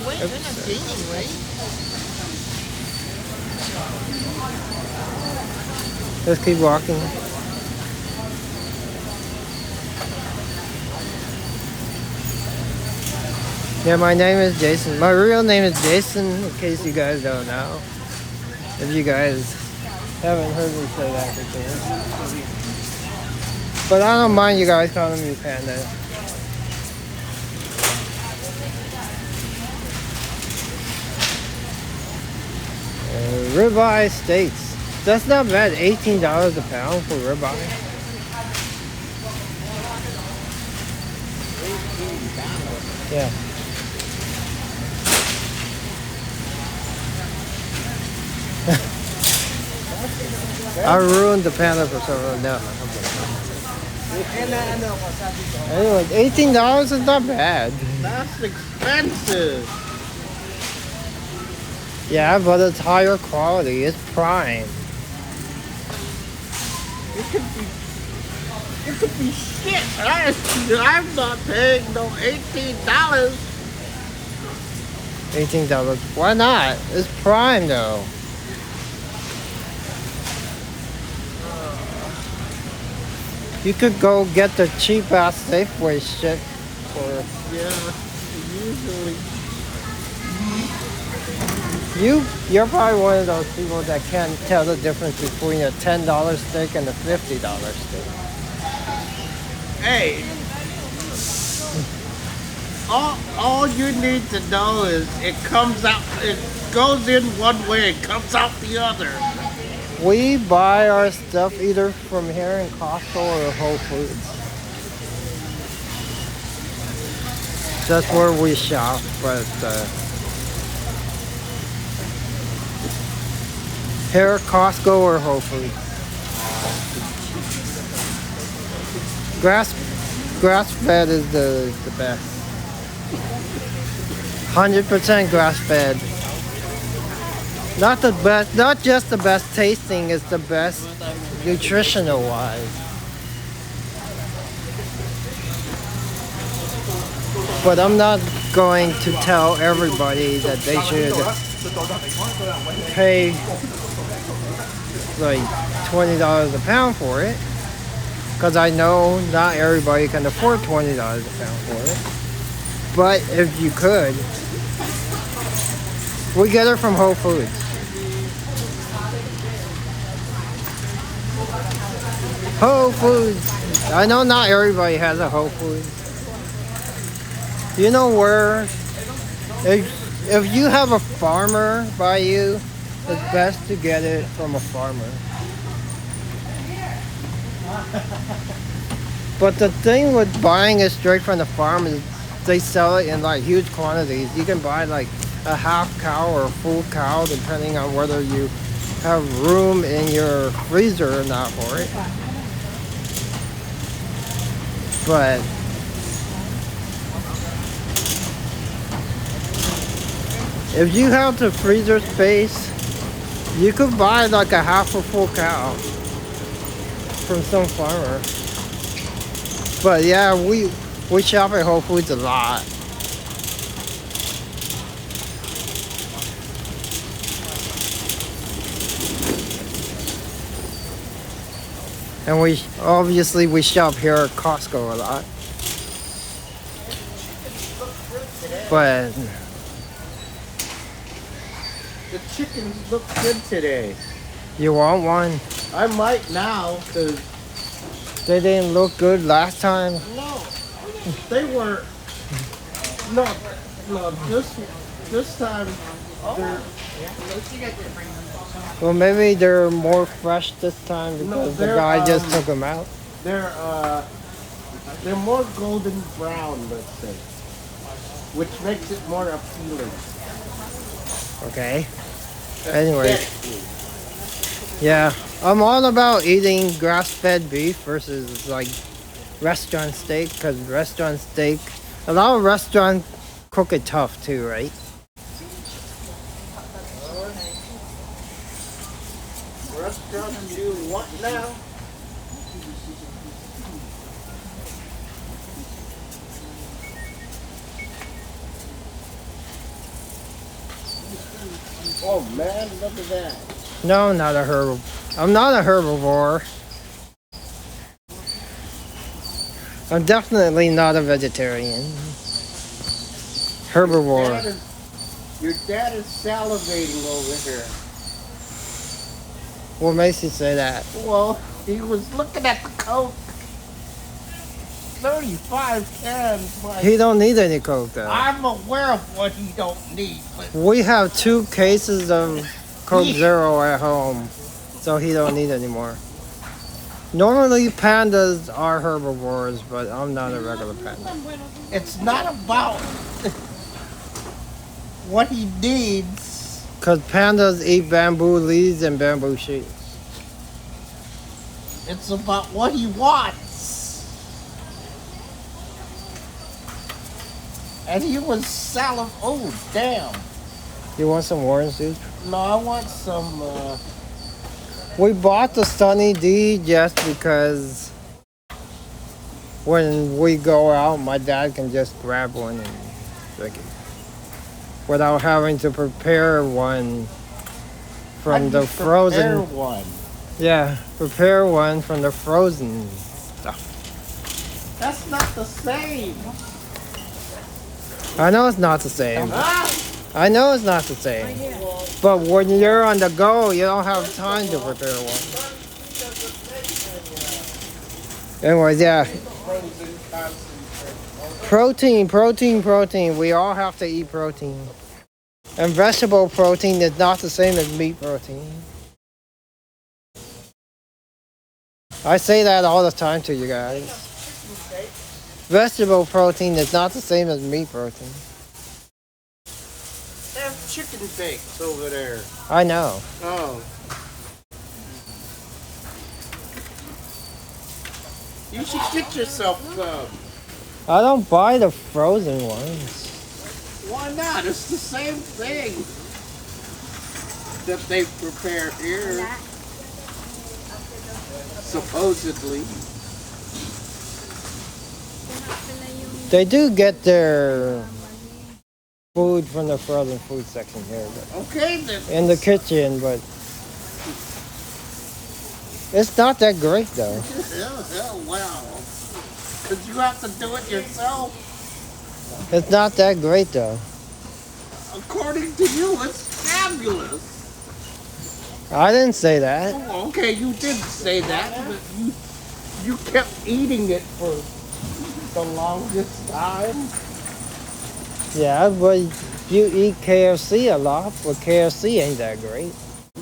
[SPEAKER 7] Wait, they're not gaining, right?
[SPEAKER 1] Let's keep walking. Yeah, my name is Jason. My real name is Jason, in case you guys don't know. If you guys haven't heard me say that before. But I don't mind you guys calling me Panda. Ribeye steaks. That's not bad. $18 a pound for ribeye. Yeah. I ruined the Panda for someone. No. Anyway, $18 is not bad.
[SPEAKER 7] That's expensive.
[SPEAKER 1] Yeah, but it's higher quality. It's prime.
[SPEAKER 7] It could be shit. I'm not paying no $18.
[SPEAKER 1] $18. Why not? It's prime though. You could go get the cheap ass Safeway shit for.
[SPEAKER 7] Yeah, usually.
[SPEAKER 1] You're probably one of those people that can't tell the difference between a $10 steak and a $50 steak.
[SPEAKER 7] Hey, all you need to know is it goes in one way, it comes out the other.
[SPEAKER 1] We buy our stuff either from here in Costco or Whole Foods. That's where we shop, but here Costco or Whole Foods. Grass fed is the best. 100% grass fed. Not the best, not just the best tasting, it's the best nutritional wise. But I'm not going to tell everybody that they should pay like $20 a pound for it. Because I know not everybody can afford $20 a pound for it. But if you could, we get it from Whole Foods. Whole Foods. I know not everybody has a Whole Foods. You know where? If you have a farmer by you, it's best to get it from a farmer. But the thing with buying it straight from the farm is they sell it in like huge quantities. You can buy like a half cow or a full cow depending on whether you have room in your freezer or not for it. But if you have the freezer space, you could buy like a half a full cow from some farmer. But yeah, we shop at Whole Foods a lot. And we shop here at Costco a lot. But
[SPEAKER 7] the chickens look good today.
[SPEAKER 1] You want one?
[SPEAKER 7] I might now, because
[SPEAKER 1] they didn't look good last time.
[SPEAKER 7] No, they were. No, this time they're.
[SPEAKER 1] Well, maybe they're more fresh this time because the guy just took them out.
[SPEAKER 7] They're more golden brown, let's say, which makes it more appealing.
[SPEAKER 1] Okay. Anyway. Yeah, I'm all about eating grass-fed beef versus like restaurant steak, because restaurant steak, a lot of restaurants cook it tough too, right?
[SPEAKER 7] Restaurants do what now? Oh man, look at that.
[SPEAKER 1] No, not a herbivore. I'm not a herbivore. I'm definitely not a vegetarian. Herbivore.
[SPEAKER 7] Your dad is salivating over here.
[SPEAKER 1] What makes you say that?
[SPEAKER 7] Well, he was looking at the Coke. 35 cans.
[SPEAKER 1] He don't need any Coke though.
[SPEAKER 7] I'm aware of what he don't need. But
[SPEAKER 1] we have 2 cases of Coke Zero at home, so he don't need any more. Normally pandas are herbivores, but I'm not a regular panda.
[SPEAKER 7] It's not about what he needs.
[SPEAKER 1] Because pandas eat bamboo leaves and bamboo shoots.
[SPEAKER 7] It's about what he wants. And he was oh damn.
[SPEAKER 1] You want some orange soup?
[SPEAKER 7] No, I want some.
[SPEAKER 1] We bought the Sunny D just because when we go out, my dad can just grab one and drink it without having to prepare one from the frozen.
[SPEAKER 7] Prepare one.
[SPEAKER 1] Yeah, prepare one from the frozen stuff.
[SPEAKER 7] That's not the same.
[SPEAKER 1] I know it's not the same.
[SPEAKER 7] Ah!
[SPEAKER 1] I know it's not the same. But when you're on the go, you don't have time to prepare one. Anyways, yeah. Protein. We all have to eat protein. And vegetable protein is not the same as meat protein. I say that all the time to you guys. Vegetable protein is not the same as meat protein.
[SPEAKER 7] They have chicken bakes over there.
[SPEAKER 1] I know.
[SPEAKER 7] Oh. You should get yourself some.
[SPEAKER 1] I don't buy the frozen ones.
[SPEAKER 7] Why not? It's the same thing that they prepare here. Supposedly.
[SPEAKER 1] They do get their food from the frozen food section here.
[SPEAKER 7] Okay then.
[SPEAKER 1] In the kitchen, but it's not that great though.
[SPEAKER 7] Hell, wow. Because you have to do it yourself.
[SPEAKER 1] It's not that great though.
[SPEAKER 7] According to you, it's fabulous.
[SPEAKER 1] I didn't say that.
[SPEAKER 7] Oh, okay, you did say that, but you kept eating it for the longest time.
[SPEAKER 1] Yeah, but you eat KFC a lot, but KFC ain't that great.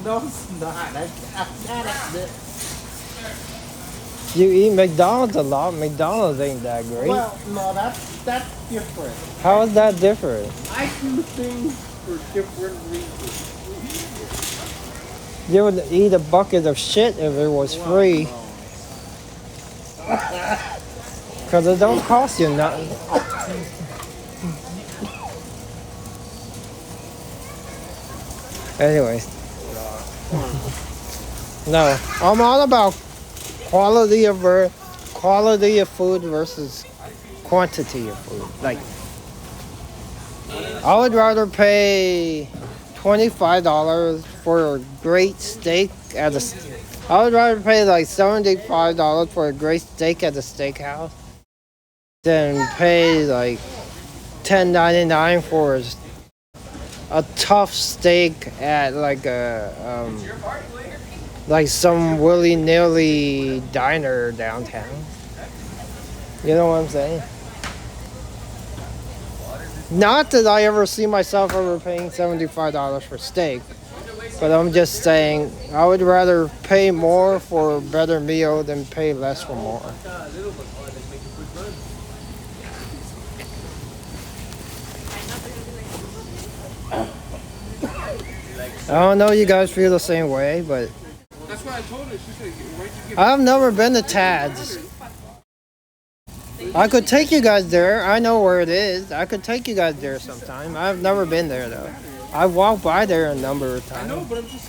[SPEAKER 7] No, it's not. I gotta admit.
[SPEAKER 1] You eat McDonald's a lot, McDonald's ain't that great.
[SPEAKER 7] Well, no, that's different.
[SPEAKER 1] How is that different?
[SPEAKER 7] I do things for different reasons.
[SPEAKER 1] You would eat a bucket of shit if it was free. Because it don't cost you nothing. Anyways. No, I'm all about quality of food versus quantity of food. Like, I would rather pay $25 for a great steak at a. I would rather pay like $75 for a great steak at a steakhouse than pay like $10.99 for a tough steak at like a like some willy-nilly diner downtown. You know what I'm saying? Not that I ever see myself overpaying $75 for steak, but I'm just saying I would rather pay more for a better meal than pay less for more. I don't know if you guys feel the same way, but
[SPEAKER 7] That's what I told her. She said, why'd you give
[SPEAKER 1] I've never been to Tad's. I could take you guys there. I know where it is. I could take you guys there sometime. I've never been there though. I've walked by there a number of times.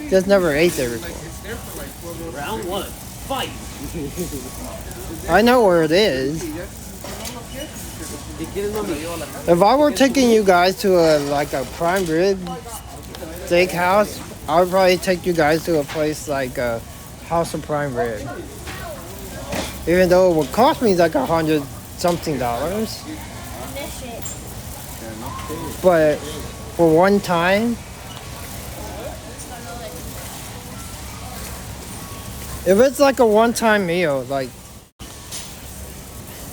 [SPEAKER 1] Just never ate there before.
[SPEAKER 7] Round one, fight.
[SPEAKER 1] I know where it is. If I were taking you guys to a prime rib steakhouse, I would probably take you guys to a place like a House of Prime Rib. Even though it would cost me like $100-something. But for one time, if it's like a one-time meal, like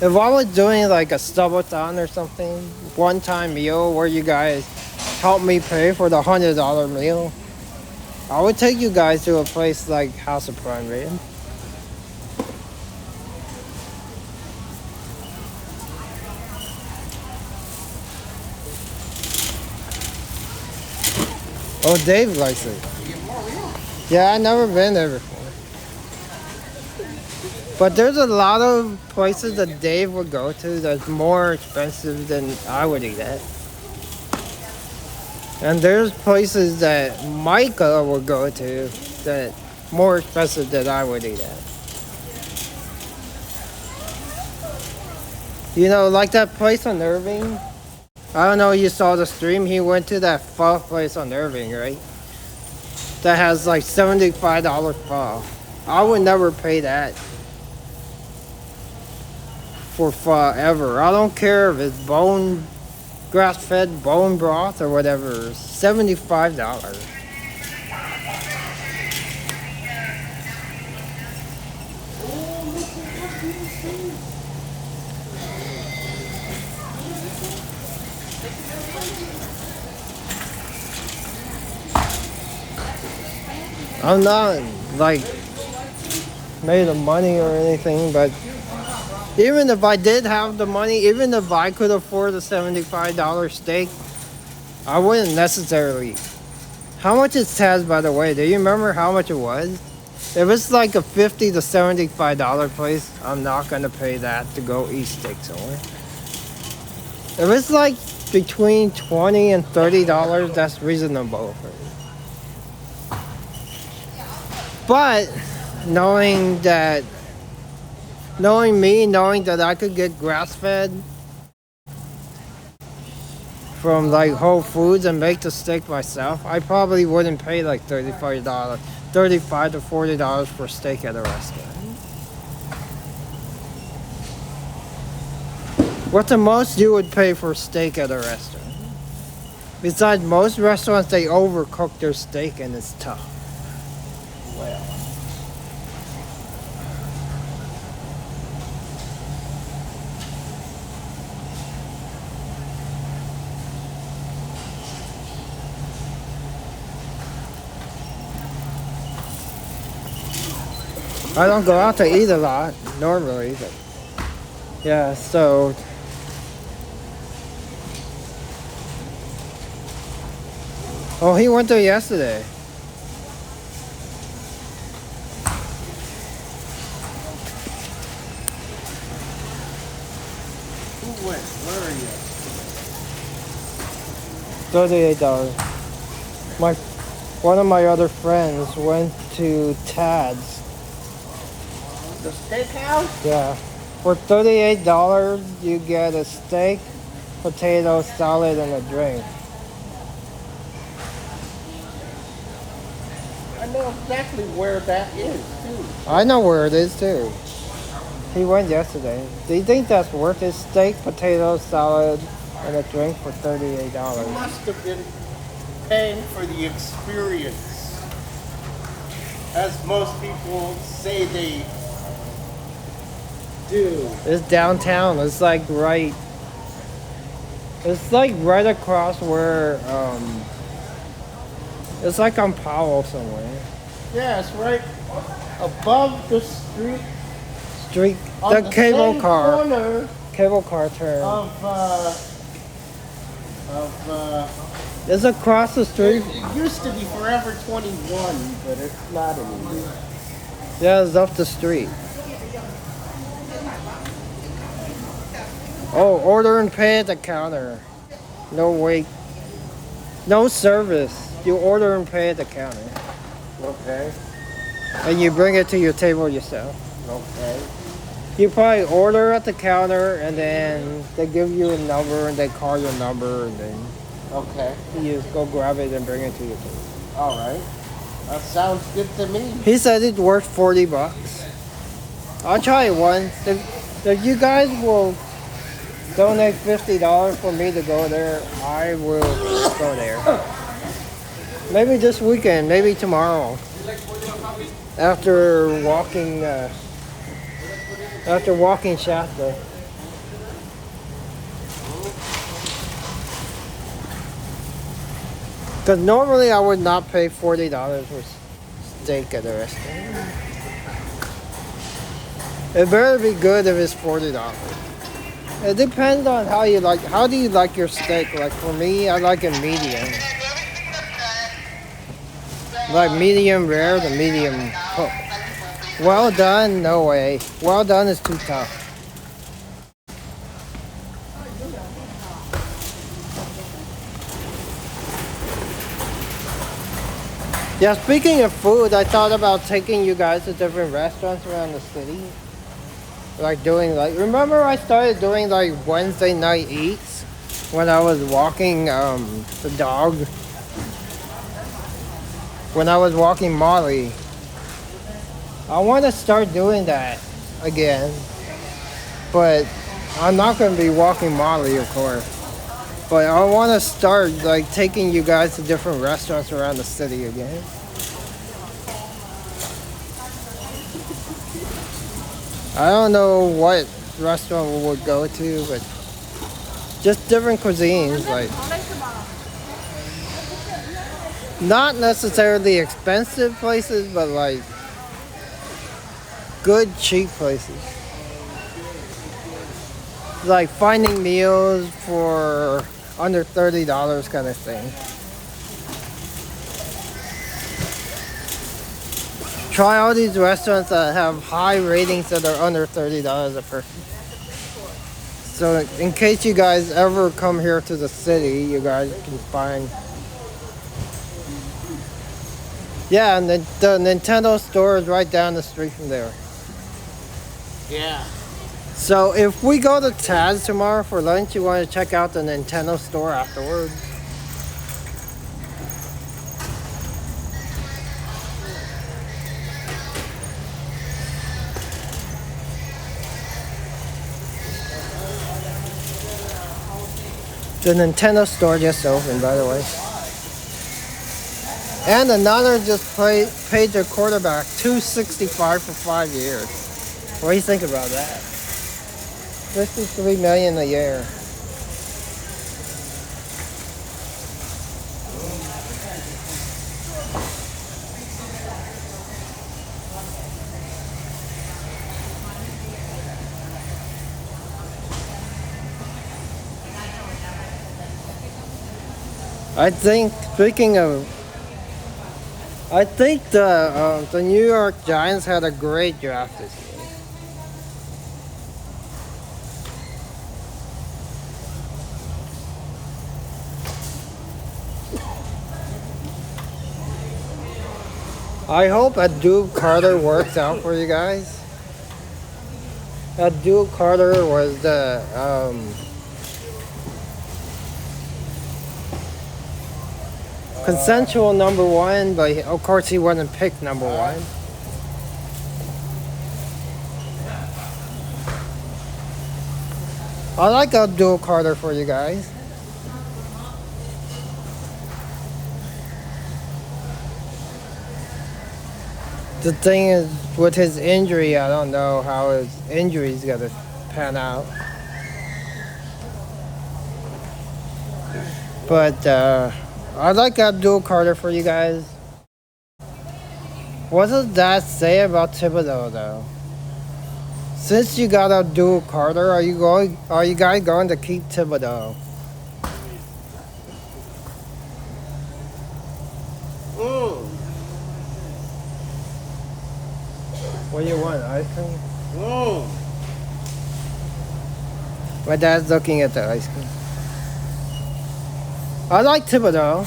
[SPEAKER 1] if I was doing like a stub-a-thon or something, one-time meal where you guys help me pay for the $100 meal, I would take you guys to a place like House of Prime Rib. Oh, Dave likes it. Yeah, I've never been there before. But there's a lot of places that Dave would go to that's more expensive than I would eat at. And there's places that Micah would go to that more expensive than I would eat at. You know, like that place on Irving. I don't know if you saw the stream. He went to that pho place on Irving, right? That has like $75 pho. I would never pay that for pho ever. I don't care if it's bone, grass-fed bone broth or whatever. $75. I'm not like made of money or anything, but even if I did have the money, even if I could afford a $75 steak, I wouldn't necessarily. How much is Taz, by the way? Do you remember how much it was? If it's like a $50 to $75 place, I'm not gonna pay that to go eat steak somewhere. If it's like between $20 and $30, that's reasonable for me. But knowing that I could get grass-fed from like Whole Foods and make the steak myself, I probably wouldn't pay like $35 to $40 for steak at a restaurant. What's the most you would pay for steak at a restaurant? Besides, most restaurants, they overcook their steak and it's tough. Well, I don't go out to eat a lot normally, but yeah, so oh, he went there yesterday.
[SPEAKER 15] Who went? Where are you?
[SPEAKER 1] $38. One of my other friends went to Tad's.
[SPEAKER 15] The steakhouse?
[SPEAKER 1] Yeah. For $38, you get a steak, potato salad, and a drink.
[SPEAKER 15] I know exactly where that is, too.
[SPEAKER 1] I know where it is, too. He went yesterday. Do you think that's worth it? Steak, potato salad, and a drink for $38.
[SPEAKER 15] You must have been paying for the experience. As most people say they do.
[SPEAKER 1] It's downtown. It's like right across where it's like on Powell somewhere.
[SPEAKER 15] Yeah, it's right above the street.
[SPEAKER 1] The cable car. Cable car turn. It's across the street.
[SPEAKER 15] It used to be Forever 21, but it's not anymore.
[SPEAKER 1] Yeah, it's up the street. Oh, order and pay at the counter. No wait. No service. You order and pay at the counter.
[SPEAKER 15] Okay.
[SPEAKER 1] And you bring it to your table yourself.
[SPEAKER 15] Okay.
[SPEAKER 1] You probably order at the counter and then they give you a number and they call your number and then
[SPEAKER 15] okay.
[SPEAKER 1] You just go grab it and bring it to your table.
[SPEAKER 15] Alright. That sounds good to me.
[SPEAKER 1] He said it worth $40. I'll try it once. If you guys will donate $50 for me to go there, I will go there. Maybe this weekend, maybe tomorrow. After walking Shasta. Because normally I would not pay $40 for steak at a restaurant. It better be good if it's $40. It depends on how you like. How do you like your steak? Like for me, I like it medium. Like medium rare to medium cooked. Well done, no way. Well done is too tough. Yeah, speaking of food, I thought about taking you guys to different restaurants around the city. Like doing remember I started doing like Wednesday night eats when I was walking the dog. When I was walking Molly. I want to start doing that again. But I'm not going to be walking Molly, of course. But I want to start like taking you guys to different restaurants around the city again. I don't know what restaurant we would go to, but just different cuisines, like not necessarily expensive places, but like good cheap places. Like finding meals for under $30 kind of thing. Try all these restaurants that have high ratings that are under $30 a person. So in case you guys ever come here to the city, you guys can find. Yeah, and the Nintendo store is right down the street from there.
[SPEAKER 15] Yeah.
[SPEAKER 1] So if we go to Taz tomorrow for lunch, you want to check out the Nintendo store afterwards. The Nintendo store just opened, by the way. And another just paid their quarterback $265 for 5 years. What do you think about that? $53 million a year. I think, speaking of, I think the New York Giants had a great draft this year. I hope Abdul Carter works out for you guys. Abdul Carter was the consensual number one, but of course he wasn't picked number one. I like Abdul Carter for you guys. The thing is, with his injury, I don't know how his injury's gonna pan out. But I like Abdul Carter for you guys. What does that say about Thibodeau, though? Since you got Abdul Carter, are you guys going to keep Thibodeau? What do you want, ice cream? My dad's looking at the ice cream. I like Thibodeau.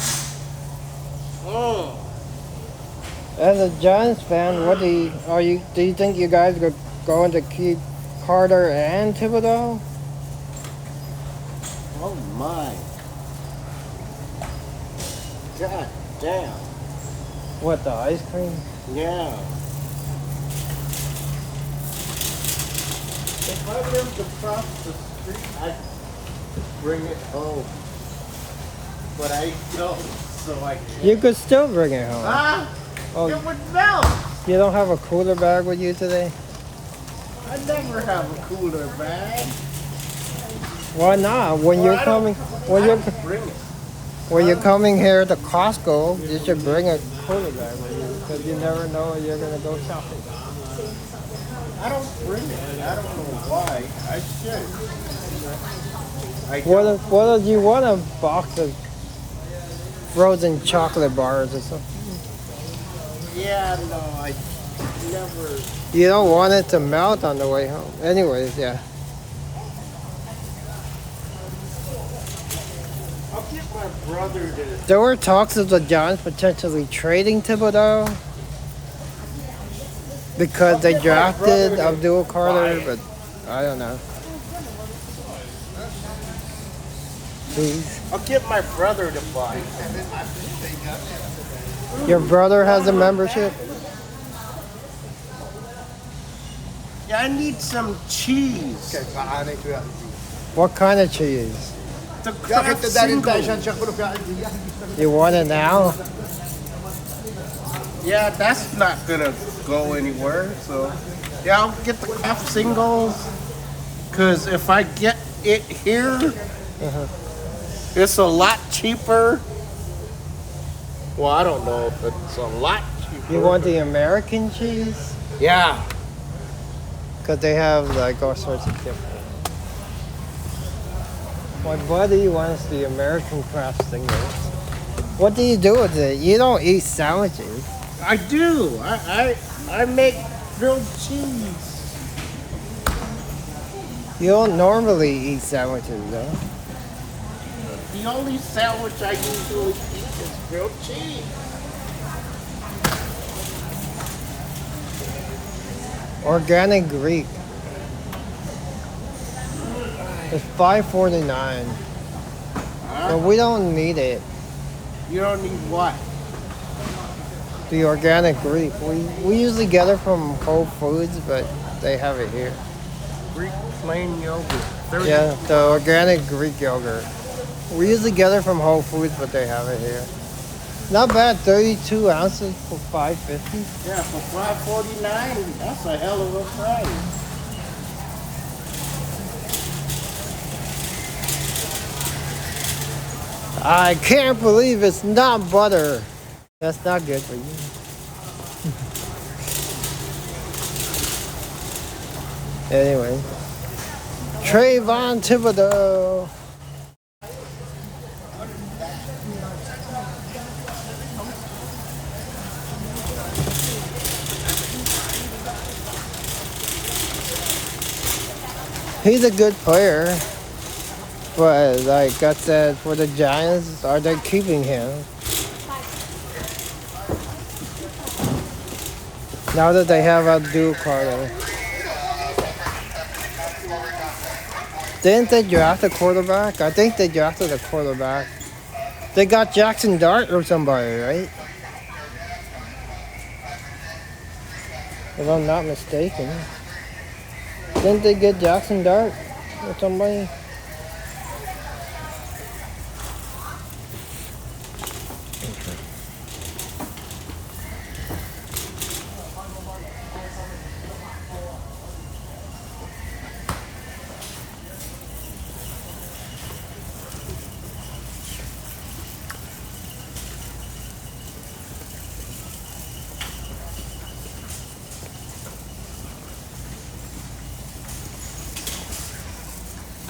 [SPEAKER 1] As a Giants fan, do you think you guys are going to keep Carter and Thibodeau?
[SPEAKER 15] Oh my. God damn.
[SPEAKER 1] What, the ice cream?
[SPEAKER 15] Yeah. If I lived across the street, I'd bring it home. But I don't, so I can't.
[SPEAKER 1] You could still bring it home.
[SPEAKER 15] Oh, it would melt.
[SPEAKER 1] You don't have a cooler bag with you today?
[SPEAKER 15] I never have a cooler bag.
[SPEAKER 1] Why not? When you're coming here to Costco, you should bring a cooler bag with you because you never know when you're gonna go shopping.
[SPEAKER 15] I don't bring it. I don't know why. I should.
[SPEAKER 1] What if you want a box of frozen chocolate bars or something?
[SPEAKER 15] Yeah, no, I never.
[SPEAKER 1] You don't want it to melt on the way home. Anyways, yeah.
[SPEAKER 15] I'll get my brother to.
[SPEAKER 1] There were talks of the Giants potentially trading Thibodeau because they drafted Abdul Carter, but I don't know. Please.
[SPEAKER 15] I'll get my brother to buy.
[SPEAKER 1] Your brother has a membership?
[SPEAKER 15] Yeah, I need some cheese.
[SPEAKER 1] What kind of cheese?
[SPEAKER 15] The Kraft single.
[SPEAKER 1] You want it now?
[SPEAKER 15] Yeah, that's not gonna go anywhere. So, yeah, I'll get the Kraft singles. Cause if I get it here, it's a lot cheaper. Well, I don't know if it's a lot cheaper.
[SPEAKER 1] You want the American cheese?
[SPEAKER 15] Yeah.
[SPEAKER 1] Because they have like all sorts of different. My buddy wants the American Kraft singles. What do you do with it? You don't eat sandwiches.
[SPEAKER 15] I do. I make grilled cheese.
[SPEAKER 1] You don't normally eat sandwiches, though.
[SPEAKER 15] The only sandwich I usually eat is grilled cheese.
[SPEAKER 1] Organic Greek. It's $5.49. But we don't need it.
[SPEAKER 15] You don't need what?
[SPEAKER 1] The organic Greek. We usually get it from Whole Foods, but they have it here.
[SPEAKER 15] Greek plain yogurt.
[SPEAKER 1] Yeah, the organic Greek yogurt. We usually get it from Whole Foods, but they have it here. Not bad, 32 ounces for $5.50.
[SPEAKER 15] Yeah, for $5.49, that's a hell of a price.
[SPEAKER 1] I can't believe it's not butter. That's not good for you. Anyway, Trayvon Thibodeau. He's a good player, but like I said, for the Giants, are they keeping him? Now that they have Abdul Carter. Didn't they draft a quarterback? I think they drafted a quarterback. They got Jackson Dart or somebody, right? If I'm not mistaken. Didn't they get Jackson Dart or somebody?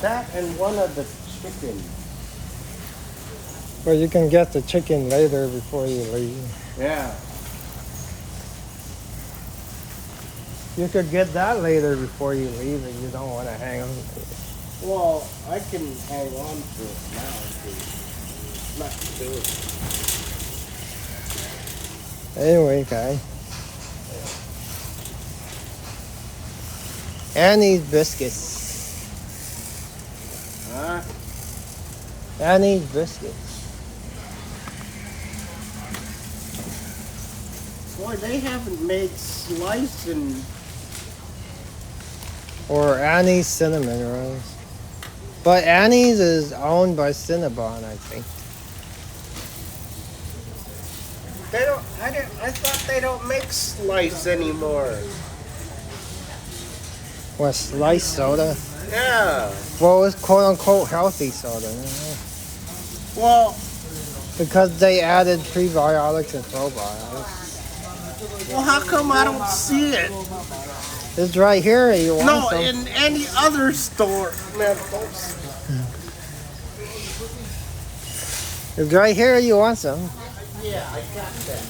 [SPEAKER 15] That and one of the chicken.
[SPEAKER 1] Well, you can get the chicken later before you leave.
[SPEAKER 15] Yeah.
[SPEAKER 1] You could get that later before you leave if you don't want to hang on to it.
[SPEAKER 15] Well, I can hang on to it now because not good.
[SPEAKER 1] Anyway, guys. Annie's biscuits.
[SPEAKER 15] Huh?
[SPEAKER 1] Annie's biscuits.
[SPEAKER 15] Boy, they haven't made slice and...
[SPEAKER 1] Or Annie's cinnamon rolls. But Annie's is owned by Cinnabon, I think.
[SPEAKER 15] They don't... I thought they don't make slice anymore.
[SPEAKER 1] What, sliced soda?
[SPEAKER 15] Yeah.
[SPEAKER 1] Well, it's quote-unquote healthy soda.
[SPEAKER 15] Well...
[SPEAKER 1] Because they added prebiotics and probiotics.
[SPEAKER 15] Well, how come I don't see it?
[SPEAKER 1] It's right here. You want
[SPEAKER 15] No,
[SPEAKER 1] some?
[SPEAKER 15] in any other store. Man,
[SPEAKER 1] It's right here. You want some?
[SPEAKER 15] yeah, I got that.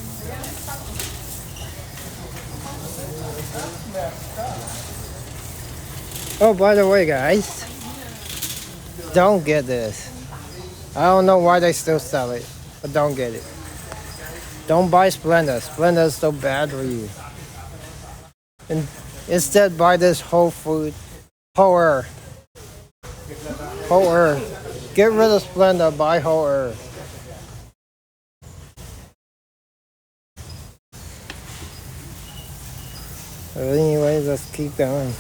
[SPEAKER 1] Oh, by the way, guys, don't get this. I don't know why they still sell it, but don't get it. Don't buy Splenda. Splenda is so bad for you. And instead, buy this Whole Earth. Whole Earth. Get rid of Splenda. Buy Whole Earth. But anyway, let's keep going.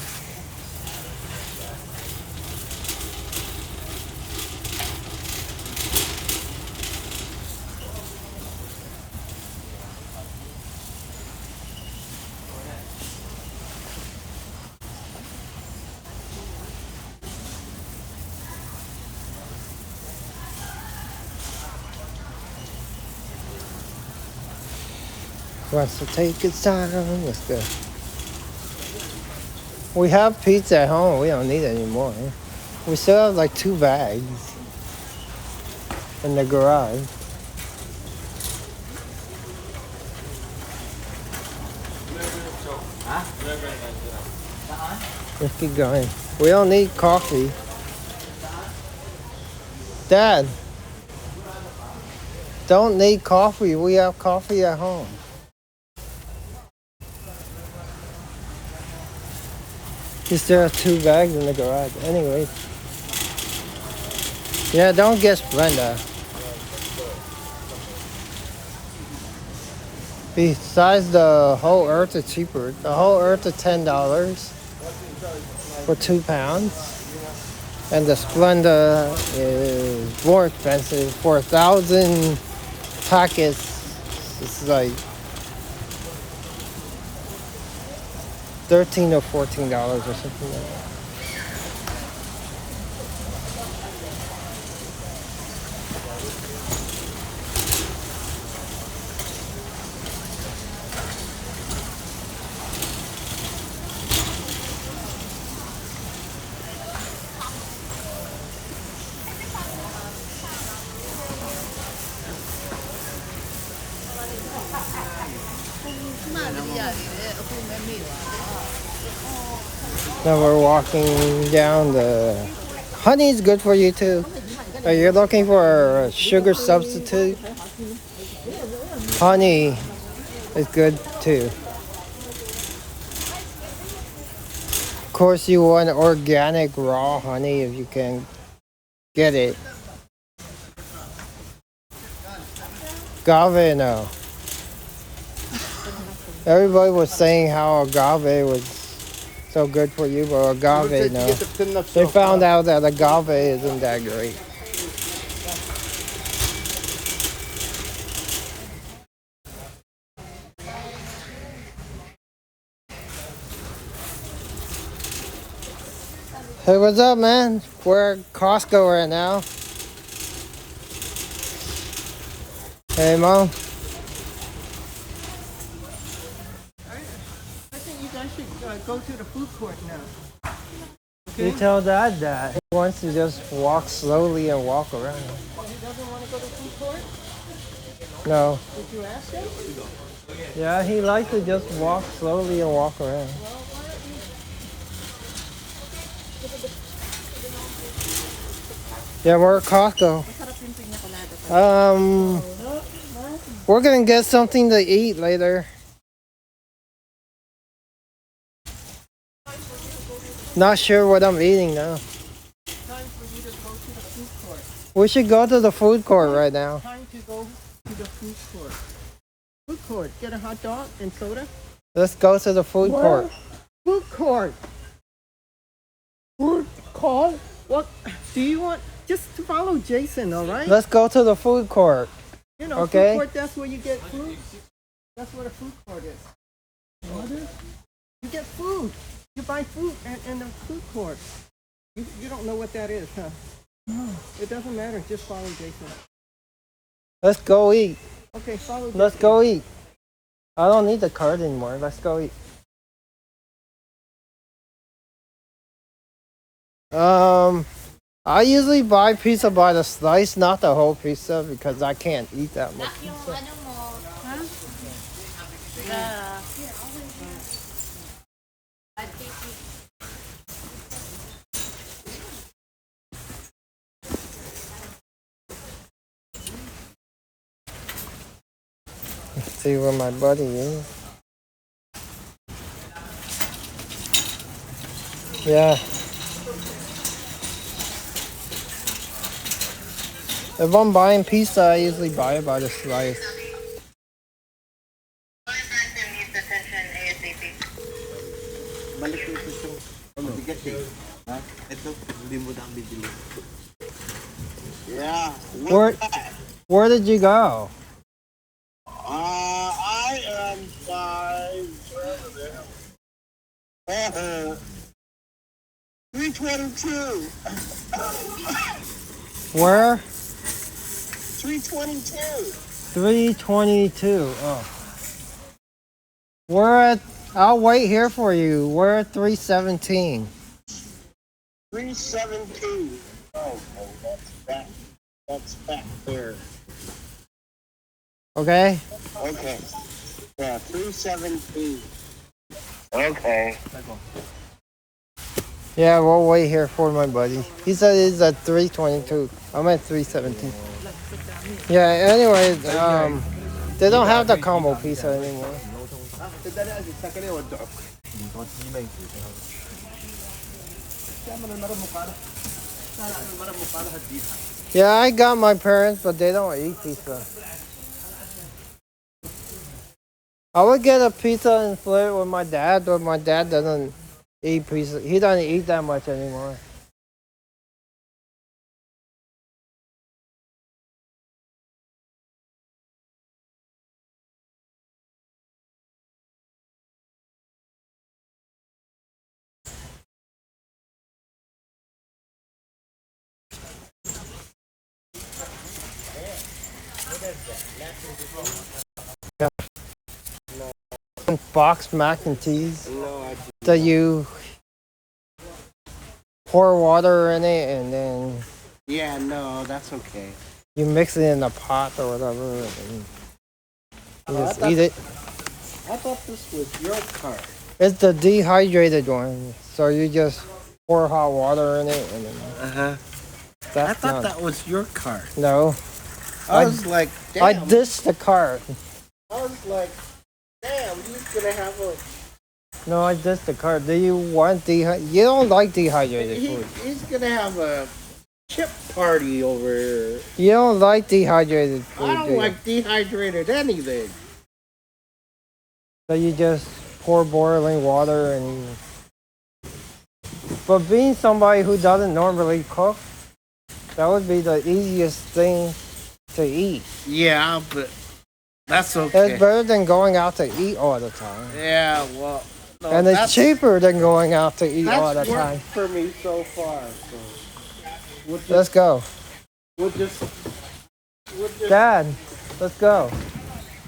[SPEAKER 1] Wants to take its time. Let's go. We have pizza at home. We don't need it anymore. We still have like 2 bags in the garage. Let's keep going. We don't need coffee. Dad, don't need coffee. We have coffee at home. You still have 2 bags in the garage. Anyway. Yeah, don't get Splenda. Besides, the Whole Earth is cheaper. The Whole Earth is $10 for 2 pounds. And the Splenda is more expensive. For 1,000 packets, it's like $13 or $14 or something like that. Now we're walking down the... Honey is good for you too. Are you looking for a sugar substitute? Honey is good too. Of course you want organic raw honey if you can get it. Agave, no. Everybody was saying how agave was so good for you, but agave, no. They found out that agave isn't that great. Hey, what's up, man? We're at Costco right now. Hey, Mom.
[SPEAKER 7] I think you guys should go to the food court now. Okay?
[SPEAKER 1] You tell Dad that. He wants to just walk slowly and walk around.
[SPEAKER 7] He doesn't want to go to food court?
[SPEAKER 1] No.
[SPEAKER 7] Did you ask him?
[SPEAKER 1] Yeah, he likes to just walk slowly and walk around. Yeah, we're at Costco. We're gonna get something to eat later. Not sure what I'm eating now.
[SPEAKER 7] Time for you to go to the food court.
[SPEAKER 1] We should go to the food court right now.
[SPEAKER 7] Time to go to the food court. Food court. Get a hot dog and soda.
[SPEAKER 1] Let's go to the food court.
[SPEAKER 7] Food court. Food court? What do you want? Just to follow Jason, all right?
[SPEAKER 1] Let's go to the food court.
[SPEAKER 7] You know,
[SPEAKER 1] okay?
[SPEAKER 7] Food court, that's where you get food. That's what a food court is. What is? You get food. You buy food in the food court. You don't know what that is, huh? No. It doesn't matter. Just follow Jason.
[SPEAKER 1] Let's go eat.
[SPEAKER 7] Okay, follow Jason.
[SPEAKER 1] Let's go eat. I don't need the card anymore. Let's go eat. I usually buy pizza by the slice, not the whole pizza, because I can't eat that much pizza. See where my buddy is. Yeah. If I'm buying pizza, I usually buy it by the slice.
[SPEAKER 15] Balik ko itong bigat eh. Ha? Ito, hindi mo na bibili. Yeah.
[SPEAKER 1] Where did you go?
[SPEAKER 15] I am by 322.
[SPEAKER 1] Where?
[SPEAKER 15] 322.
[SPEAKER 1] 322. Oh. We're at. I'll wait here for you. We're at 317.
[SPEAKER 15] 317. Oh, that's back. That's back there.
[SPEAKER 1] Okay.
[SPEAKER 15] Okay. Yeah, 317. Okay.
[SPEAKER 1] Yeah, we'll wait here for my buddy. He said he's at 322. I'm at 317. Yeah, anyways, they don't have the combo pizza anymore. Yeah, I got my parents, but they don't eat pizza. I would get a pizza and split it with my dad, but my dad doesn't eat pizza. He doesn't eat that much anymore. Yeah. Boxed mac and cheese that you pour water in it and then
[SPEAKER 15] Yeah, no, that's okay.
[SPEAKER 1] you mix it in a pot or whatever and you just eat it.
[SPEAKER 15] I thought this was your car.
[SPEAKER 1] It's the dehydrated one, so you just pour hot water in it and then
[SPEAKER 15] I
[SPEAKER 1] that's
[SPEAKER 15] thought
[SPEAKER 1] done.
[SPEAKER 15] that was your car.
[SPEAKER 1] No.
[SPEAKER 15] I was like, damn.
[SPEAKER 1] I dished the cart.
[SPEAKER 15] I was like, damn, he's gonna have a.
[SPEAKER 1] No, I dished the cart. Do you want You don't like dehydrated food.
[SPEAKER 15] He's gonna have a chip party over here.
[SPEAKER 1] You don't like dehydrated food.
[SPEAKER 15] I don't like dehydrated anything.
[SPEAKER 1] So you just pour boiling water and. But being somebody who doesn't normally cook, that would be the easiest thing to eat.
[SPEAKER 15] Yeah, but that's okay.
[SPEAKER 1] It's better than going out to eat all the time.
[SPEAKER 15] Yeah, well, no,
[SPEAKER 1] And it's cheaper than going out to eat all the
[SPEAKER 15] that's
[SPEAKER 1] time.
[SPEAKER 15] worked for me so far. So
[SPEAKER 1] Let's go.
[SPEAKER 15] We'll just.
[SPEAKER 1] Dad, let's go.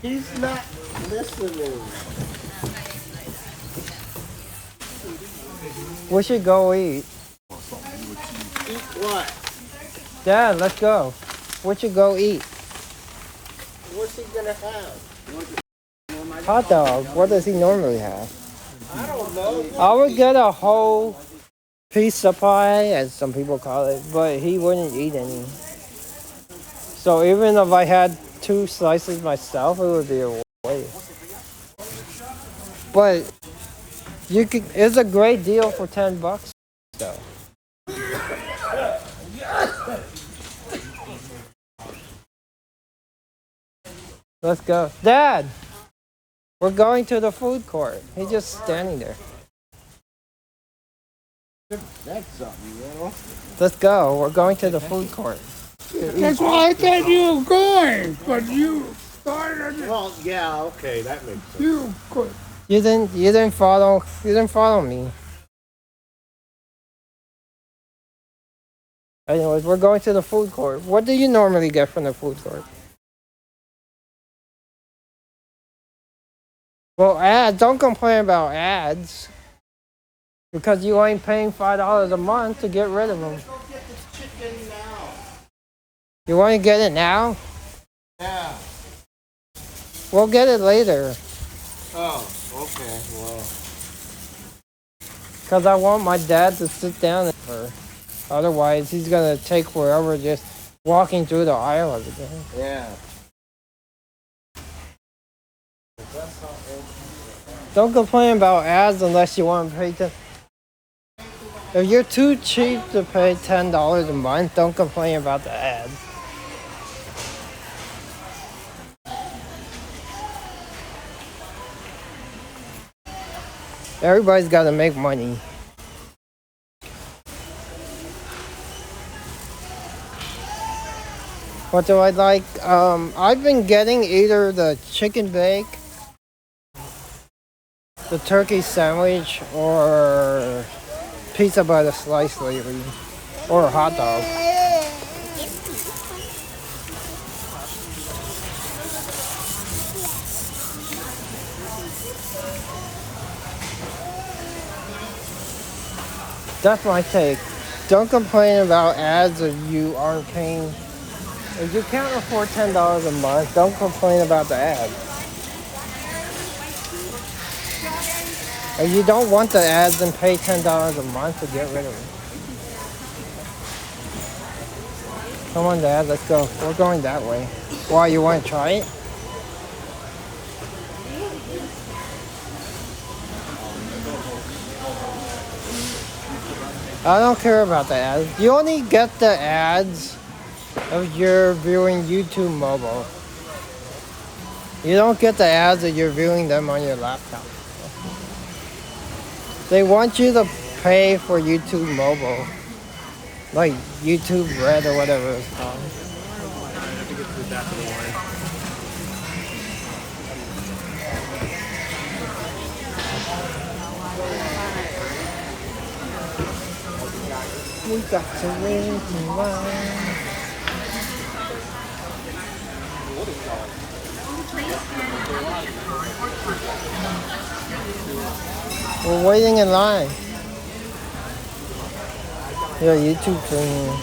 [SPEAKER 15] He's not listening.
[SPEAKER 1] We should go eat.
[SPEAKER 15] Eat what?
[SPEAKER 1] Dad, let's go. We should go eat.
[SPEAKER 15] What's he gonna have?
[SPEAKER 1] Hot dog. What does he normally have?
[SPEAKER 15] I don't know.
[SPEAKER 1] I would get a whole pizza pie, as some people call it, but he wouldn't eat any. So even if I had 2 slices myself, it would be a waste. But it's a great deal for $10 though. Let's go. Dad! We're going to the food court. He's just standing there.
[SPEAKER 15] That's something, you know.
[SPEAKER 1] Let's go. We're going to the food court.
[SPEAKER 13] That's why I thought you were going, but you started.
[SPEAKER 15] Well, yeah, okay, that makes sense.
[SPEAKER 13] You could.
[SPEAKER 1] You didn't follow me. Anyways, we're going to the food court. What do you normally get from the food court? Well, ads. Don't complain about ads. Because you ain't paying $5 a month to get rid of them.
[SPEAKER 15] Go get this chicken now.
[SPEAKER 1] You want to get it now?
[SPEAKER 15] Yeah.
[SPEAKER 1] We'll get it later.
[SPEAKER 15] Oh, okay, well.
[SPEAKER 1] Because I want my dad to sit down with her. Otherwise, he's going to take forever just walking through the aisle again.
[SPEAKER 15] Yeah.
[SPEAKER 1] Don't complain about ads unless you want to pay If you're too cheap to pay $10 a month, don't complain about the ads. Everybody's got to make money. What do I like? I've been getting either the chicken bake, the turkey sandwich, or pizza by the slice lately, or a hot dog. That's my take. Don't complain about ads if you aren't paying. If you can't afford $10 a month, don't complain about the ads. If you don't want the ads, then pay $10 a month to get rid of it. Come on, Dad, let's go. We're going that way. Why, you want to try it? I don't care about the ads. You only get the ads if you're viewing YouTube mobile. You don't get the ads if you're viewing them on your laptop. They want you to pay for YouTube mobile. Like YouTube Red or whatever it's called.
[SPEAKER 6] I have to get to the back of the line.
[SPEAKER 1] We got to wait in line. We're waiting in line. Yeah, YouTube Premium.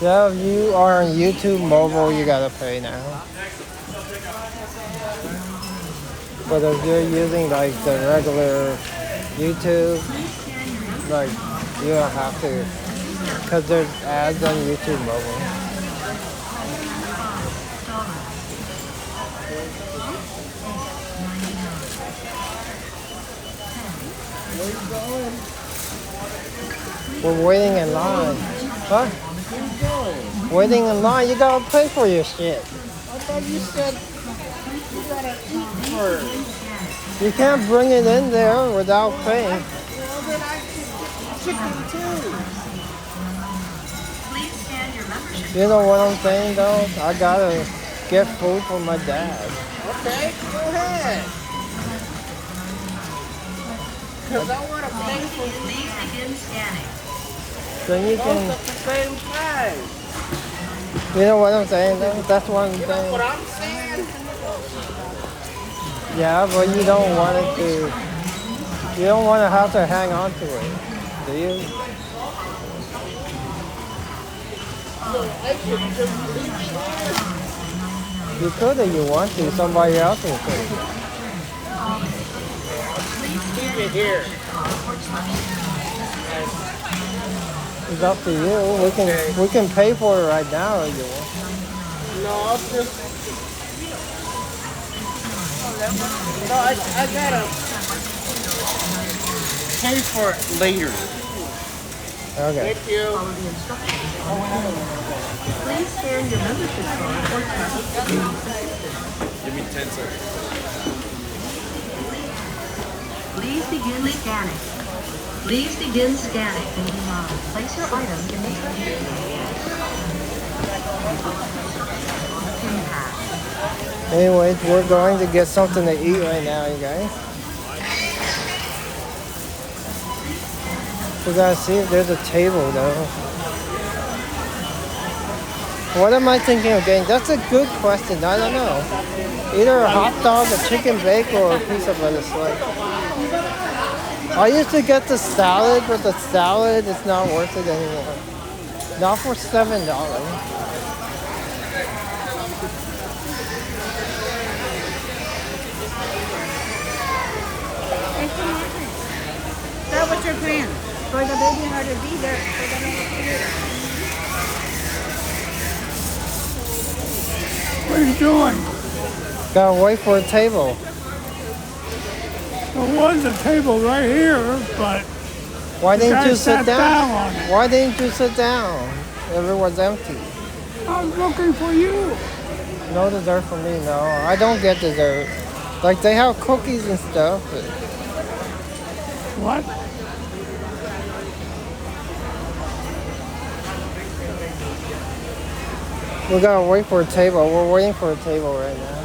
[SPEAKER 1] Yeah, if you are on YouTube mobile, you gotta pay now. But if you're using like the regular YouTube, like you don't have to, because there's ads on YouTube mobile. Where are you going? We're waiting in line. Huh?
[SPEAKER 15] Where are you going?
[SPEAKER 1] Waiting in line, you gotta pay for your shit.
[SPEAKER 15] I thought you said you gotta eat first.
[SPEAKER 1] You can't bring it in there without paying.
[SPEAKER 15] Well, then I should get chicken too.
[SPEAKER 1] You know what I'm saying though? I gotta get food for my dad.
[SPEAKER 15] Okay, go ahead. Because I want to pay for
[SPEAKER 8] Please begin scanning.
[SPEAKER 1] Then you
[SPEAKER 15] both
[SPEAKER 1] can,
[SPEAKER 15] at the same time.
[SPEAKER 1] you know what I'm saying though? That's what I'm
[SPEAKER 15] You know
[SPEAKER 1] saying.
[SPEAKER 15] what I'm saying?
[SPEAKER 1] Yeah, but you don't want it to, you don't want to have to hang on to it, do you?
[SPEAKER 15] So I could just leave it
[SPEAKER 1] You could if you want to, somebody else will pay.
[SPEAKER 15] Leave it here.
[SPEAKER 1] It's up to you. We can pay for it right now if you want.
[SPEAKER 15] No, I'll just... No, I gotta pay for it later.
[SPEAKER 1] Okay.
[SPEAKER 15] Thank you.
[SPEAKER 8] Please scan your membership card or tap
[SPEAKER 11] Give me 10 seconds.
[SPEAKER 8] Please begin scanning. Please begin scanning. Place your item in the
[SPEAKER 1] Anyways, we're going to get something to eat right now, you guys. We gotta see if there's a table though. What am I thinking of getting? That's a good question. I don't know. Either a hot dog, a chicken bake, or a piece of lettuce slice. I used to get the salad, but the salad is not worth it anymore. Not for $7.
[SPEAKER 16] Is that what your plan? For the baby and her to be there for the next year.
[SPEAKER 13] What are you doing?
[SPEAKER 1] Gotta wait for a table.
[SPEAKER 13] There was a table right here, but
[SPEAKER 1] Why didn't
[SPEAKER 13] guy
[SPEAKER 1] you sit
[SPEAKER 13] sat
[SPEAKER 1] down?
[SPEAKER 13] down on it.
[SPEAKER 1] Why didn't you sit down? Everyone's empty.
[SPEAKER 13] I was looking for you.
[SPEAKER 1] No dessert for me, no. I don't get dessert. Like they have cookies and stuff. But
[SPEAKER 13] What?
[SPEAKER 1] we gotta wait for a table. We're waiting for a table right now.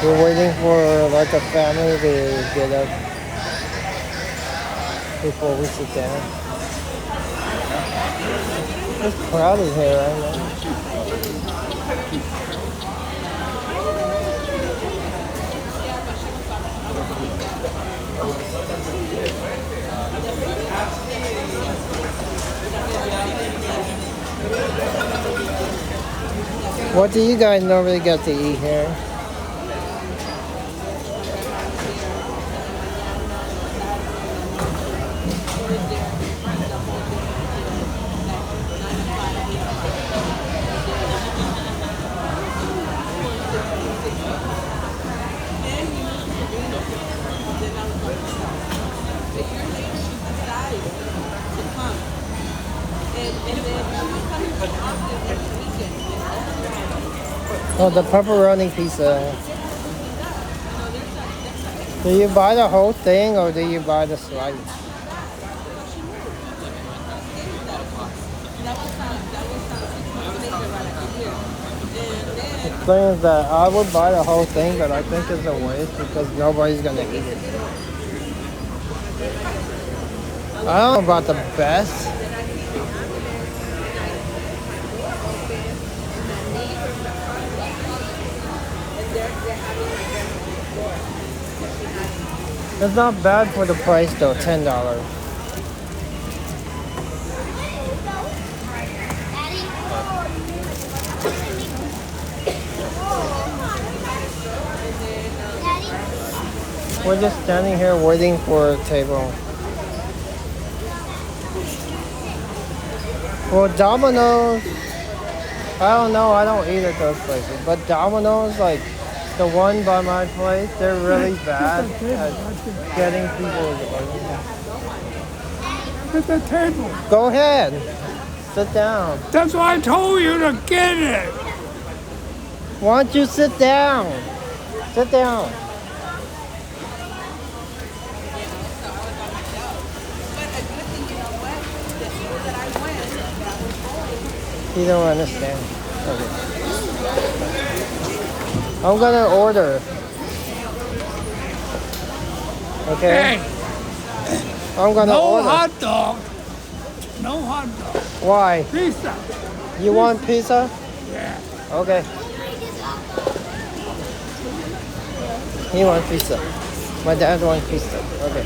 [SPEAKER 1] We're waiting for like a family to get up before we sit down. It's crowded here right now. What do you guys normally get to eat here? Oh, the pepperoni pizza. Do you buy the whole thing or do you buy the slice? The thing is that I would buy the whole thing, but I think it's a waste because nobody's gonna eat it. I don't know about the best. It's not bad for the price though, $10. We're just standing here waiting for a table. Well, Domino's, I don't know, I don't eat at those places, but Domino's, like the one by my place, they're really bad at getting people to order.
[SPEAKER 13] At the table.
[SPEAKER 1] Go ahead, sit down.
[SPEAKER 13] That's why I told you to get it.
[SPEAKER 1] Why don't you sit down? Sit down. You don't understand. Okay. I'm gonna order. Okay?
[SPEAKER 13] Hey,
[SPEAKER 1] I'm gonna
[SPEAKER 13] no
[SPEAKER 1] order.
[SPEAKER 13] hot dog. No hot dog.
[SPEAKER 1] Why?
[SPEAKER 13] Pizza.
[SPEAKER 1] You want pizza?
[SPEAKER 13] Yeah.
[SPEAKER 1] Okay. He wants pizza. My dad wants pizza. Okay.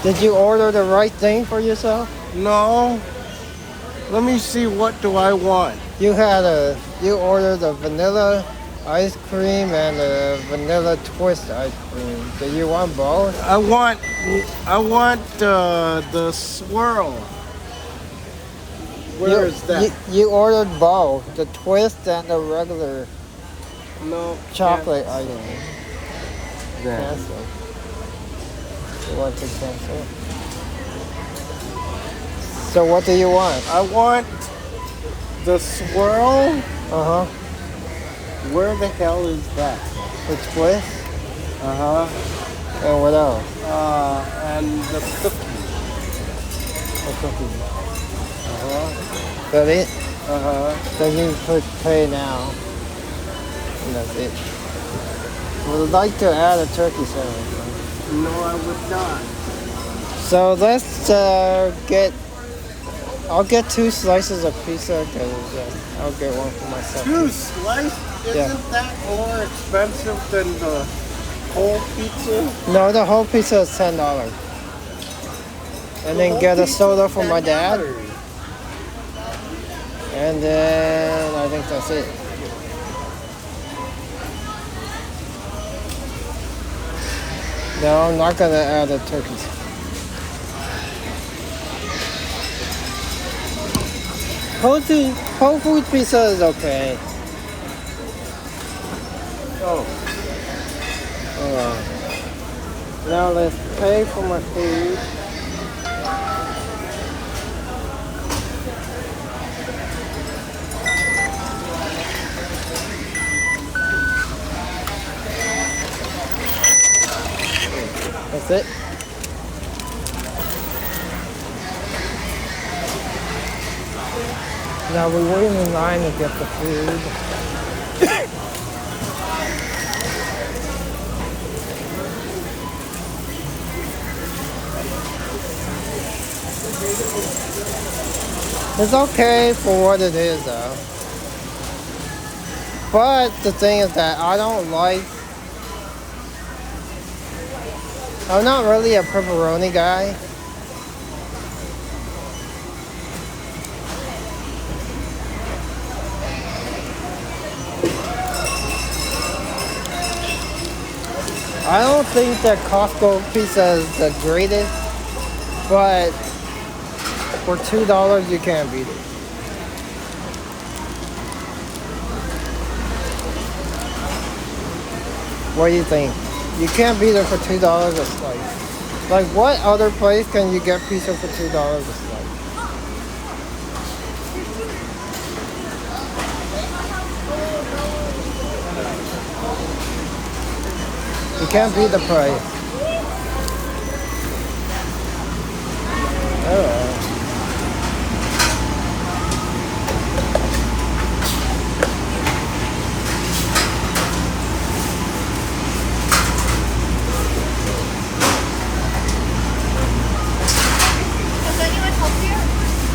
[SPEAKER 1] Did you order the right thing for yourself?
[SPEAKER 15] No. Let me see, what do I want?
[SPEAKER 1] You ordered the vanilla ice cream and the vanilla twist ice cream. Do you want both?
[SPEAKER 15] I want the swirl. Where is that?
[SPEAKER 1] You ordered both, the twist and the regular chocolate item. Cancel. You want to cancel? So what do you want?
[SPEAKER 15] I want the swirl.
[SPEAKER 1] Uh-huh.
[SPEAKER 15] Where the hell is that?
[SPEAKER 1] The twist?
[SPEAKER 15] Uh-huh.
[SPEAKER 1] And what else?
[SPEAKER 15] And the cookie.
[SPEAKER 1] The cookie.
[SPEAKER 15] Uh-huh.
[SPEAKER 1] That it?
[SPEAKER 15] Uh-huh.
[SPEAKER 1] Then you click pay now. And that's it. Would like to add a turkey sandwich.
[SPEAKER 15] No, I would not.
[SPEAKER 1] So let's get I'll get 2 slices of pizza because I'll get one for myself.
[SPEAKER 15] 2 slices? Isn't that more expensive than the whole pizza?
[SPEAKER 1] No, the whole pizza is $10. And then get a soda for my dad. And then I think that's it. No, I'm not gonna add a turkey. Whole food pizza is okay.
[SPEAKER 15] Oh.
[SPEAKER 1] Now let's pay for my food. That's it. Now we wait in line to get the food. It's okay for what it is though. But the thing is that I'm not really a pepperoni guy. I don't think that Costco pizza is the greatest, but for $2 you can't beat it. What do you think? You can't beat it for $2 a slice. Like what other place can you get pizza for $2 a slice? You can't beat the price. Oh.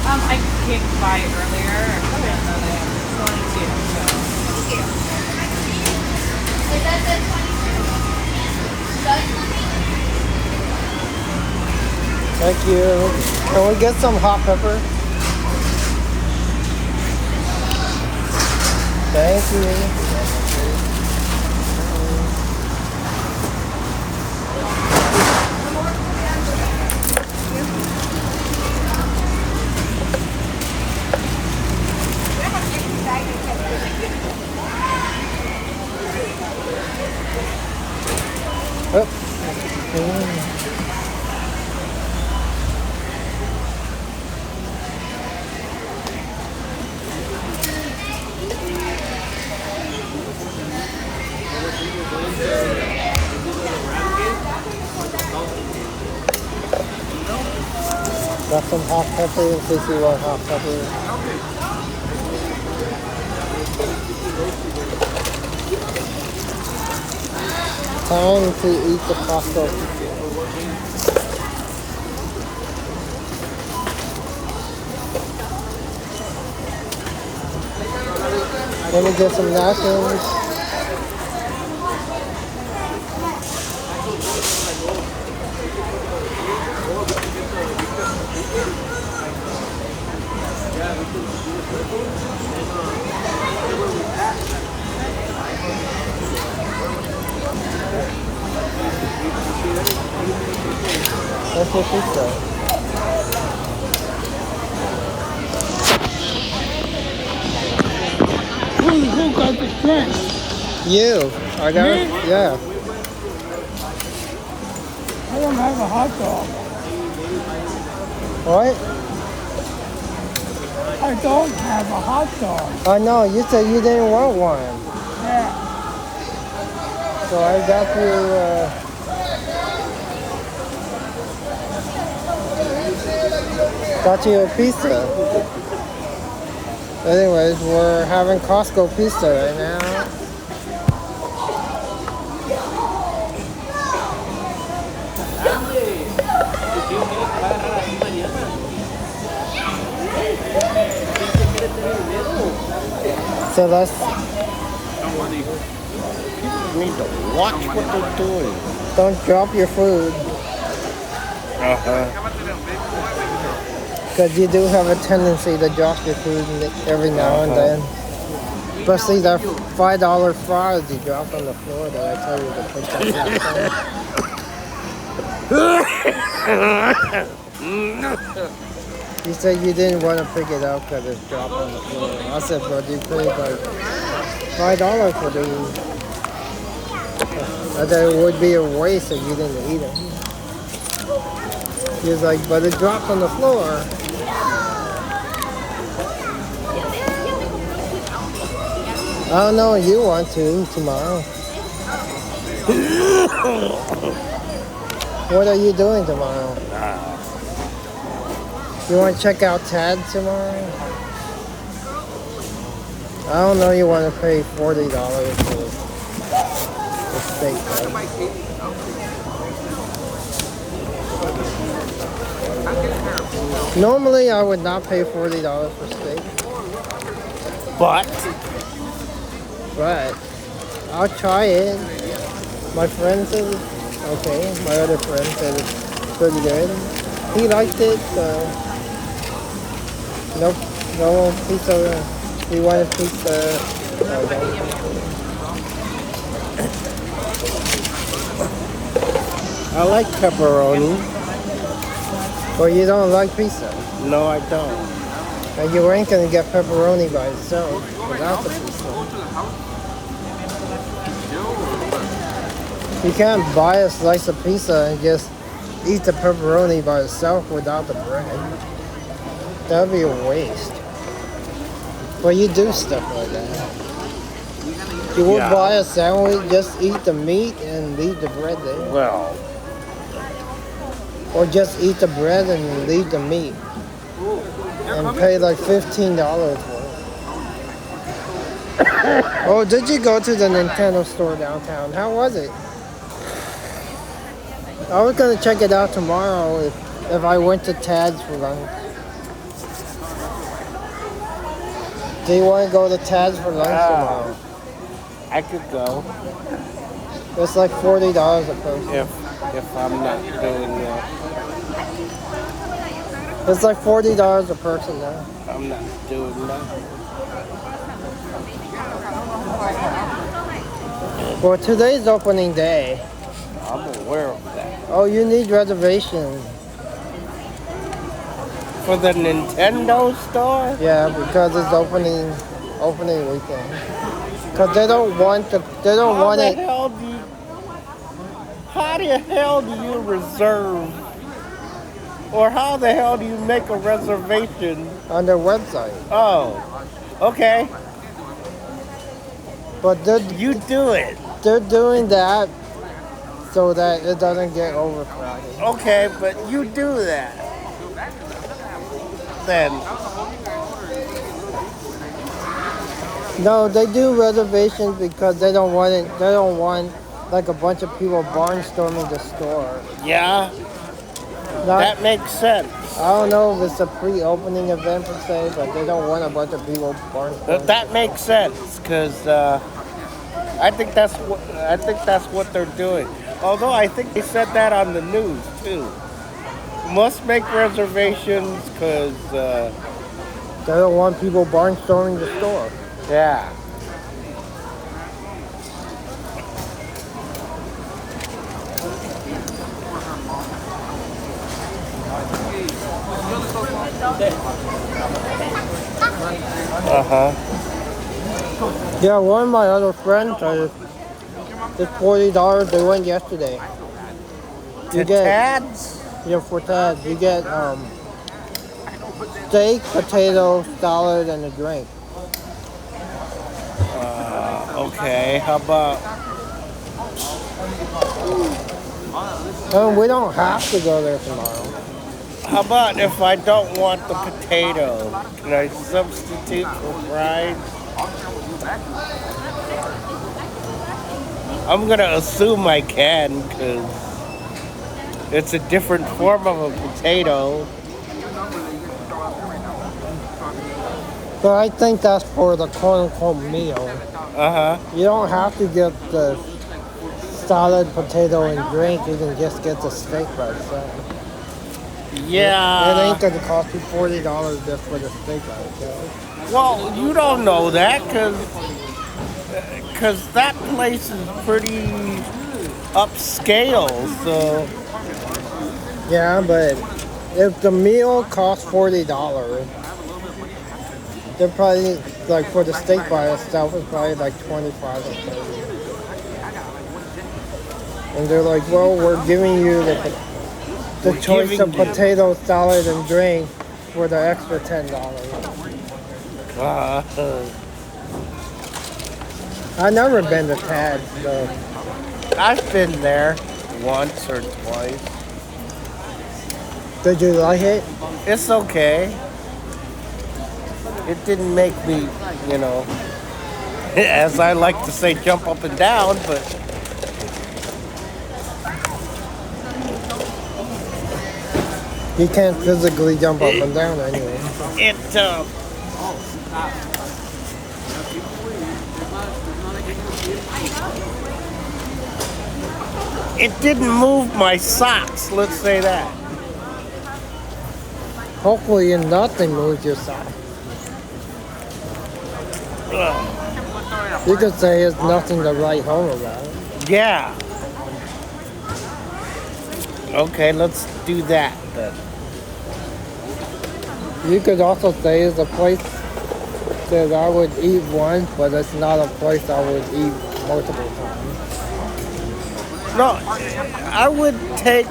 [SPEAKER 17] I came by earlier and then I wanted to.
[SPEAKER 14] Is that the 22?
[SPEAKER 1] Thank you. Can we get some hot pepper? Thank you. Oh. Got some hot pepper in case you want hot pepper. Time to eat the Costco. Let me get some napkins. That's what she said.
[SPEAKER 13] Who got the drink?
[SPEAKER 1] You. I got it? Yeah.
[SPEAKER 13] I don't have a hot dog.
[SPEAKER 1] What?
[SPEAKER 13] I don't have a hot dog.
[SPEAKER 1] I know. You said you didn't want one.
[SPEAKER 13] Yeah.
[SPEAKER 1] So I got you, got you a pizza. Anyways, we're having Costco pizza right now. So that's
[SPEAKER 15] People need to watch what they're doing.
[SPEAKER 1] don't drop your food
[SPEAKER 15] Uh-huh.
[SPEAKER 1] because you do have a tendency to drop your food every now and then. Especially that $5 fries you drop on the floor that I tell you to put that You said you didn't want to pick it up because it's dropped on the floor. I said, but you paid like $5 for these. I thought it would be a waste if you didn't eat it. He was like, but it dropped on the floor. I don't know, you want to tomorrow. What are you doing tomorrow? You want to check out Tad tomorrow? I don't know, you want to pay $40 for the steak. Normally, I would not pay $40 for steak. But I'll try it. My friend said it's okay. My other friend said it's pretty good. He liked it, so no pizza. He wanted pizza.
[SPEAKER 15] I like pepperoni.
[SPEAKER 1] Well, you don't like pizza.
[SPEAKER 15] No, I don't.
[SPEAKER 1] And you ain't gonna get pepperoni by itself without the pizza. You can't buy a slice of pizza and just eat the pepperoni by itself without the bread. That'd be a waste. But you do stuff like that. You would buy a sandwich, just eat the meat and leave the bread there.
[SPEAKER 15] Well.
[SPEAKER 1] Or just eat the bread and leave the meat. And pay like $15 for it. Oh, did you go to the Nintendo store downtown? How was it? I was gonna check it out tomorrow if I went to Tad's for lunch. Do you want to go to Tad's for lunch tomorrow?
[SPEAKER 15] I could go.
[SPEAKER 1] It's like $40 a person.
[SPEAKER 15] If I'm not doing that.
[SPEAKER 1] It's like $40 a person now.
[SPEAKER 15] I'm not doing that.
[SPEAKER 1] Well, today's opening day.
[SPEAKER 15] I'm aware of that.
[SPEAKER 1] Oh, you need reservations.
[SPEAKER 15] For the Nintendo store?
[SPEAKER 1] Yeah, because it's opening weekend. Because they don't want it.
[SPEAKER 15] How the hell do you reserve? Or how the hell do you make a reservation?
[SPEAKER 1] On their website.
[SPEAKER 15] Oh, okay.
[SPEAKER 1] But
[SPEAKER 15] you do it.
[SPEAKER 1] They're doing that so that it doesn't get overcrowded.
[SPEAKER 15] Okay, but you do that. Then.
[SPEAKER 1] No, they do reservations because they don't want it. They don't want like a bunch of people barnstorming the store.
[SPEAKER 15] Yeah. That makes sense.
[SPEAKER 1] I don't know if it's a pre-opening event per se, but they don't want a bunch of people barnstorming.
[SPEAKER 15] That makes sense because I think that's what they're doing. Although I think they said that on the news too. Must make reservations because
[SPEAKER 1] they don't want people barnstorming the store.
[SPEAKER 15] Yeah.
[SPEAKER 1] Yeah, one of my other friends, it's $40. They went yesterday.
[SPEAKER 15] You get Tad's?
[SPEAKER 1] Yeah, for Tad's. You get steak, potato, salad, and a drink.
[SPEAKER 15] Okay, how about?
[SPEAKER 1] We don't have to go there tomorrow.
[SPEAKER 15] How about if I don't want the potato? Can I substitute for fries? I'm gonna assume I can because it's a different form of a potato.
[SPEAKER 1] But I think that's for the quote-unquote meal.
[SPEAKER 15] Uh-huh.
[SPEAKER 1] You don't have to get the salad, potato, and drink. You can just get the steak by itself.
[SPEAKER 15] Yeah.
[SPEAKER 1] It ain't gonna cost you $40 just for the steak by itself.
[SPEAKER 15] Well, you don't know that because that place is pretty upscale, so.
[SPEAKER 1] Yeah, but if the meal costs $40, they're probably, like, for the steak by itself, it's probably like 25 or 30. And they're like, well, we're giving you the choice of potato, salad, and drink for the extra $10. I've never been to Tad's, though.
[SPEAKER 15] I've been there once or twice.
[SPEAKER 1] Did you like it?
[SPEAKER 15] It's okay. It didn't make me, you know, as I like to say, jump up and down, but
[SPEAKER 1] you can't physically jump up and down anyway.
[SPEAKER 15] It didn't move my socks, let's say that.
[SPEAKER 1] Hopefully nothing moves your socks. You could say it's nothing to write home about.
[SPEAKER 15] Yeah. Okay, let's do that then.
[SPEAKER 1] You could also say it's a place that I would eat once, but it's not a place I would eat multiple times.
[SPEAKER 15] No, I would take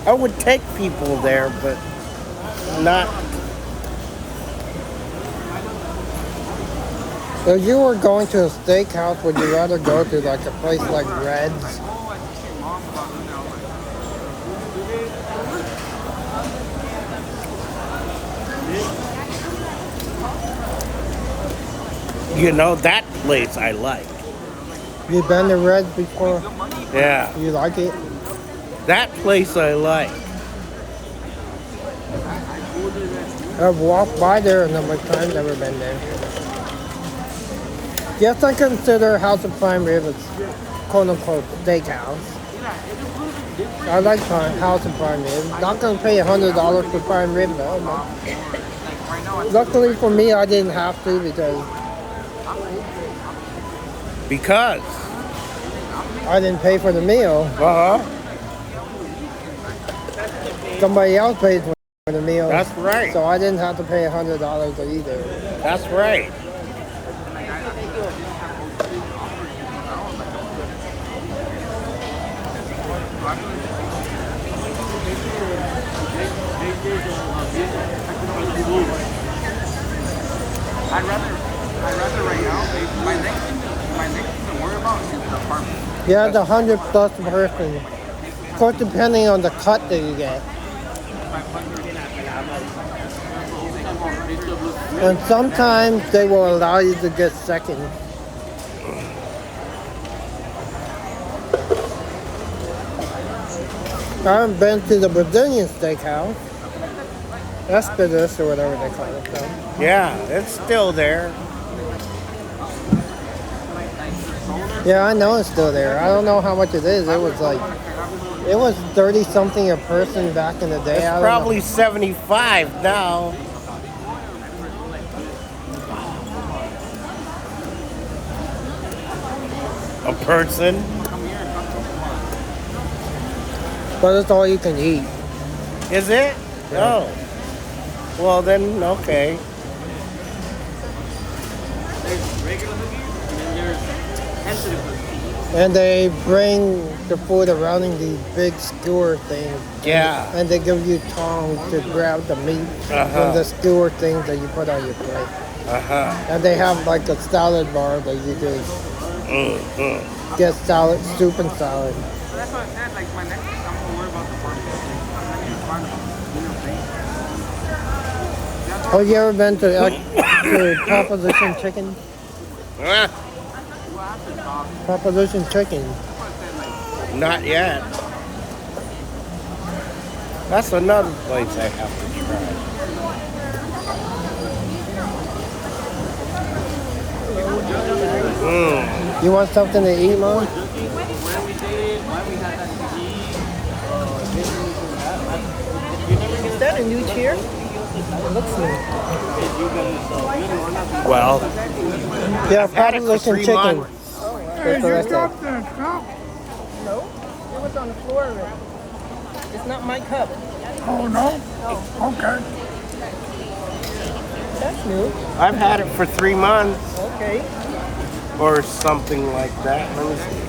[SPEAKER 15] I would take people there, but not.
[SPEAKER 1] If you were going to a steakhouse, would you rather go to like a place like Red's?
[SPEAKER 15] You know, that place I like.
[SPEAKER 1] You been to Red's before?
[SPEAKER 15] Yeah.
[SPEAKER 1] You like it?
[SPEAKER 15] That place I like.
[SPEAKER 1] I've walked by there a number of times, never been there. Yes, I consider House of Prime Rib a quote-unquote steakhouse. I like House of Prime Rib. Not gonna pay $100 for prime rib though. But luckily for me, I didn't have to because I didn't pay for the meal. Somebody else paid for the meal.
[SPEAKER 15] That's right.
[SPEAKER 1] So I didn't have to pay $100 either.
[SPEAKER 15] That's right.
[SPEAKER 18] I'd rather right now, my next thing to worry about is the apartment.
[SPEAKER 1] Yeah, the 100+ person. Of course, depending on the cut that you get. And sometimes they will allow you to get second. I haven't been to the Brazilian steakhouse. Expedus or whatever they call it. So.
[SPEAKER 15] Yeah, it's still there.
[SPEAKER 1] Yeah, I know it's still there. I don't know how much it is. It was 30 something a person back in the day.
[SPEAKER 15] It's probably 75 now. A person.
[SPEAKER 1] But it's all you can eat.
[SPEAKER 15] Is it?
[SPEAKER 1] Yeah.
[SPEAKER 15] Oh. Well then, okay.
[SPEAKER 1] And they bring the food around in these big skewer things.
[SPEAKER 15] Yeah.
[SPEAKER 1] And they give you tongs to grab the meat from the skewer things that you put on your plate. And they have like a salad bar that you can get salad, soup and salad.
[SPEAKER 18] That's what I said, like my next thing, I'm gonna worry about the apartment.
[SPEAKER 1] Oh, you ever been to Proposition Chicken? Proposition Chicken.
[SPEAKER 15] Not yet. That's another place I have to try.
[SPEAKER 1] You want something to eat, Mom?
[SPEAKER 7] Is that a new chair? It looks new.
[SPEAKER 15] Well,
[SPEAKER 1] Yeah,
[SPEAKER 15] I've had it for
[SPEAKER 1] population
[SPEAKER 15] 3
[SPEAKER 1] chicken.
[SPEAKER 15] months.
[SPEAKER 13] Hey, you
[SPEAKER 1] That's
[SPEAKER 13] dropped that cup.
[SPEAKER 7] No, it was on the floor already. It's not my cup.
[SPEAKER 13] Oh, no? Okay.
[SPEAKER 7] That's new.
[SPEAKER 15] I've had it for 3 months
[SPEAKER 7] Okay.
[SPEAKER 15] or something like that. Let me see.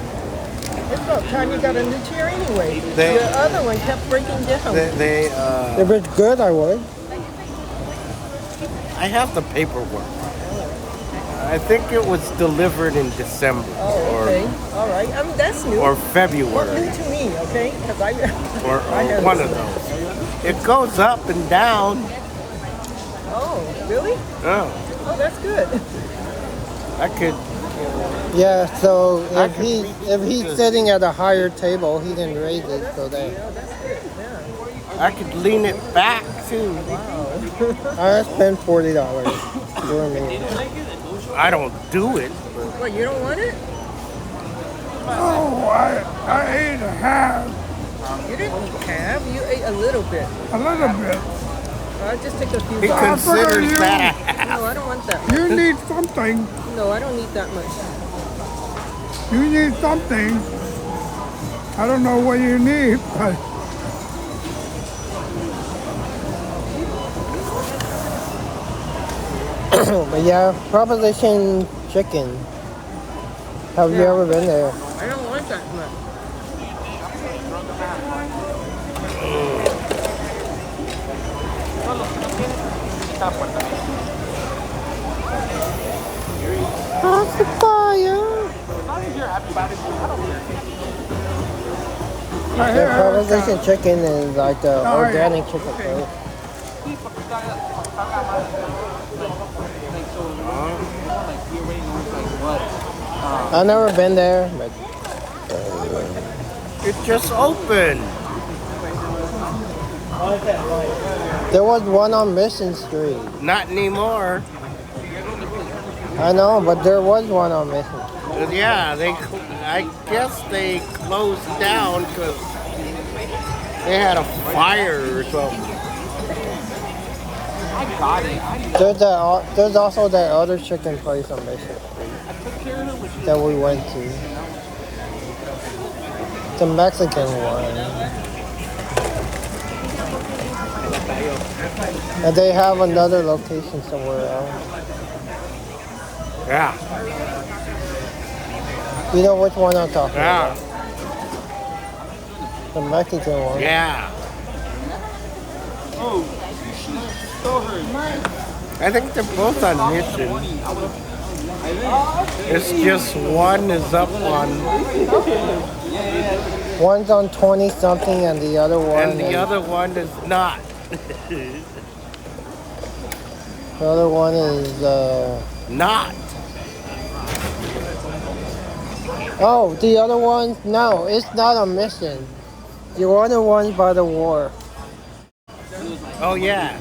[SPEAKER 7] It's about time you got a new chair anyway.
[SPEAKER 15] They-
[SPEAKER 7] Your other one kept breaking down.
[SPEAKER 1] If it's good, I would.
[SPEAKER 15] I have the paperwork. I think it was delivered in December
[SPEAKER 7] Oh, okay. All right. I mean, that's new.
[SPEAKER 15] or
[SPEAKER 7] Well,
[SPEAKER 15] February
[SPEAKER 7] new to me, okay? Because I
[SPEAKER 15] or
[SPEAKER 7] I had
[SPEAKER 15] one
[SPEAKER 7] it.
[SPEAKER 15] of those. It goes up and down.
[SPEAKER 7] Oh, really?
[SPEAKER 15] Oh,
[SPEAKER 7] Oh, that's good.
[SPEAKER 15] I could.
[SPEAKER 1] Yeah, so
[SPEAKER 15] I
[SPEAKER 1] if
[SPEAKER 15] could
[SPEAKER 1] he
[SPEAKER 15] reach
[SPEAKER 1] if he's
[SPEAKER 15] the-
[SPEAKER 1] sitting at a higher table, he can raise it so that
[SPEAKER 7] Oh, that's good. Yeah.
[SPEAKER 15] I could lean it back too.
[SPEAKER 1] I spend $40 doing me.
[SPEAKER 15] I don't do it.
[SPEAKER 7] What, you don't want it?
[SPEAKER 13] Oh, I ate a half.
[SPEAKER 7] You didn't eat half. You ate a little bit.
[SPEAKER 13] A little bit.
[SPEAKER 7] I'll just take a few
[SPEAKER 15] He
[SPEAKER 7] bites.
[SPEAKER 15] considers that a half.
[SPEAKER 7] No, I don't want that.
[SPEAKER 13] You need something.
[SPEAKER 7] No, I don't need that much.
[SPEAKER 13] You need something. I don't know what you need, but
[SPEAKER 1] But yeah, Proposition Chicken. Have you ever been there?
[SPEAKER 7] I don't want that much.
[SPEAKER 1] How's the fire? The Proposition Chicken is like the organic chicken place. I've never been there, but
[SPEAKER 15] It just opened.
[SPEAKER 1] there was one on Mission Street.
[SPEAKER 15] Not anymore.
[SPEAKER 1] I know, but there was one on Mission.
[SPEAKER 15] Yeah, I guess they closed down because they had a fire or something.
[SPEAKER 1] There's also that other chicken place on Mission Street that we went to. The Mexican one. And they have another location somewhere else.
[SPEAKER 15] Yeah.
[SPEAKER 1] You know which one I'm talking
[SPEAKER 15] Yeah.
[SPEAKER 1] about? The Mexican one.
[SPEAKER 15] Yeah. I think they're both on Mission. It's just one is up on,
[SPEAKER 1] One's on 20 something and the other one
[SPEAKER 15] and the other one is not.
[SPEAKER 1] the other one is
[SPEAKER 15] Not.
[SPEAKER 1] oh, the other one, no, it's not a Mission. The other one's by the war.
[SPEAKER 15] Oh yeah.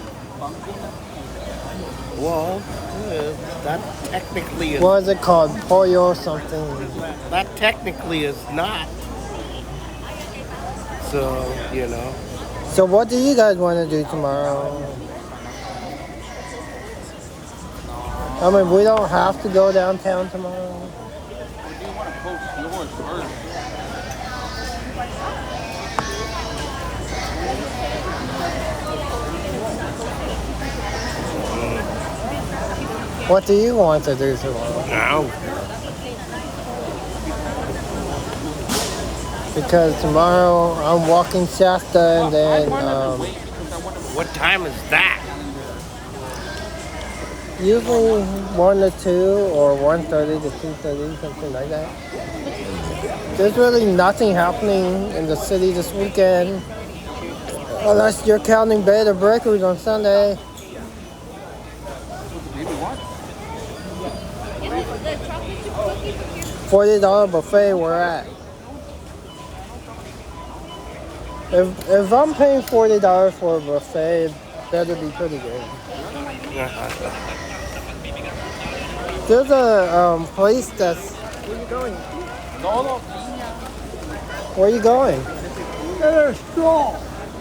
[SPEAKER 15] Well, that technically is.
[SPEAKER 1] What is it called? Pollo something.
[SPEAKER 15] That technically is not. So, you know.
[SPEAKER 1] So what do you guys want to do tomorrow? I mean, we don't have to go downtown tomorrow. What do you want to do tomorrow?
[SPEAKER 15] No.
[SPEAKER 1] Because tomorrow I'm walking Shasta and then
[SPEAKER 15] What time is that?
[SPEAKER 1] usually 1 to 2 or 1:30 to 2:30, something like that. There's really nothing happening in the city this weekend unless you're counting Beta Breakers on Sunday. $40 buffet we're at. If I'm paying $40 for a buffet, it better be pretty good. There's a place that's.
[SPEAKER 7] Where are you going?
[SPEAKER 1] Where are you going?
[SPEAKER 13] There's a straw.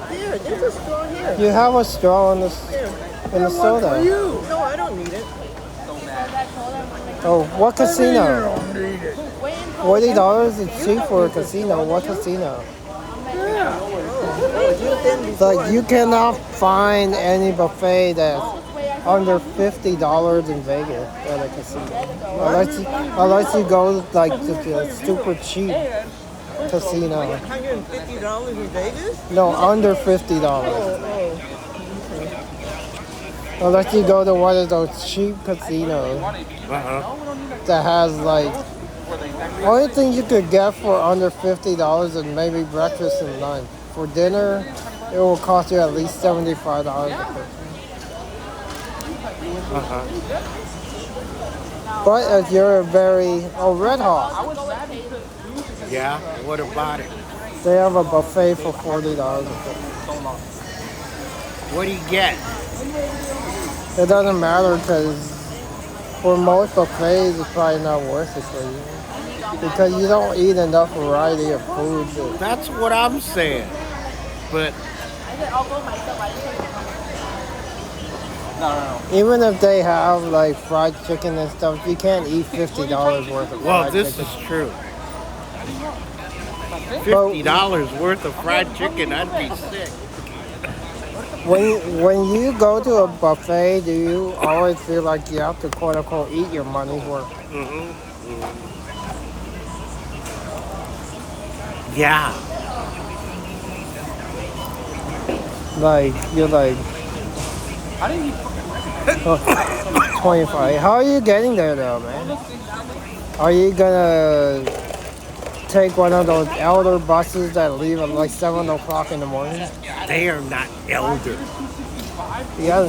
[SPEAKER 7] Here, there's a straw here.
[SPEAKER 1] You have a straw in the soda.
[SPEAKER 13] For you.
[SPEAKER 7] No, I don't need it.
[SPEAKER 1] Oh, what casino?
[SPEAKER 13] You don't need it.
[SPEAKER 1] $40 is cheap for a casino. What casino?
[SPEAKER 13] Yeah.
[SPEAKER 1] Like you cannot find any buffet that's under $50 in Vegas at a casino. Unless you go like to the super cheap casino.
[SPEAKER 7] $150 in Vegas?
[SPEAKER 1] No, under $50.
[SPEAKER 7] Okay.
[SPEAKER 1] Unless you go to one of those cheap casinos that has like only thing you could get for under $50 is maybe breakfast and lunch. For dinner, it will cost you at least $75 a person. But if you're Red Hawk,
[SPEAKER 15] Yeah, what about it?
[SPEAKER 1] they have a buffet for $40 a person.
[SPEAKER 15] What do you get?
[SPEAKER 1] It doesn't matter because for most buffets, it's probably not worth it for you. Because you don't eat enough variety of food.
[SPEAKER 15] That's what I'm saying. But
[SPEAKER 1] even if they have like fried chicken and stuff, you can't eat $50 worth of fried
[SPEAKER 15] this
[SPEAKER 1] chicken.
[SPEAKER 15] is true. $50 worth of fried chicken, I'd be sick.
[SPEAKER 1] When you go to a buffet, do you always feel like you have to quote unquote eat your money's worth?
[SPEAKER 15] Yeah.
[SPEAKER 1] Like you're like 25. How are you getting there though, man? Are you gonna take one of those elder buses that leave at like 7 o'clock in the morning?
[SPEAKER 15] They are not elder.
[SPEAKER 1] Yeah.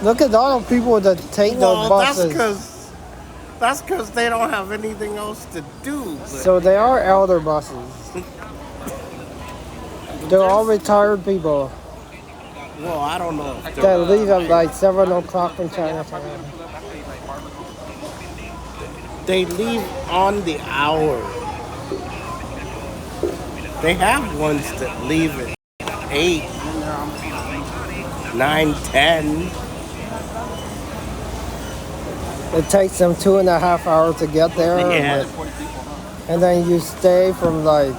[SPEAKER 1] Look at all the people that take those buses.
[SPEAKER 15] That's because they don't have anything else to do. But
[SPEAKER 1] So they are elder buses. They're all retired people
[SPEAKER 15] well, I don't know. If
[SPEAKER 1] that leave at like 7 o'clock from Chinatown.
[SPEAKER 15] they leave on the hour. They have ones that leave at 8, 9, 10.
[SPEAKER 1] It takes them 2.5 hours to get there.
[SPEAKER 15] Yeah.
[SPEAKER 1] And then you stay from like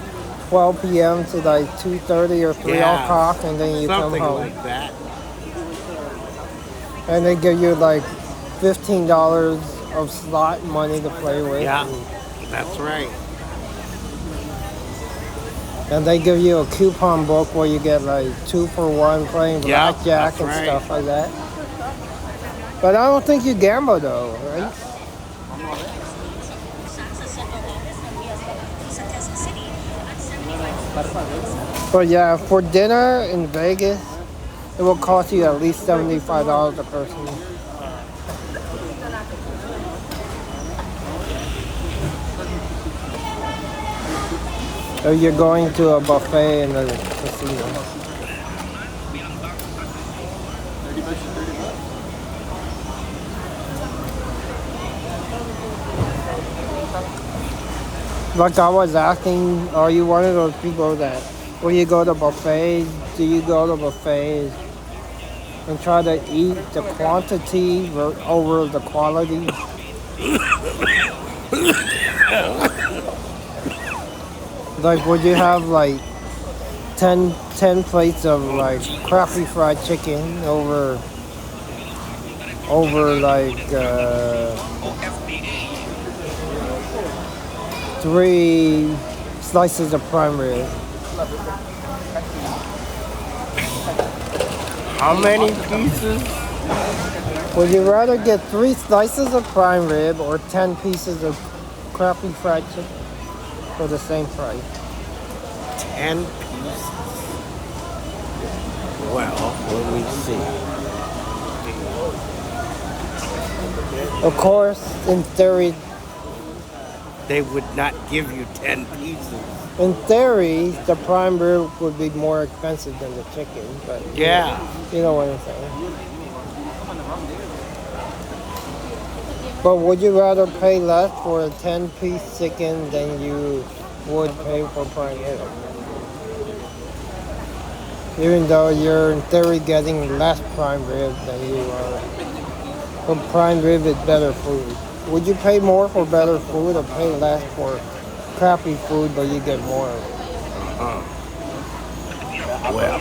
[SPEAKER 1] 12 p.m. to like 2:30 or 3
[SPEAKER 15] Yeah,
[SPEAKER 1] o'clock, and then you come
[SPEAKER 15] something
[SPEAKER 1] home.
[SPEAKER 15] like that.
[SPEAKER 1] And they give you like $15 of slot money to play with.
[SPEAKER 15] Yeah, that's right.
[SPEAKER 1] And they give you a coupon book where you get like 2-for-1 playing
[SPEAKER 15] Yeah,
[SPEAKER 1] blackjack
[SPEAKER 15] that's
[SPEAKER 1] and
[SPEAKER 15] right.
[SPEAKER 1] stuff like that. But I don't think you gamble though, right? But yeah, for dinner in Vegas, it will cost you at least $75 a person. So you're going to a buffet in the casino. Like I was asking, are you one of those people that when you go to buffets, do you go to buffets and try to eat the quantity over the quality? Like would you have like 10 plates of like crappy fried chicken over like 3 slices of prime rib?
[SPEAKER 15] How many pieces?
[SPEAKER 1] Would you rather get 3 slices of prime rib or 10 pieces of crappy fried chicken for the same price?
[SPEAKER 15] 10 pieces. Well, let me see.
[SPEAKER 1] Of course, in theory,
[SPEAKER 15] They would not give you 10 pieces.
[SPEAKER 1] In theory, the prime rib would be more expensive than the chicken, but
[SPEAKER 15] Yeah.
[SPEAKER 1] you know what I'm saying. But would you rather pay less for a 10-piece chicken than you would pay for prime rib? Even though you're in theory getting less prime rib than you are. But prime rib is better food. Would you pay more for better food or pay less for crappy food but you get more of it?
[SPEAKER 15] Well,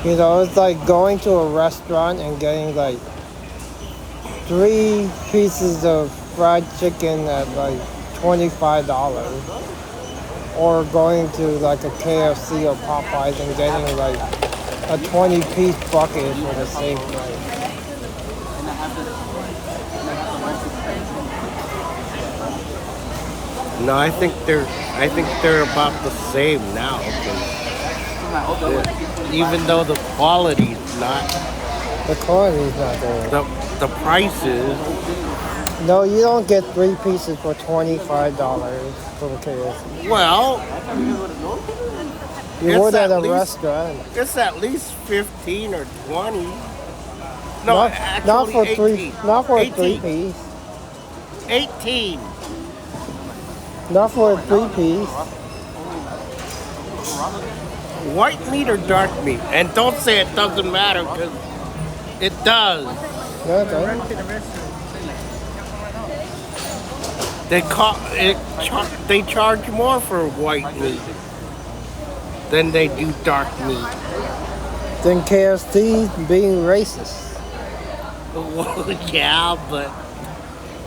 [SPEAKER 1] You know, it's like going to a restaurant and getting like 3 pieces of fried chicken at like $25. Or going to like a KFC or Popeyes and getting like a 20-piece bucket for the same price.
[SPEAKER 15] no, I think they're about the same now. 'Cause even though the quality's not,
[SPEAKER 1] The quality's not there.
[SPEAKER 15] the price is.
[SPEAKER 1] No, you don't get 3 pieces for $25 from KFC.
[SPEAKER 15] Well,
[SPEAKER 1] You
[SPEAKER 15] it's
[SPEAKER 1] would at
[SPEAKER 15] at
[SPEAKER 1] a
[SPEAKER 15] least-
[SPEAKER 1] restaurant.
[SPEAKER 15] it's at least 15 or 20. No,
[SPEAKER 1] Not
[SPEAKER 15] actually
[SPEAKER 1] for
[SPEAKER 15] 18.
[SPEAKER 1] not for a
[SPEAKER 15] 18.
[SPEAKER 1] 3-piece.
[SPEAKER 15] 18.
[SPEAKER 1] Not for a 3-piece.
[SPEAKER 15] White meat or dark meat? And don't say it doesn't matter, because it does.
[SPEAKER 1] No, it doesn't.
[SPEAKER 15] They charge more for white meat than they do dark meat.
[SPEAKER 1] Then KFC being racist.
[SPEAKER 15] Well, yeah, but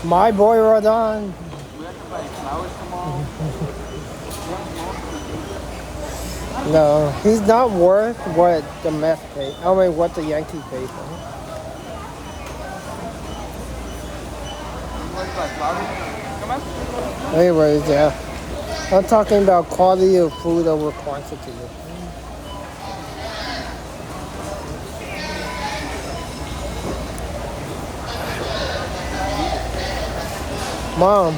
[SPEAKER 1] My boy Rodon. No, he's not worth what the Mets pay. I mean, what the Yankees pay for him. Anyways, yeah. I'm talking about quality of food over quantity. Mom,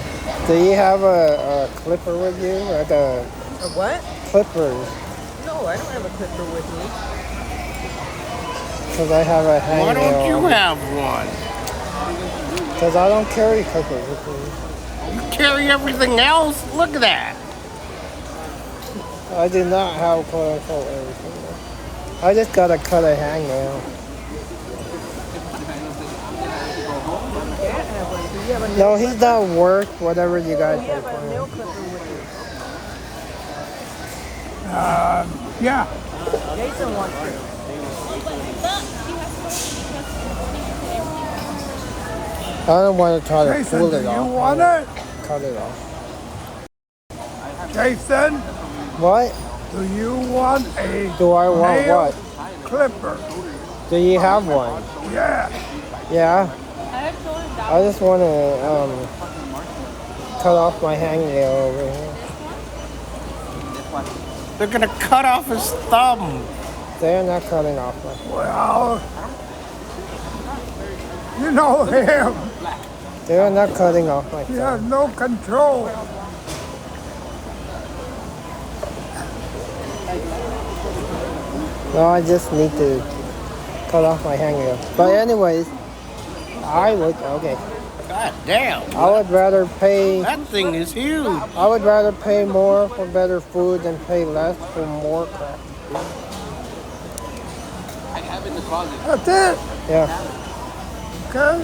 [SPEAKER 1] do you have a clipper with you? Like a
[SPEAKER 7] what?
[SPEAKER 1] clippers?
[SPEAKER 7] No, I don't have a clipper with me.
[SPEAKER 1] Because I have a hangnail.
[SPEAKER 15] why don't you have one?
[SPEAKER 1] Because I don't carry clippers with me.
[SPEAKER 15] You carry everything else? Look at that.
[SPEAKER 1] I do not have quote unquote everything. I just gotta cut a hangnail. No, he's not worth whatever you guys pay for him.
[SPEAKER 13] Yeah.
[SPEAKER 7] Jason wants it.
[SPEAKER 1] I don't want to try to
[SPEAKER 13] Jason,
[SPEAKER 1] pull
[SPEAKER 13] do
[SPEAKER 1] it
[SPEAKER 13] you
[SPEAKER 1] off.
[SPEAKER 13] want it?
[SPEAKER 1] Cut it off.
[SPEAKER 13] Jason,
[SPEAKER 1] What?
[SPEAKER 13] do you want a
[SPEAKER 1] Do I want
[SPEAKER 13] nail
[SPEAKER 1] what?
[SPEAKER 13] clipper?
[SPEAKER 1] Do you have one?
[SPEAKER 13] Yeah.
[SPEAKER 1] Yeah. I just want to cut off my hangnail over here.
[SPEAKER 15] They're gonna cut off his thumb.
[SPEAKER 1] They're not cutting off my.
[SPEAKER 13] Well, you know him.
[SPEAKER 1] They're not cutting off my
[SPEAKER 13] He
[SPEAKER 1] thumb.
[SPEAKER 13] has no control.
[SPEAKER 1] No, I just need to cut off my hangnail. But anyways, I would okay.
[SPEAKER 15] God damn.
[SPEAKER 1] I would rather pay.
[SPEAKER 15] That thing is huge.
[SPEAKER 1] I would rather pay more for better food than pay less for more crap.
[SPEAKER 18] I have it in the closet.
[SPEAKER 13] That's it.
[SPEAKER 1] Yeah,
[SPEAKER 13] Okay.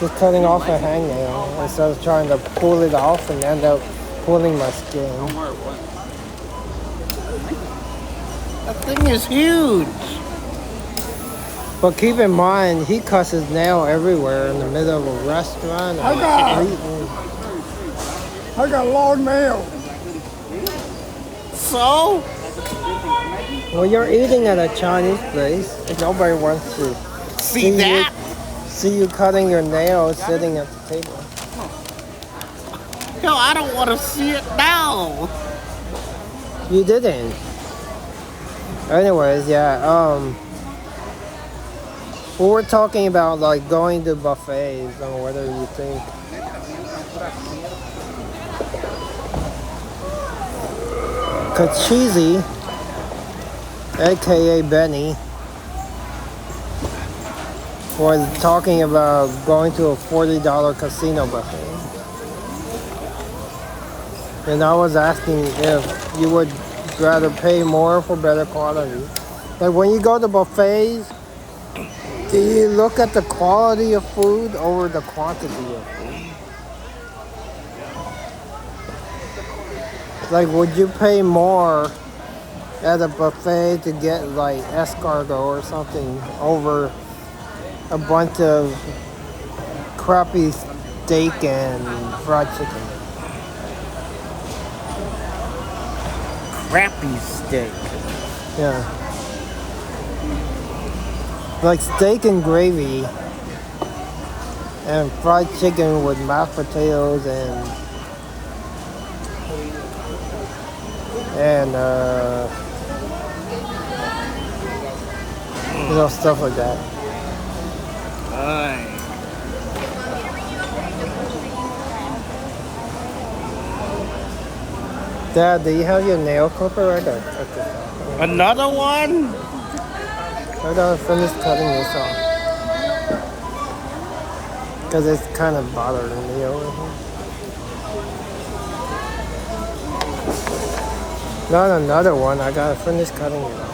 [SPEAKER 1] just cutting off a hangnail instead of trying to pull it off and end up pulling my skin.
[SPEAKER 18] Don't worry, what?
[SPEAKER 15] That thing is huge.
[SPEAKER 1] But keep in mind, he cuts his nail everywhere in the middle of a restaurant.
[SPEAKER 13] I got long nails.
[SPEAKER 15] So?
[SPEAKER 1] Well, you're eating at a Chinese place. Nobody wants to
[SPEAKER 15] See that?
[SPEAKER 1] see you cutting your nails sitting at the table.
[SPEAKER 15] No, I don't want to see it now.
[SPEAKER 1] You didn't. Anyways, yeah. We were talking about like going to buffets and whether you think. Kachizi, aka Benny, was talking about going to a $40 casino buffet. And I was asking if you would rather pay more for better quality. Like when you go to buffets, do you look at the quality of food over the quantity of food? Like would you pay more at a buffet to get like escargot or something over a bunch of crappy steak and fried chicken?
[SPEAKER 15] Crappy steak.
[SPEAKER 1] Yeah. Like steak and gravy and fried chicken with mashed potatoes and stuff like that. Dad, do you have your nail clipper right there?
[SPEAKER 15] Another one?
[SPEAKER 1] I gotta finish cutting this off. Because it's kind of bothering me over here. Not another one, I gotta finish cutting it off.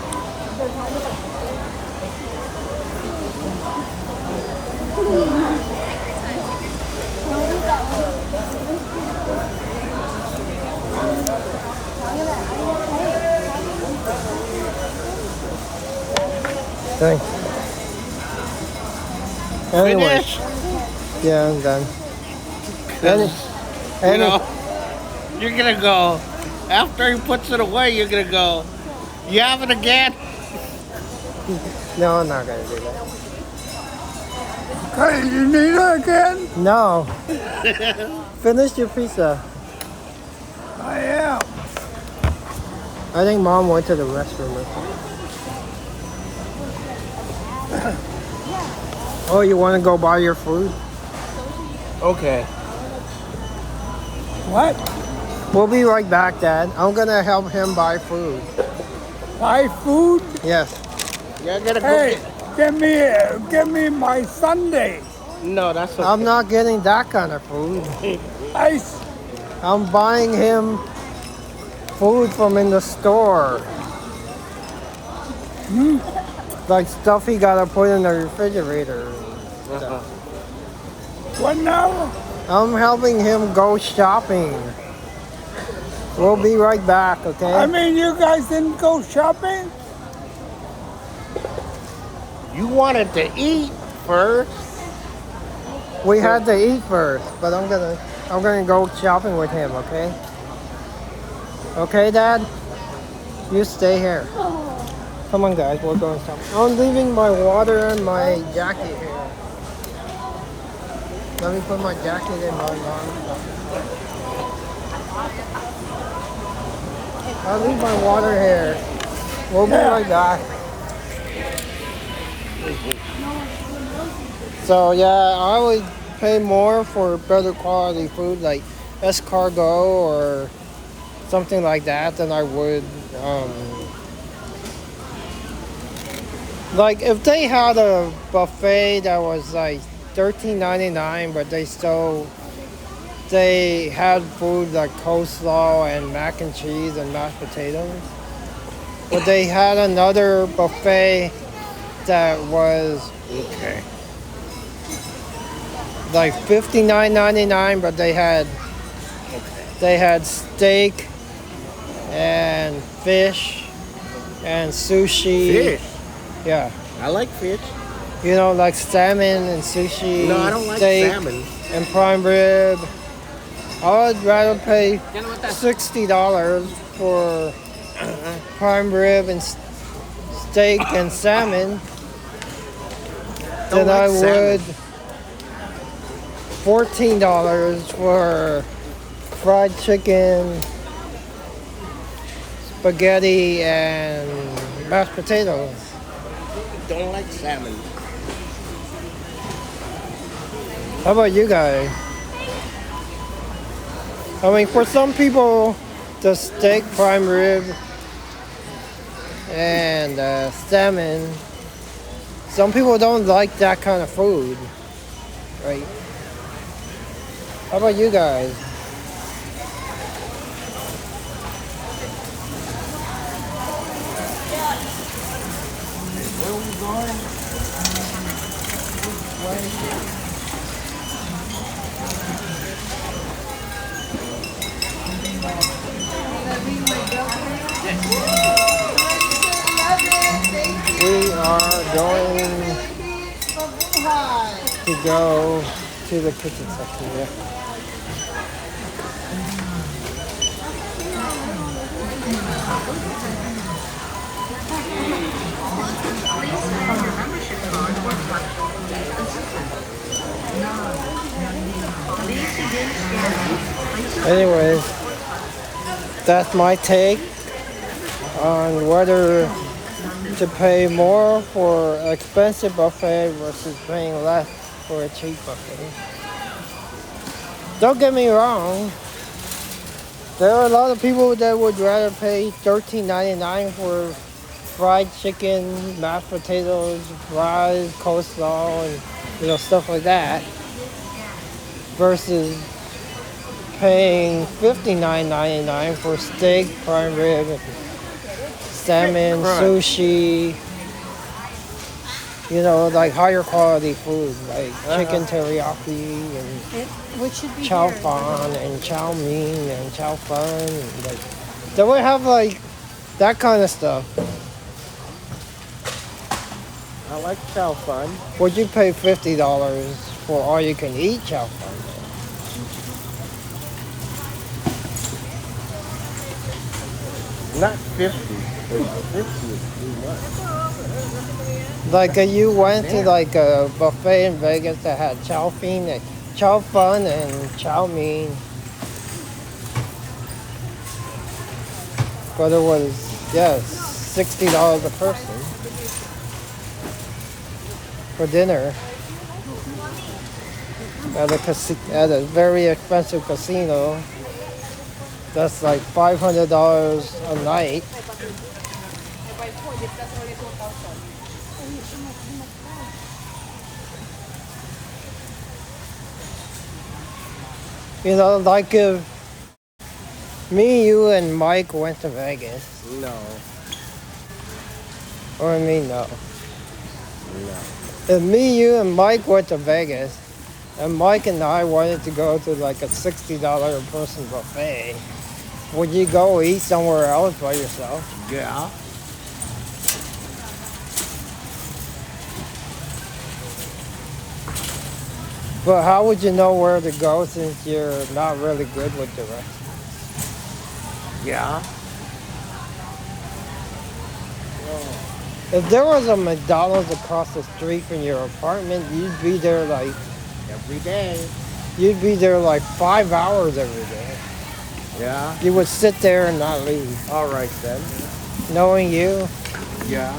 [SPEAKER 1] Thanks. Anyway.
[SPEAKER 15] Finish?
[SPEAKER 1] Yeah, I'm done.
[SPEAKER 15] You know, you're gonna go, after he puts it away, you're gonna go, you have it again?
[SPEAKER 1] No, I'm not gonna do that.
[SPEAKER 13] Hey, you need it again?
[SPEAKER 1] No. Finish your pizza.
[SPEAKER 13] I am.
[SPEAKER 1] I think Mom went to the restroom or something. Oh, you want to go buy your food?
[SPEAKER 15] Okay.
[SPEAKER 13] What?
[SPEAKER 1] We'll be right back, Dad. I'm gonna help him buy food.
[SPEAKER 13] Buy food?
[SPEAKER 1] Yes.
[SPEAKER 15] Yeah, I gotta go.
[SPEAKER 13] Hey, give me my sundae.
[SPEAKER 15] No, that's okay.
[SPEAKER 1] I'm not getting that kind of food.
[SPEAKER 13] Ice.
[SPEAKER 1] I'm buying him food from in the store. Like stuff he gotta put in the refrigerator.
[SPEAKER 13] What now?
[SPEAKER 1] I'm helping him go shopping. We'll be right back, okay?
[SPEAKER 13] I mean, you guys didn't go shopping?
[SPEAKER 15] You wanted to eat first.
[SPEAKER 1] We had to eat first, but I'm gonna go shopping with him, okay? Okay, Dad? You stay here. Come on, guys, we're going shopping. I'm leaving my water and my jacket here. Let me put my jacket in my mom. I'll leave my water here. We'll be right back. So yeah, I would pay more for better quality food like escargot or something like that than I would like if they had a buffet that was like $13.99, but they had food like coleslaw and mac and cheese and mashed potatoes. But they had another buffet that was like $59.99, but they had steak and fish and sushi.
[SPEAKER 15] Fish?
[SPEAKER 1] Yeah.
[SPEAKER 15] I like fish.
[SPEAKER 1] You know, like salmon and sushi.
[SPEAKER 15] No, I don't like
[SPEAKER 1] steak
[SPEAKER 15] salmon.
[SPEAKER 1] And prime rib. I would rather pay $60 for prime rib and steak and salmon than I would $14 for fried chicken, spaghetti, and mashed potatoes.
[SPEAKER 15] Don't like salmon.
[SPEAKER 1] How about you guys? I mean, for some people, the steak, prime rib, and salmon, some people don't like that kind of food, right? How about you guys?
[SPEAKER 15] Where are we going?
[SPEAKER 1] We are going to go to the kitchen section, yeah. Anyways, that's my take on whether to pay more for an expensive buffet versus paying less for a cheap buffet. Don't get me wrong, there are a lot of people that would rather pay $13.99 for fried chicken, mashed potatoes, fries, coleslaw, and stuff like that, versus paying $59.99 for steak, prime rib, salmon, sushi, like higher quality food, like chicken teriyaki and chow fan and chow mein and chow fun. And they would have like that kind of stuff.
[SPEAKER 15] I like chow fun.
[SPEAKER 1] Would you pay $50 for all you can eat chow fun?
[SPEAKER 15] Not 50. 50 is too much.
[SPEAKER 1] Like you went to like a buffet in Vegas that had chow fun and chow mein, but it was $60 a person for dinner at a very expensive casino. That's like $500 a night. Like if me, you, and Mike went to Vegas.
[SPEAKER 15] No.
[SPEAKER 1] Or no.
[SPEAKER 15] No.
[SPEAKER 1] If me, you, and Mike went to Vegas, and Mike and I wanted to go to like a $60 a person buffet, would you go eat somewhere else by yourself?
[SPEAKER 15] Yeah.
[SPEAKER 1] But how would you know where to go since you're not really good with directions?
[SPEAKER 15] Yeah.
[SPEAKER 1] If there was a McDonald's across the street from your apartment, you'd be there like
[SPEAKER 15] every day.
[SPEAKER 1] You'd be there like 5 hours every day.
[SPEAKER 15] Yeah.
[SPEAKER 1] You would sit there and not leave.
[SPEAKER 15] All right then.
[SPEAKER 1] Knowing you?
[SPEAKER 15] Yeah.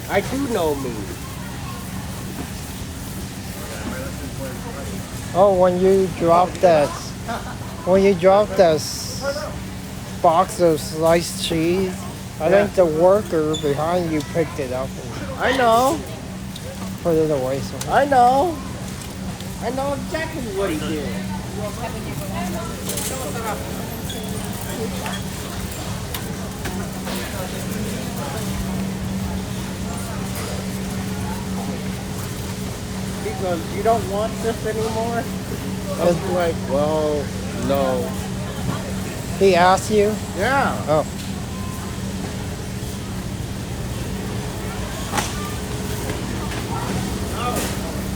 [SPEAKER 15] I do know me.
[SPEAKER 1] Oh, when you dropped that box of sliced cheese, I think the worker behind you picked it up and
[SPEAKER 15] I know.
[SPEAKER 1] Put it away somewhere.
[SPEAKER 15] I know. I know exactly what he did. He goes, you don't want this anymore? I was like, well, no.
[SPEAKER 1] He asked you?
[SPEAKER 15] Yeah.
[SPEAKER 1] Oh.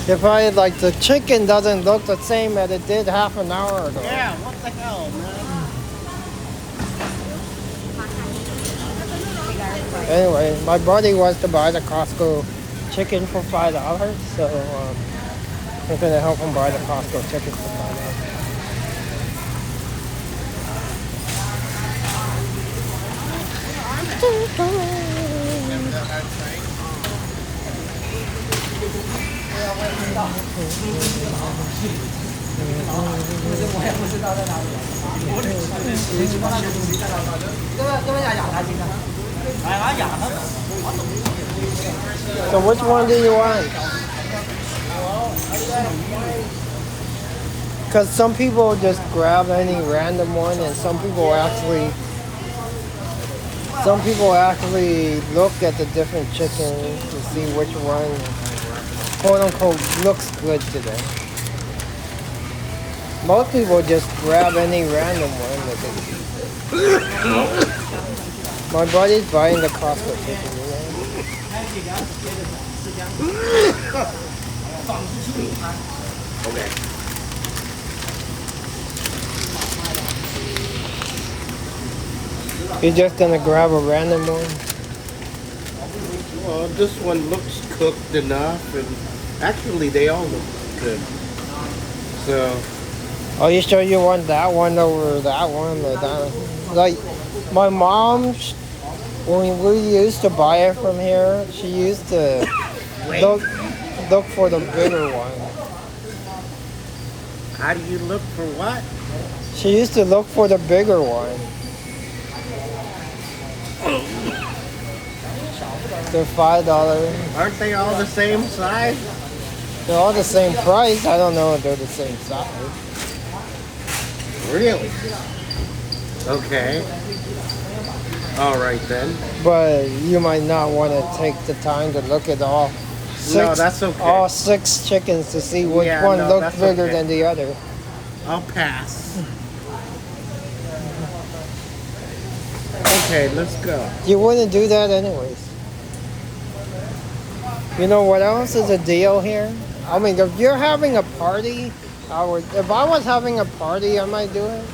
[SPEAKER 1] If I like the chicken doesn't look the same as it did half an hour ago.
[SPEAKER 15] Yeah, what the hell, man?
[SPEAKER 1] Anyway, my buddy wants to buy the Costco chicken for $5, so I'm gonna help him buy the Costco chicken for $5. So which one do you want? Because some people just grab any random one, and some people actually look at the different chickens to see which one, quote unquote, looks good to them. Most people just grab any random one that they see. My buddy's buying the Costco chicken, you know?
[SPEAKER 15] Okay.
[SPEAKER 1] You're just gonna grab a random one?
[SPEAKER 15] Well, this one looks cooked enough, and actually they all look good. So.
[SPEAKER 1] Are you sure you want that one over that one or that one? Like, my mom, when we used to buy it from here, she used to look for the bigger one.
[SPEAKER 15] How do you look for what?
[SPEAKER 1] She used to look for the bigger one. They're $5.
[SPEAKER 15] Aren't they all the same size?
[SPEAKER 1] They're all the same price. I don't know if they're the same size.
[SPEAKER 15] Really? Okay. All right then.
[SPEAKER 1] But you might not want to take the time to look at all
[SPEAKER 15] No, that's okay.
[SPEAKER 1] all 6 chickens to see which one looks bigger than the other.
[SPEAKER 15] I'll pass. Okay, let's go.
[SPEAKER 1] You wouldn't do that anyways. You know what else is a deal here? I mean, if you're having a party, I would. If I was having a party, I might do it.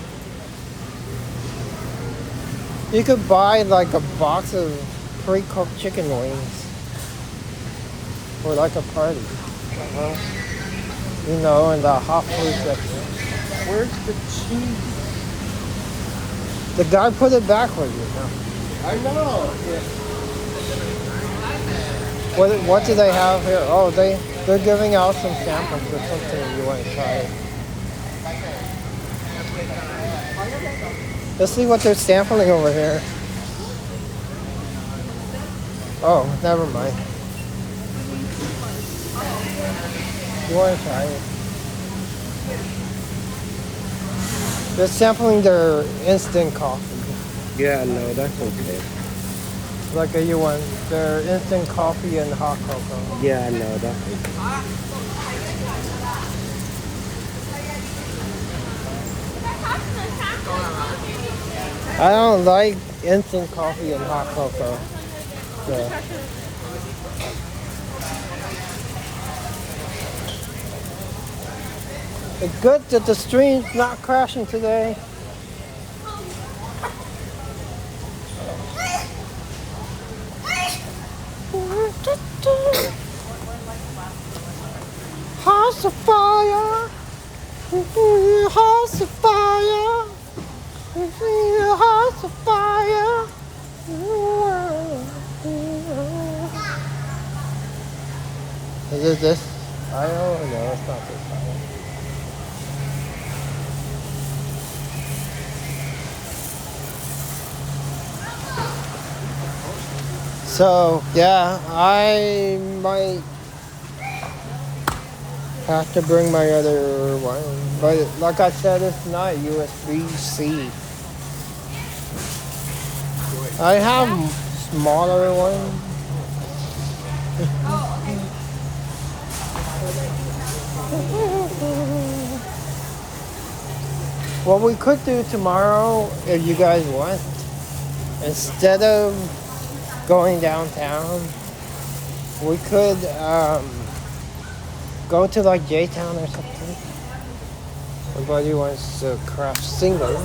[SPEAKER 1] You could buy like a box of pre-cooked chicken wings for like a party. You know, in the hot food section.
[SPEAKER 15] Where's the cheese?
[SPEAKER 1] The guy put it back for you. Now.
[SPEAKER 15] I know.
[SPEAKER 1] What do they have here? Oh, they're giving out some samples or something you want to try. Let's see what they're sampling over here. Oh, never mind. You want to try it? They're sampling their instant coffee.
[SPEAKER 15] Yeah, no, that's okay.
[SPEAKER 1] Like you want their instant coffee and hot cocoa.
[SPEAKER 15] Yeah, no, that's okay.
[SPEAKER 1] I don't like instant coffee and hot cocoa. So. It's good that the stream's not crashing today. House of fire, house of fire, house of fire. Is it this fire? No, it's not this fire. So yeah, I might have to bring my other one, but like I said, it's not USB-C. I have smaller ones. What we could do tomorrow, if you guys want, instead of going downtown, we could go to like J-Town or something. Everybody wants to craft singles.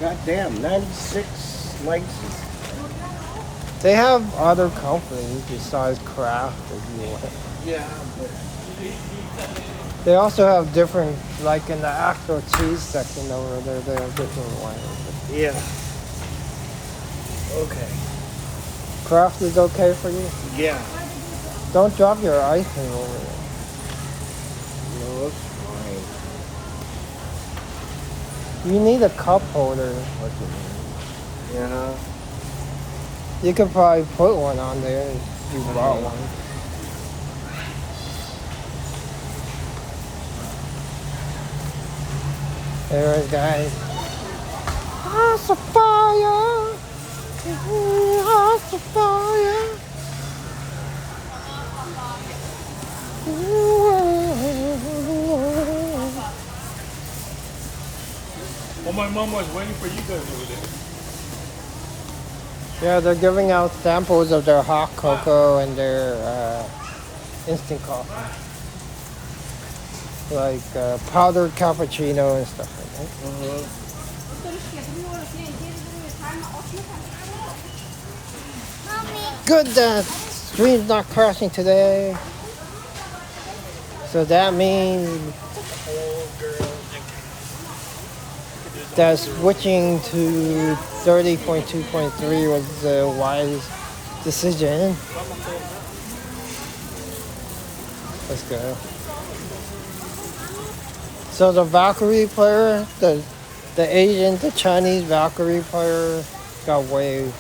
[SPEAKER 15] God damn, 96 licenses.
[SPEAKER 1] They have other companies besides Kraft if you want.
[SPEAKER 15] Yeah, but
[SPEAKER 1] They also have different, like in the actual cheese section over there, they have different wines.
[SPEAKER 15] Yeah. Okay.
[SPEAKER 1] Craft is okay for you?
[SPEAKER 15] Yeah.
[SPEAKER 1] Don't drop your ice cream over there.
[SPEAKER 15] No, it's fine.
[SPEAKER 1] You need a cup holder.
[SPEAKER 15] Yeah.
[SPEAKER 1] You could probably put one on there if you bought one. There it is, guys. House of fire. House of fire.
[SPEAKER 19] Well, my mom was waiting for you guys over there.
[SPEAKER 1] Yeah, they're giving out samples of their hot cocoa and their instant coffee. Like powdered cappuccino and stuff like that. Good that stream's not crashing today. So that means that switching to 30.2.3 was the wise decision. Let's go. So the Valkyrie player, the Asian, the Chinese Valkyrie player got waived.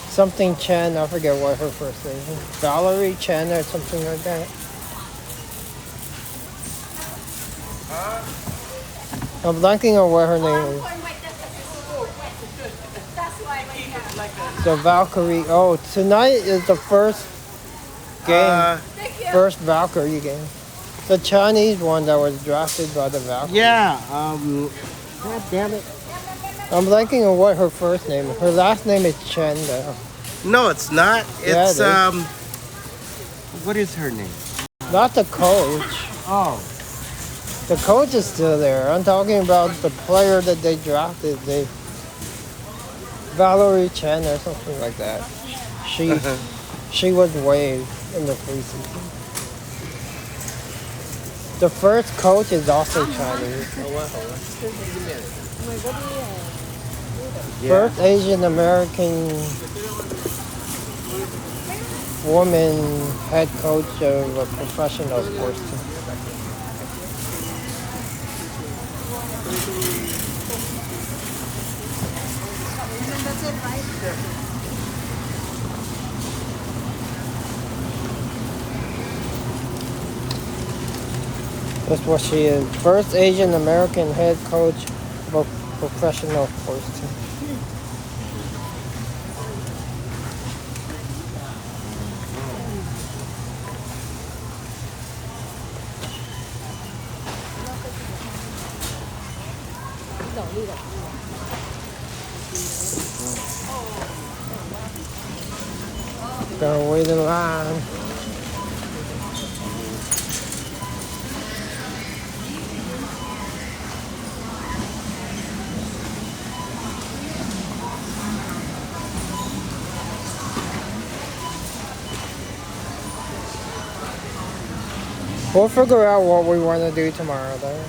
[SPEAKER 1] Something Chen, I forget what her first name is. Valerie Chen or something like that. I'm blanking on what her name is. So Valkyrie, oh, tonight is the first game, first Valkyrie game. The Chinese one that was drafted by the Valkyrie.
[SPEAKER 15] Yeah, God damn it.
[SPEAKER 1] I'm blanking on what her first name is. Her last name is Chen though.
[SPEAKER 15] No, it's not.
[SPEAKER 1] Yeah,
[SPEAKER 15] It's,
[SPEAKER 1] it is.
[SPEAKER 15] what is her name?
[SPEAKER 1] Not the coach.
[SPEAKER 15] Oh.
[SPEAKER 1] The coach is still there. I'm talking about the player that they drafted. Valerie Chen or something like that. She was waived in the preseason. The first coach is also Chinese. First Asian American woman head coach of a professional sports team.
[SPEAKER 16] That's it, right?
[SPEAKER 1] That's what she is. First Asian American head coach of a professional sports team. Gotta wait in line. We'll figure out what we want to do tomorrow, though.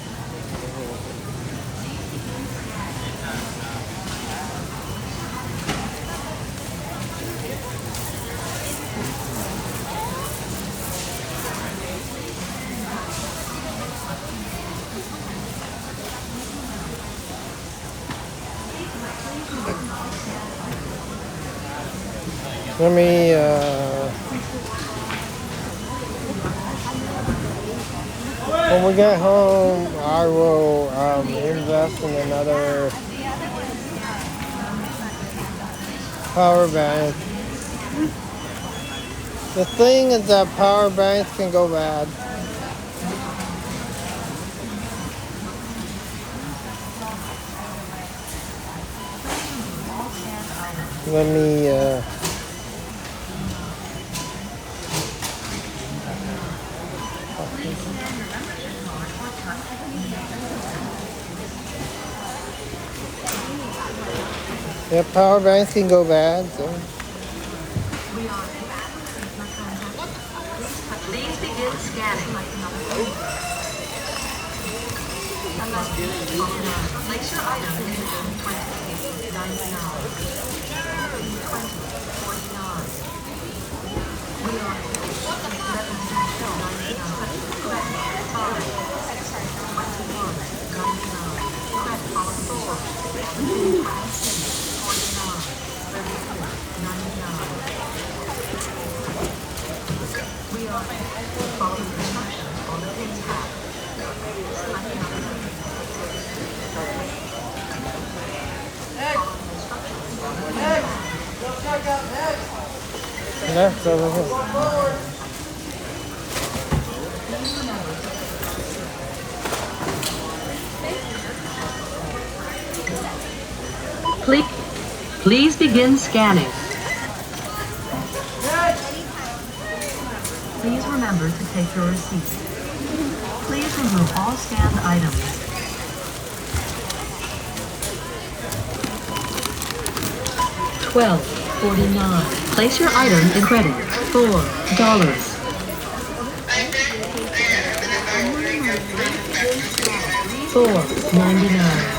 [SPEAKER 1] Let me, when we get home, I will invest in another power bank. The thing is that power banks can go bad. Let me, yeah, power banks can go bad, so.
[SPEAKER 8] Please begin begin scanning. Place your item in bin 20, 99, 20, 49. We are
[SPEAKER 1] Left over here.
[SPEAKER 8] Please begin scanning. Please remember to take your receipt. Please remove all scanned items. $12.49. Place your item in credit. $4. $4.99.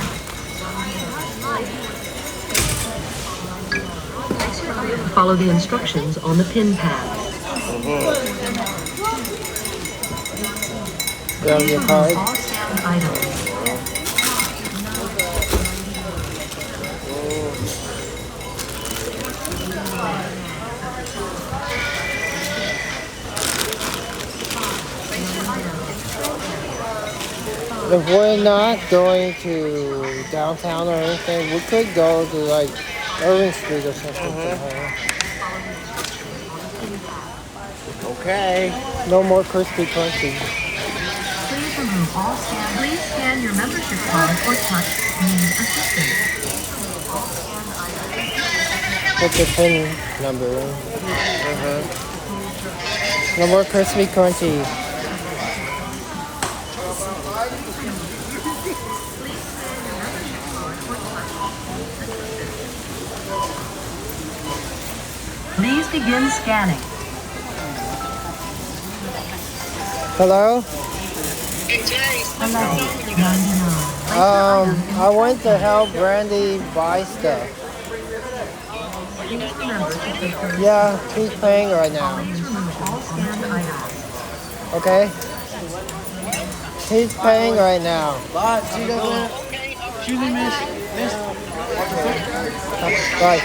[SPEAKER 8] Follow the instructions on the pin pad.
[SPEAKER 1] Grab your card.
[SPEAKER 8] All scanned items.
[SPEAKER 1] If we're not going to downtown or anything, we could go to like Irving Street or something.
[SPEAKER 15] Okay.
[SPEAKER 1] No more crispy crunchy.
[SPEAKER 8] Please remove all scan. Please scan your membership card or touch Need Assistance.
[SPEAKER 1] Put the PIN number in. No more crispy crunchy.
[SPEAKER 8] Please begin scanning.
[SPEAKER 1] Hello? I went to help Brandy buy stuff. Yeah, he's paying right now. Okay? He's paying right now.
[SPEAKER 15] Excuse me, miss.
[SPEAKER 1] Right.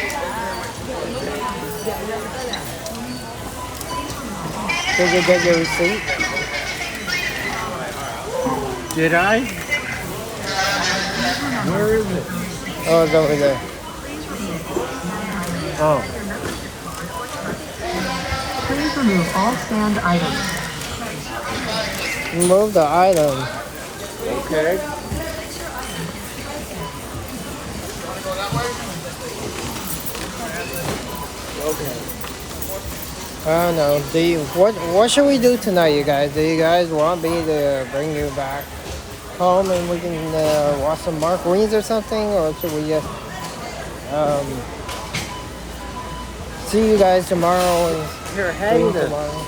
[SPEAKER 1] Did you get your receipt?
[SPEAKER 15] Did I? Where is it?
[SPEAKER 1] Oh, it's over there.
[SPEAKER 15] Oh.
[SPEAKER 8] Please remove all scanned items.
[SPEAKER 1] Remove the item.
[SPEAKER 15] Okay. Okay.
[SPEAKER 1] I don't know. What should we do tonight, you guys? Do you guys want me to bring you back home and we can watch some Mark Reens or something? Or should we just see you guys tomorrow? And
[SPEAKER 15] Here, hang this.
[SPEAKER 1] tomorrow?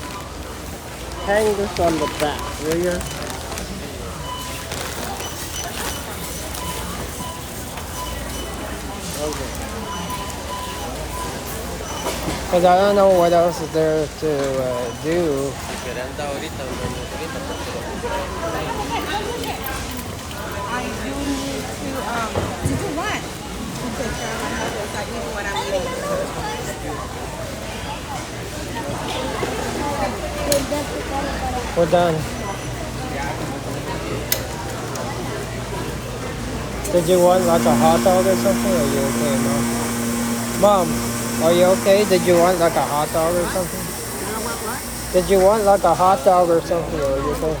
[SPEAKER 15] Hang this on the back, will you? Okay.
[SPEAKER 1] Because I don't know what else is there to do.
[SPEAKER 16] I do need to do what? To take care of my mother, so I need what I'm eating.
[SPEAKER 1] We're done. Did you want like a hot dog or something? Or are you okay, Mom? Mom, are you okay? Did you want like a hot dog or something? Did you want like a hot dog or something? Or are you okay?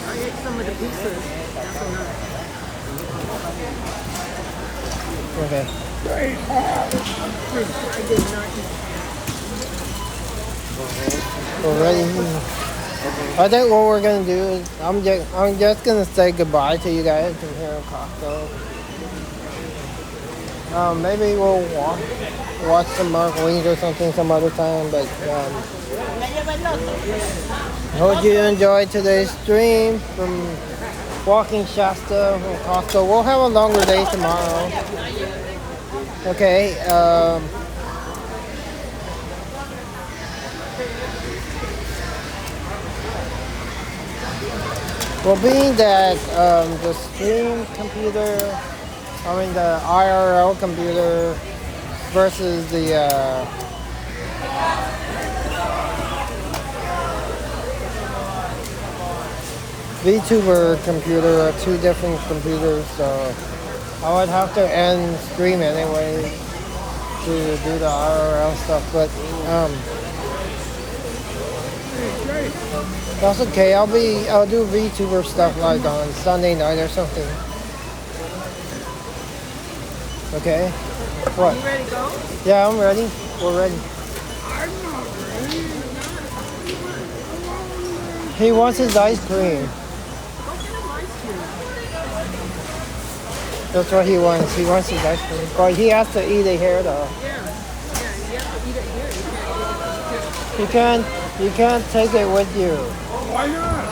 [SPEAKER 7] I ate some of the pizzas. That's enough.
[SPEAKER 1] Okay.
[SPEAKER 7] I did not eat.
[SPEAKER 1] We're ready. I think what we're gonna do is I'm just gonna say goodbye to you guys from here in Costco. Maybe we'll watch some Mark Wings or something some other time. But hope you enjoyed today's stream from walking Shasta from Costco. We'll have a longer day tomorrow. Okay. Well, being that the stream computer, the IRL computer versus the VTuber computer are two different computers, so I would have to end stream anyway to do the IRL stuff, but that's okay. I'll do VTuber stuff like on Sunday night or something. Okay. What?
[SPEAKER 16] You ready to go?
[SPEAKER 1] Yeah, I'm ready. We're ready. He wants his ice cream. That's what he wants. He wants his ice cream. But he has to eat it here though.
[SPEAKER 16] Yeah, you have to eat it here.
[SPEAKER 1] You can't take it with you.
[SPEAKER 13] Why not?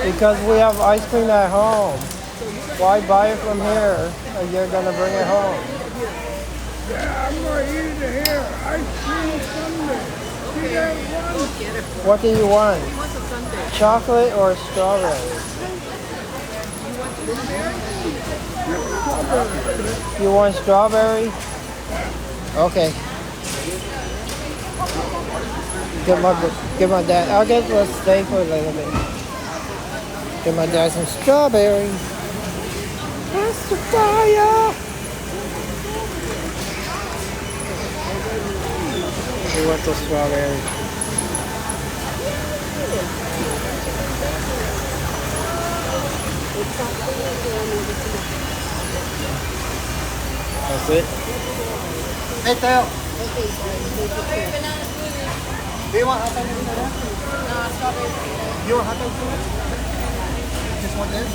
[SPEAKER 1] Because we have ice cream at home. Why buy it from here if you're gonna bring it home?
[SPEAKER 13] Yeah, I'm gonna eat it here. Ice cream sundae. See that one?
[SPEAKER 1] What do you want?
[SPEAKER 16] He wants a sundae.
[SPEAKER 1] Chocolate or strawberry? You want strawberry? Okay. Give my dad. I'll let's stay for a little bit. Give my dad some strawberry. That's the fire. He wants the strawberry. That's it.
[SPEAKER 15] Hey, Theo. Do you want hot dog? No, strawberry. You want hot dog too? Just want this?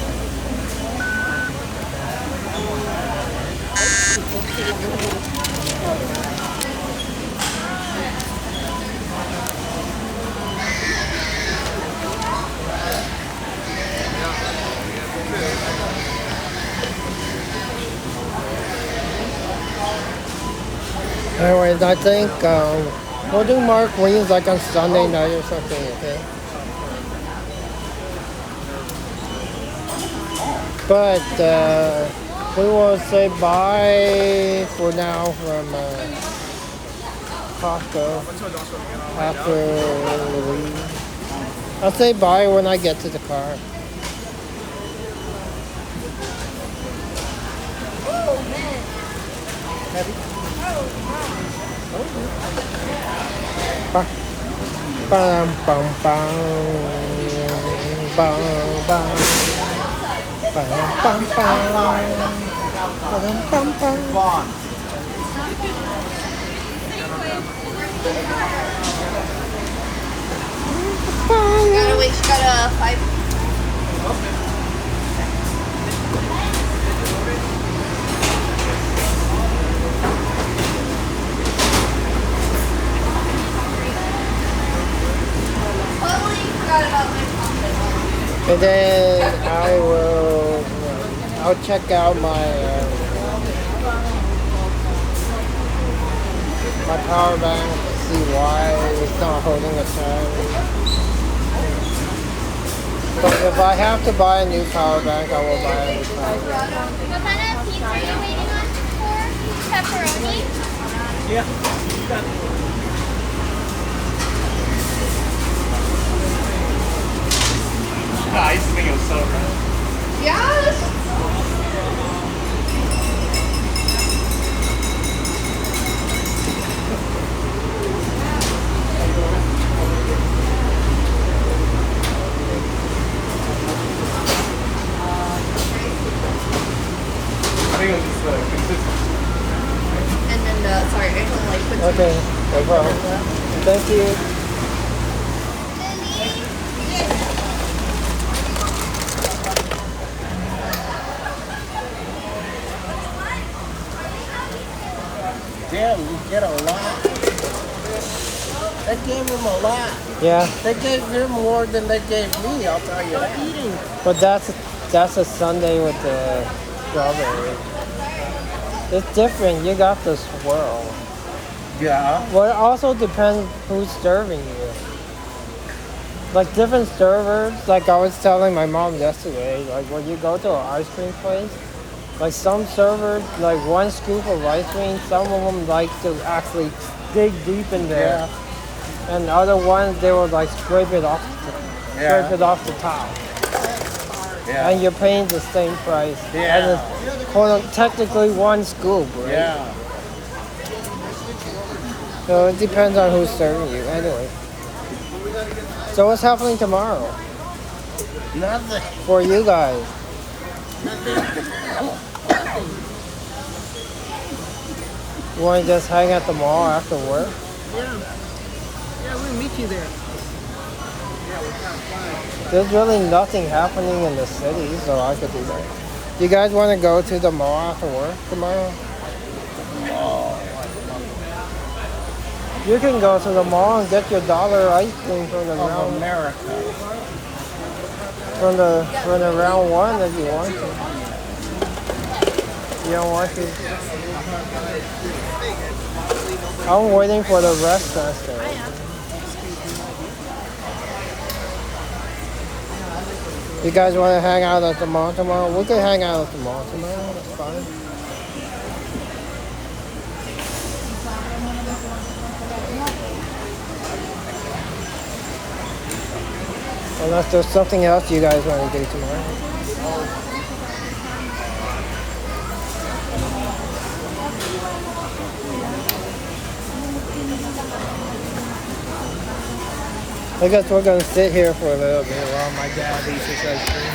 [SPEAKER 1] Anyways, I think we'll do Mark Wings like on Sunday night or something, okay? But we will say bye for now from Costco after we. I'll say bye when I get to the car. Bum bum bum bum bum bum bum bum bum bum.
[SPEAKER 14] Gotta wait, she got a 5.
[SPEAKER 1] And then I'll check out my power bank, see why it's not holding a charge. But if I have to buy a new power bank, I will buy a new power bank.
[SPEAKER 14] What kind of pizza are you waiting on for? Pepperoni?
[SPEAKER 18] Yeah. I used to think it was so good.
[SPEAKER 14] Yes!
[SPEAKER 18] I think it was just consistent.
[SPEAKER 14] And then sorry, I can like put
[SPEAKER 1] Okay, no problem. Thank you.
[SPEAKER 15] Damn, you get a lot. They gave him a lot.
[SPEAKER 1] Yeah.
[SPEAKER 15] They gave him more than they gave me, I'll tell you that.
[SPEAKER 1] But that's a sundae with the strawberry. It's different. You got the swirl.
[SPEAKER 15] Yeah.
[SPEAKER 1] Well, it also depends who's serving you. Like different servers, like I was telling my mom yesterday, like when you go to an ice cream place, like some servers, like one scoop of ice cream, some of them like to actually dig deep in there.
[SPEAKER 15] Yeah.
[SPEAKER 1] And other ones, they would like scrape it off the top.
[SPEAKER 15] Yeah.
[SPEAKER 1] And you're paying the same price.
[SPEAKER 15] Yeah.
[SPEAKER 1] And it's technically one scoop, right?
[SPEAKER 15] Yeah.
[SPEAKER 1] So it depends on who's serving you, anyway. So what's happening tomorrow?
[SPEAKER 15] Nothing.
[SPEAKER 1] For you guys? You want to just hang at the mall after work?
[SPEAKER 7] Yeah. Yeah, we'll meet you there.
[SPEAKER 1] There's really nothing happening in the city, so I could do that. You guys want to go to the mall after work tomorrow? You can go to the mall and get your dollar ice cream from the round
[SPEAKER 15] America.
[SPEAKER 1] From the round one if you want to. You don't want to? I'm waiting for the restaurants there. You guys want to hang out at the mall tomorrow? We can hang out at the mall tomorrow. That's fine. Unless there's something else you guys want to do tomorrow. I guess we're going to sit here for a little bit while my dad eats his ice cream.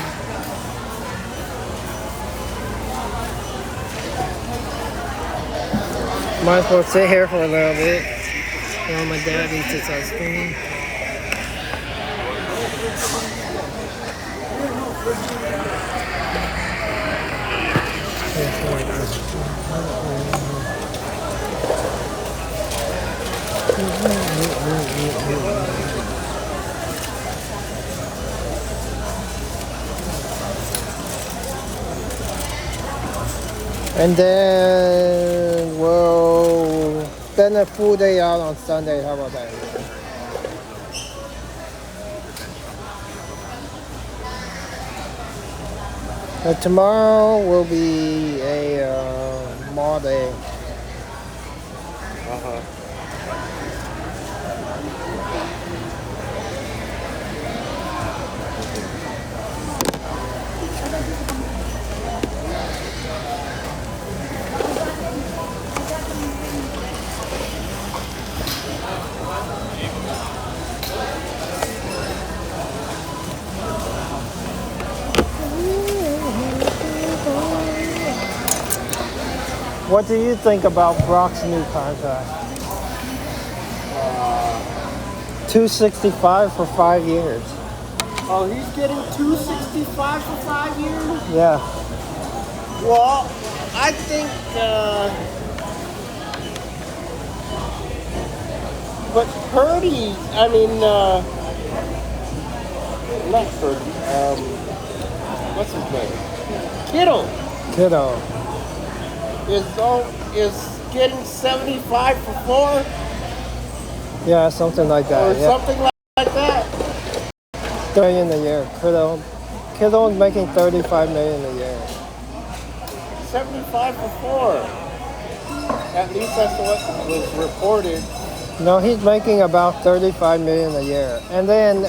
[SPEAKER 1] Might as well sit here for a little bit while my dad eats his ice cream. And then we'll spend a full day out on Sunday. How about that? And tomorrow will be a mall day. What do you think about Brock's new contract? $265 for 5 years.
[SPEAKER 15] Oh, he's getting $265 for 5 years?
[SPEAKER 1] Yeah.
[SPEAKER 15] Well, I think, but Purdy, I mean, not Purdy, what's his name? Kittle is getting 75 for 4?
[SPEAKER 1] Yeah, something like that.
[SPEAKER 15] Or something like that.
[SPEAKER 1] $30 million a year. Kittle is making $35 million a year.
[SPEAKER 15] 75 for 4. At least that's what was reported.
[SPEAKER 1] No, he's making about $35 million a year. And then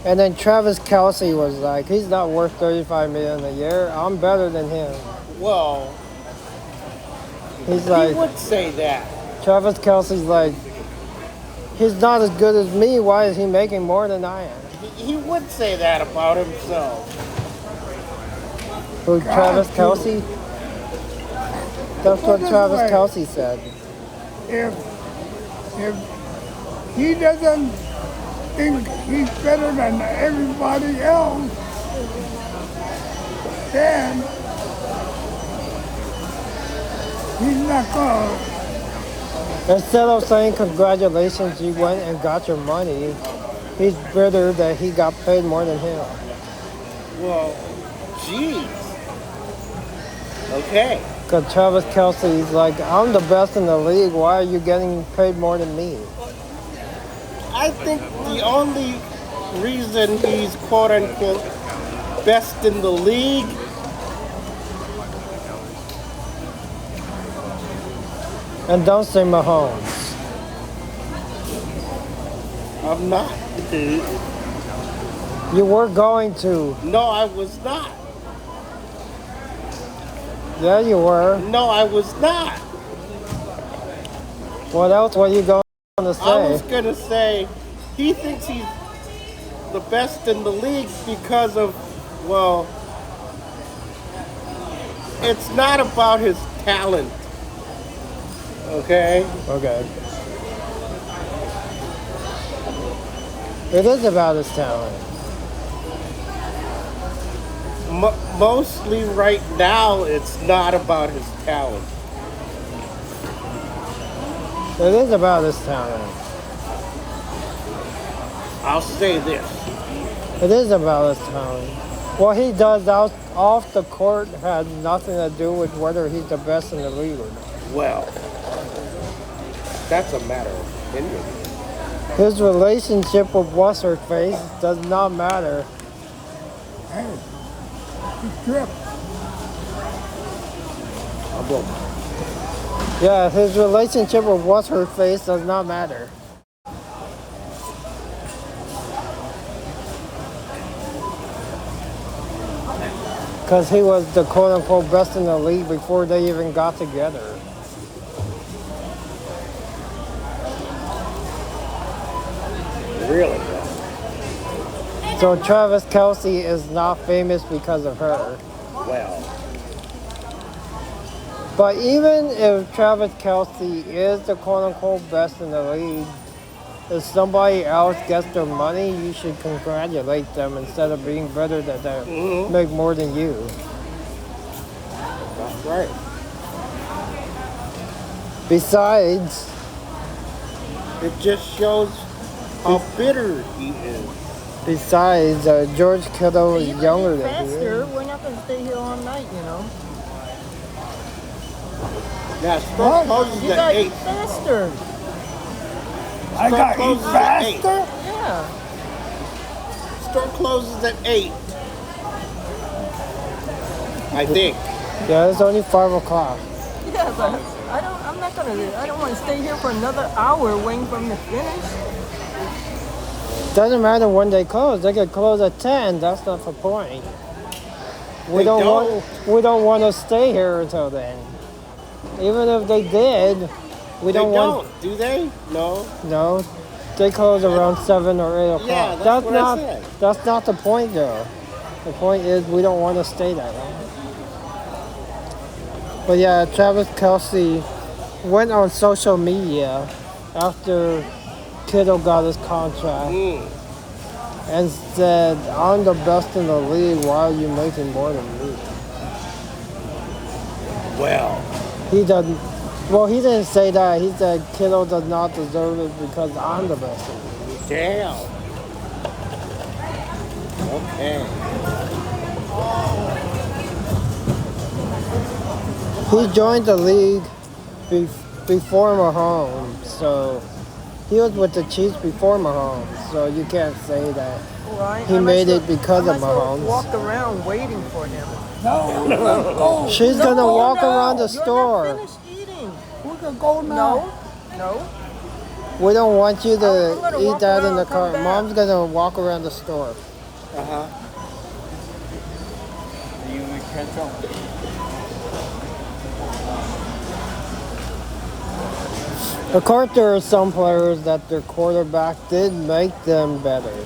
[SPEAKER 1] and then Travis Kelce was like, he's not worth $35 million a year. I'm better than him.
[SPEAKER 15] Well,
[SPEAKER 1] he's like,
[SPEAKER 15] he would say that.
[SPEAKER 1] Travis Kelce's like, he's not as good as me. Why is he making more than I am?
[SPEAKER 15] He would say that about himself.
[SPEAKER 1] Who, Travis Kelce? That's what Travis Kelce said.
[SPEAKER 13] If he doesn't think he's better than everybody else, then He's not going.
[SPEAKER 1] Instead of saying congratulations, you went and got your money, he's bitter that he got paid more than him.
[SPEAKER 15] Well, geez. Okay.
[SPEAKER 1] Because Travis Kelce's like, I'm the best in the league. Why are you getting paid more than me?
[SPEAKER 15] I think the only reason he's quote unquote best in the league
[SPEAKER 1] And don't say Mahomes.
[SPEAKER 15] I'm not.
[SPEAKER 1] You were going to.
[SPEAKER 15] No, I was not.
[SPEAKER 1] Yeah, you were.
[SPEAKER 15] No, I was not.
[SPEAKER 1] What else were you going to say?
[SPEAKER 15] I was going to say he thinks he's the best in the league because of, well, it's not about his talent. Okay?
[SPEAKER 1] Okay. It is about his talent.
[SPEAKER 15] Mostly right now, it's not about his talent.
[SPEAKER 1] It is about his talent.
[SPEAKER 15] I'll say this.
[SPEAKER 1] It is about his talent. What he does out off the court has nothing to do with whether he's the best in the league or not.
[SPEAKER 15] Well, that's a matter of opinion.
[SPEAKER 1] His relationship with what's-her-face does not matter.
[SPEAKER 13] Hey, he tripped.
[SPEAKER 1] Yeah, his relationship with what's-her-face does not matter. Because he was the quote-unquote best in the league before they even got together.
[SPEAKER 15] Really?
[SPEAKER 1] So Travis Kelce is not famous because of her.
[SPEAKER 15] Well.
[SPEAKER 1] But even if Travis Kelce is the quote-unquote best in the league, if somebody else gets their money, you should congratulate them instead of being better that they make more than you.
[SPEAKER 15] That's right.
[SPEAKER 1] Besides,
[SPEAKER 15] it just shows how bitter he is.
[SPEAKER 1] Besides, George Kittle is younger than he
[SPEAKER 7] faster.
[SPEAKER 1] is.
[SPEAKER 7] We're not going to stay here all night, you know.
[SPEAKER 15] Now, store closes
[SPEAKER 7] You
[SPEAKER 15] at
[SPEAKER 7] got
[SPEAKER 15] 8.
[SPEAKER 7] faster.
[SPEAKER 13] I got eat faster?
[SPEAKER 7] Yeah.
[SPEAKER 15] Store closes at 8. I think.
[SPEAKER 1] Yeah, it's only 5 o'clock.
[SPEAKER 7] Yeah, but I don't want to stay here for another hour waiting for them to finish.
[SPEAKER 1] Doesn't matter when they close. They could close at 10. That's not the point. We don't want to stay here until then. Even if they did, we don't want.
[SPEAKER 15] Do they? No.
[SPEAKER 1] No, they close around 7 or 8 o'clock.
[SPEAKER 15] Yeah, that's what I said.
[SPEAKER 1] That's not the point, though. The point is we don't want to stay that long. But yeah, Travis Kelce went on social media after Kittle got his contract and said, "I'm the best in the league. Why are you making more than me?"
[SPEAKER 15] Well.
[SPEAKER 1] He doesn't. Well, he didn't say that. He said Kittle does not deserve it because I'm the best in the league.
[SPEAKER 15] Damn. Okay.
[SPEAKER 1] He joined the league before Mahomes, so he was with the Chiefs before Mahomes. So you can't say that he made it because of Mahomes.
[SPEAKER 7] Walk around waiting for him.
[SPEAKER 13] No.
[SPEAKER 1] She's gonna walk around the store.
[SPEAKER 7] You're not finished eating.
[SPEAKER 13] We can go now.
[SPEAKER 7] No.
[SPEAKER 1] We don't want you to eat that in the car.
[SPEAKER 7] come back.
[SPEAKER 1] Mom's gonna walk around the store.
[SPEAKER 18] You can't tell.
[SPEAKER 1] Of course, there are some players that their quarterback did make them better.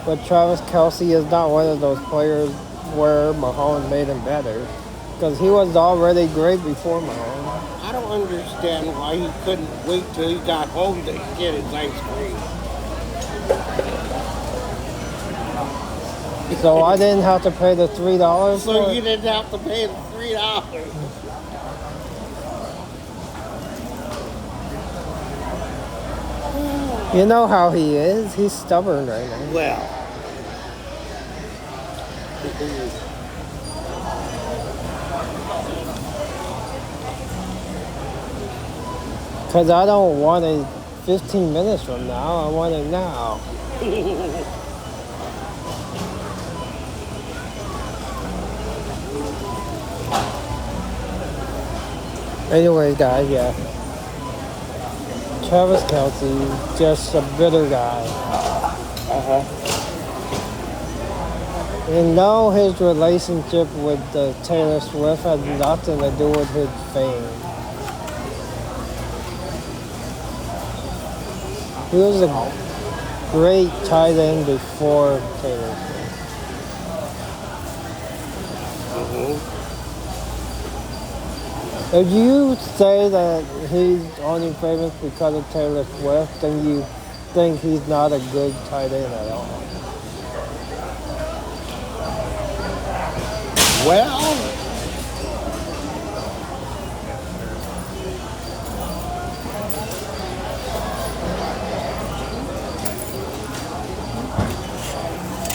[SPEAKER 1] But Travis Kelce is not one of those players where Mahomes made him better. Because he was already great before Mahomes.
[SPEAKER 15] I don't understand why he couldn't wait till he got home to get his ice cream.
[SPEAKER 1] So I didn't have to pay the $3
[SPEAKER 15] So you didn't have to pay the $3 $3.
[SPEAKER 1] You know how he is. He's stubborn right now.
[SPEAKER 15] Well.
[SPEAKER 1] Because I don't want it 15 minutes from now. I want it now. Anyways, guys, yeah. Travis Kelce, just a bitter guy. And no, his relationship with Taylor Swift had nothing to do with his fame. He was a great tight end before Taylor Swift. If you say that he's only famous because of Taylor Swift, then you think he's not a good tight end at all.
[SPEAKER 15] Well,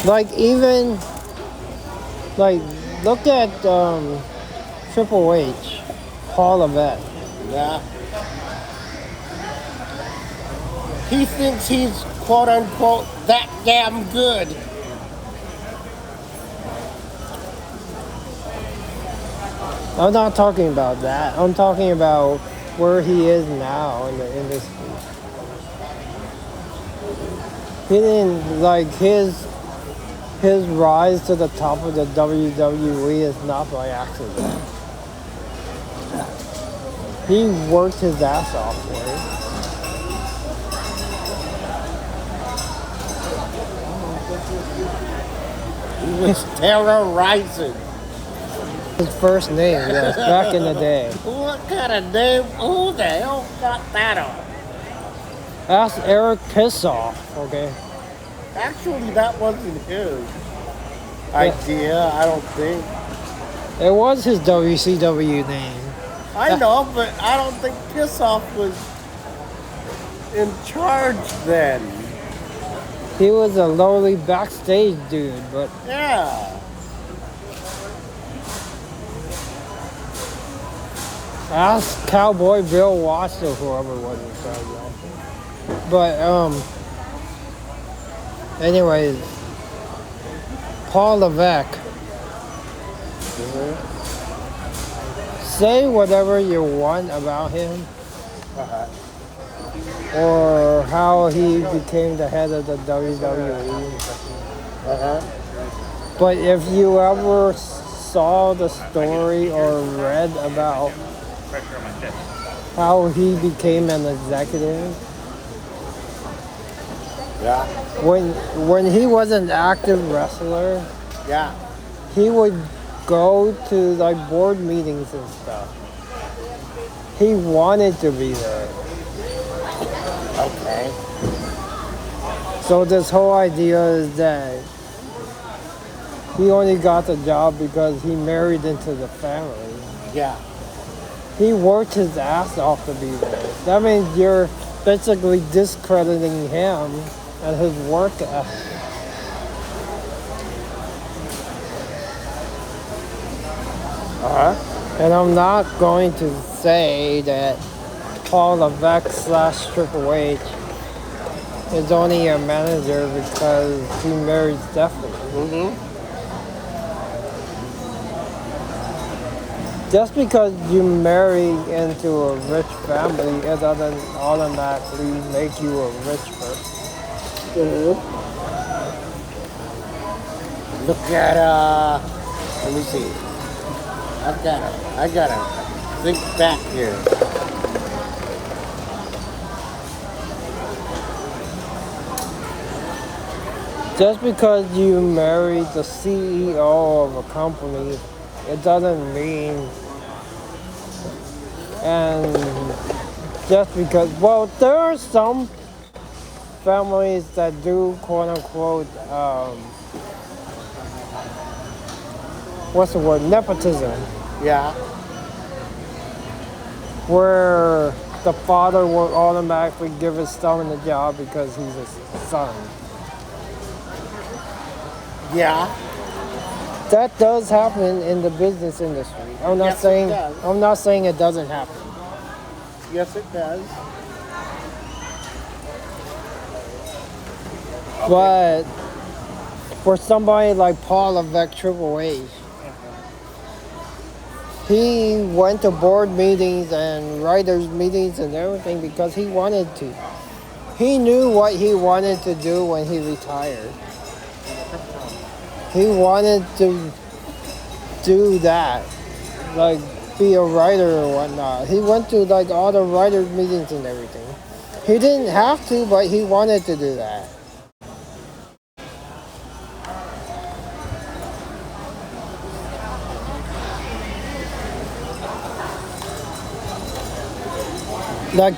[SPEAKER 1] like even like look at Triple H, Paul Levesque.
[SPEAKER 15] yeah. He thinks he's quote unquote that damn good.
[SPEAKER 1] I'm not talking about that. I'm talking about where he is now in the industry. He didn't like his rise to the top of the WWE is not by accident. He worked his ass off for it.
[SPEAKER 15] He was terrorizing.
[SPEAKER 1] His first name, yes, back in the day.
[SPEAKER 15] What kind of name? Who the hell got that on?
[SPEAKER 1] Ask Eric Pissoff, okay?
[SPEAKER 15] Actually, that wasn't his idea, I don't think.
[SPEAKER 1] It was his WCW name.
[SPEAKER 15] I know, but I don't think Pissoff was in charge then.
[SPEAKER 1] He was a lowly backstage dude, but
[SPEAKER 15] yeah.
[SPEAKER 1] Ask Cowboy Bill Watts or whoever was in charge of that. But anyways, Paul Levesque. Say whatever you want about him, or how he became the head of the WWE. But if you ever saw the story or read about how he became an executive,
[SPEAKER 15] yeah.
[SPEAKER 1] When he was an active wrestler,
[SPEAKER 15] yeah,
[SPEAKER 1] he would go to like board meetings and stuff. He wanted to be there.
[SPEAKER 15] Okay.
[SPEAKER 1] So this whole idea is that he only got the job because he married into the family.
[SPEAKER 15] Yeah.
[SPEAKER 1] He worked his ass off to be there. That means you're basically discrediting him and his work ethic. And I'm not going to say that Paul Levesque / Triple H is only a manager because he married Stephanie. Just because you marry into a rich family, it doesn't automatically make you a rich person.
[SPEAKER 15] Look at let me see. I gotta think back here.
[SPEAKER 1] Just because you marry the CEO of a company, it doesn't mean, and just because, well, there are some families that do quote unquote, what's the word, nepotism.
[SPEAKER 15] Yeah.
[SPEAKER 1] Where the father will automatically give his son a job because he's his son.
[SPEAKER 15] Yeah.
[SPEAKER 1] That does happen in the business industry. I'm not
[SPEAKER 15] Yes, it
[SPEAKER 1] saying
[SPEAKER 15] does.
[SPEAKER 1] I'm not saying it doesn't happen.
[SPEAKER 15] Yes, it does.
[SPEAKER 1] But for somebody like Paul Levesque Triple H, he went to board meetings and writers meetings and everything because he wanted to. He knew what he wanted to do when he retired. He wanted to do that, like be a writer or whatnot. He went to like all the writers meetings and everything. He didn't have to, but he wanted to do that. Like,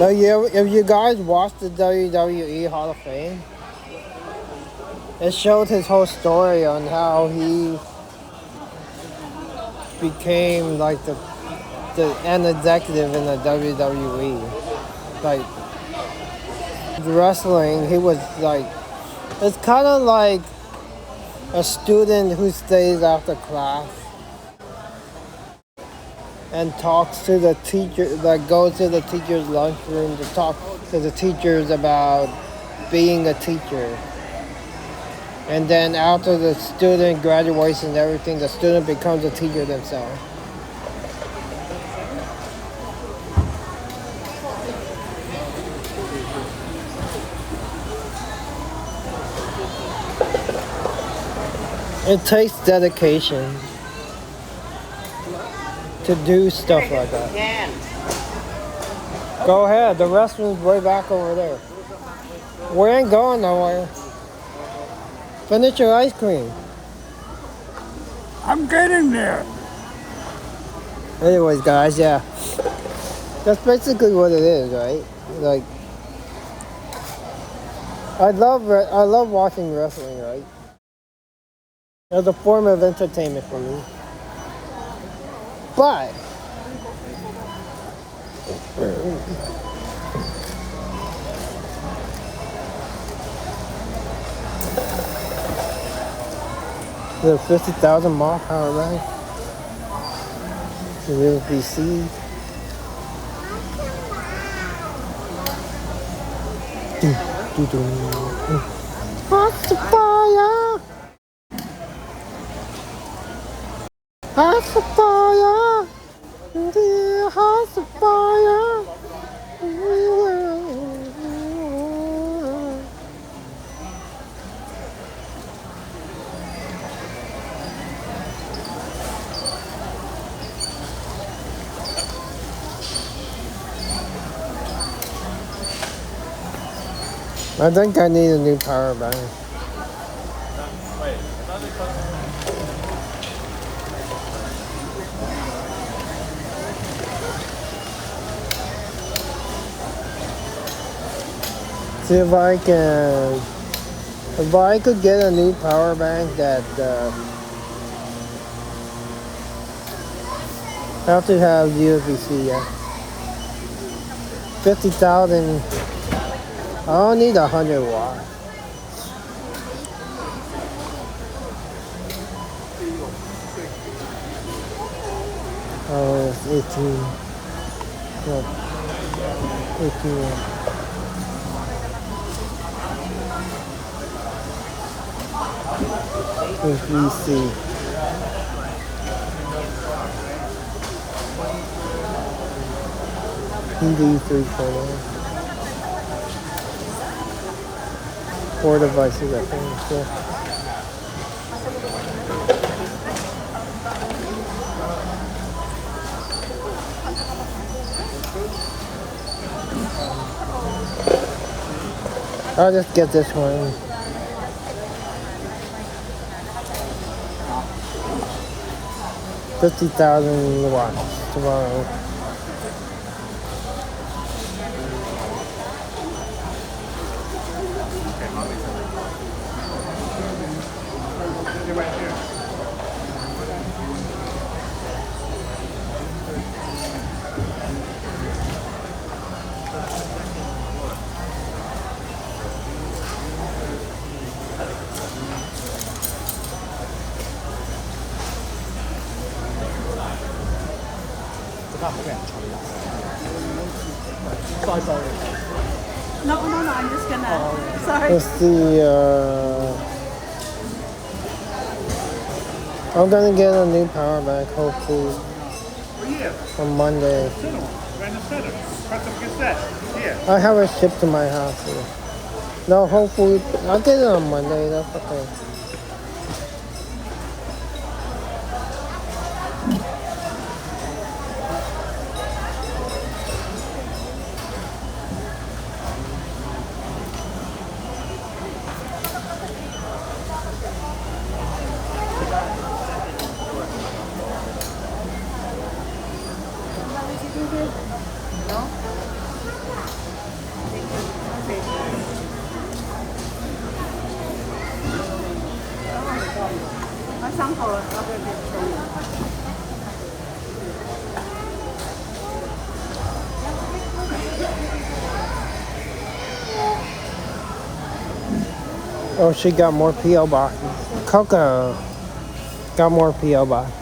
[SPEAKER 1] if you guys watched the WWE Hall of Fame, it showed his whole story on how he became like an executive in the WWE. Like wrestling, he was like, it's kind of like a student who stays after class and talks to the teacher, like goes to the teacher's lunchroom to talk to the teachers about being a teacher. And then after the student graduates and everything, the student becomes a teacher themselves. It takes dedication to do stuff like that. Go ahead, the restroom's way back over there. We ain't going nowhere. Finish your ice cream.
[SPEAKER 13] I'm getting there.
[SPEAKER 1] Anyways, guys, yeah. That's basically what it is, right? Like, I love watching wrestling, right? It's a form of entertainment for me. But the 50,000 mile power bank, the USB-C. What's the fire? What's the fire? Dear, what's the fire? I think I need a new power bank. See if I could get a new power bank that have to have USB-C, yeah. 50,000. I don't need 100 watts. Oh, it's 18. No, 18 watts. USB-C. PD 3.0. 4 devices, I think. Yeah. I'll just get this one. $50,000 watts tomorrow.
[SPEAKER 16] No, I'm just gonna. Sorry.
[SPEAKER 1] Let's see. I'm gonna get a new power bank hopefully on Monday.
[SPEAKER 19] Right in the center. Press up against that. Here.
[SPEAKER 1] I have it shipped to my house. Here. No, hopefully I'll get it on Monday. That's okay. Oh, she got more P.O. boxes. Coco got more P.O. boxes.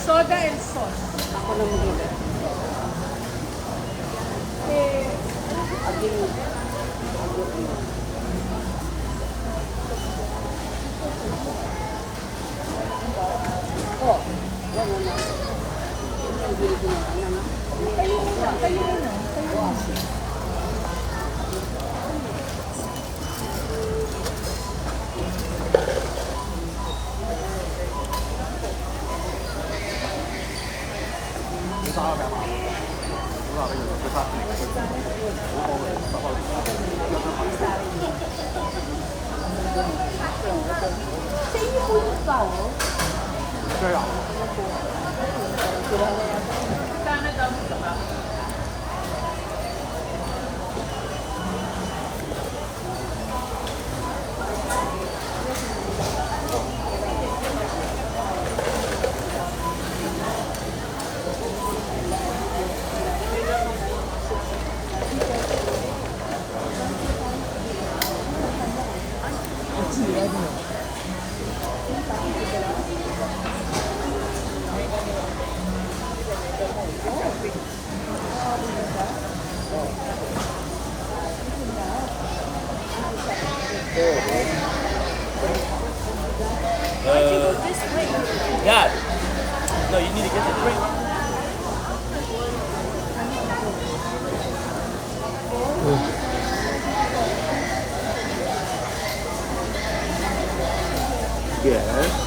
[SPEAKER 16] Soda and sauce. Ako na mag-iba.
[SPEAKER 19] Dad. No, you need to get the drink.
[SPEAKER 15] Yes.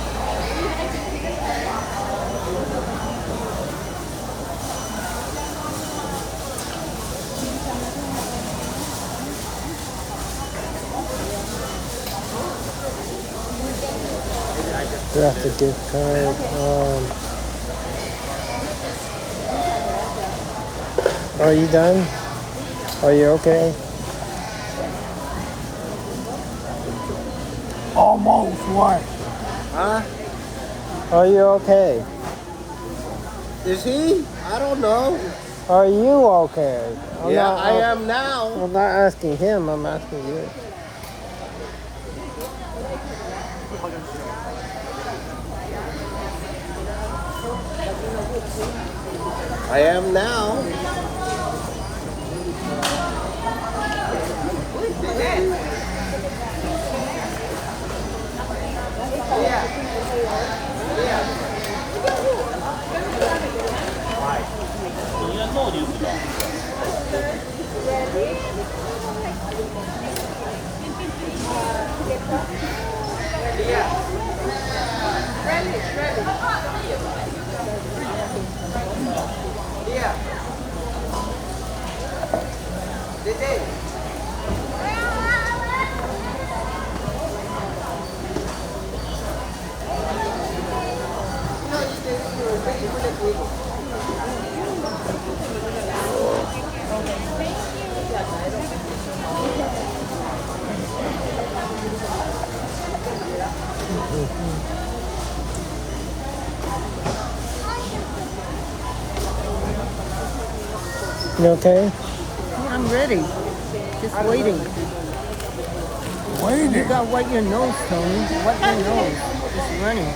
[SPEAKER 1] That's a gift card. Are you done? Are you okay?
[SPEAKER 13] Almost what?
[SPEAKER 15] Huh?
[SPEAKER 1] Are you okay?
[SPEAKER 15] Is he? I don't know.
[SPEAKER 1] Are you okay?
[SPEAKER 15] I am now.
[SPEAKER 1] I'm not asking him, I'm asking you.
[SPEAKER 15] I am now.
[SPEAKER 1] You okay?
[SPEAKER 7] Yeah, I'm ready. Just waiting.
[SPEAKER 13] Waiting?
[SPEAKER 7] You gotta wipe your nose, Tony. Wipe your nose. It's running.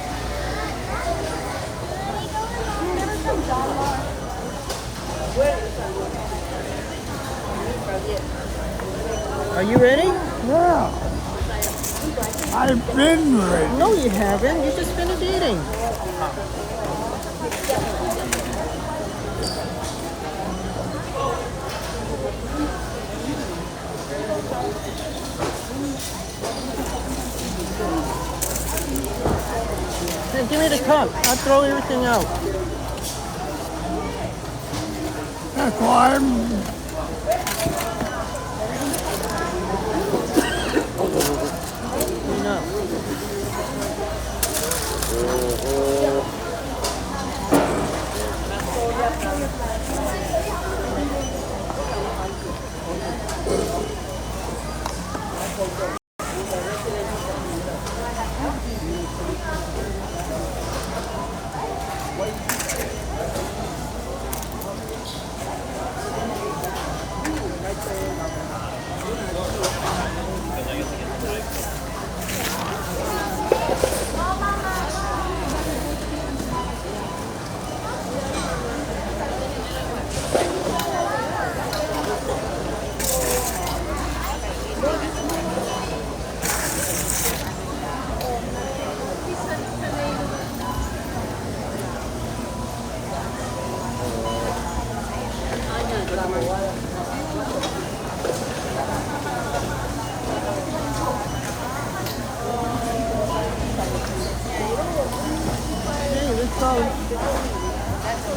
[SPEAKER 7] Are you ready?
[SPEAKER 13] Yeah. I've been ready.
[SPEAKER 7] No, you haven't. You just finished eating. Hey, give me the cup. I'll throw everything out.
[SPEAKER 13] That's why I'm...
[SPEAKER 7] No.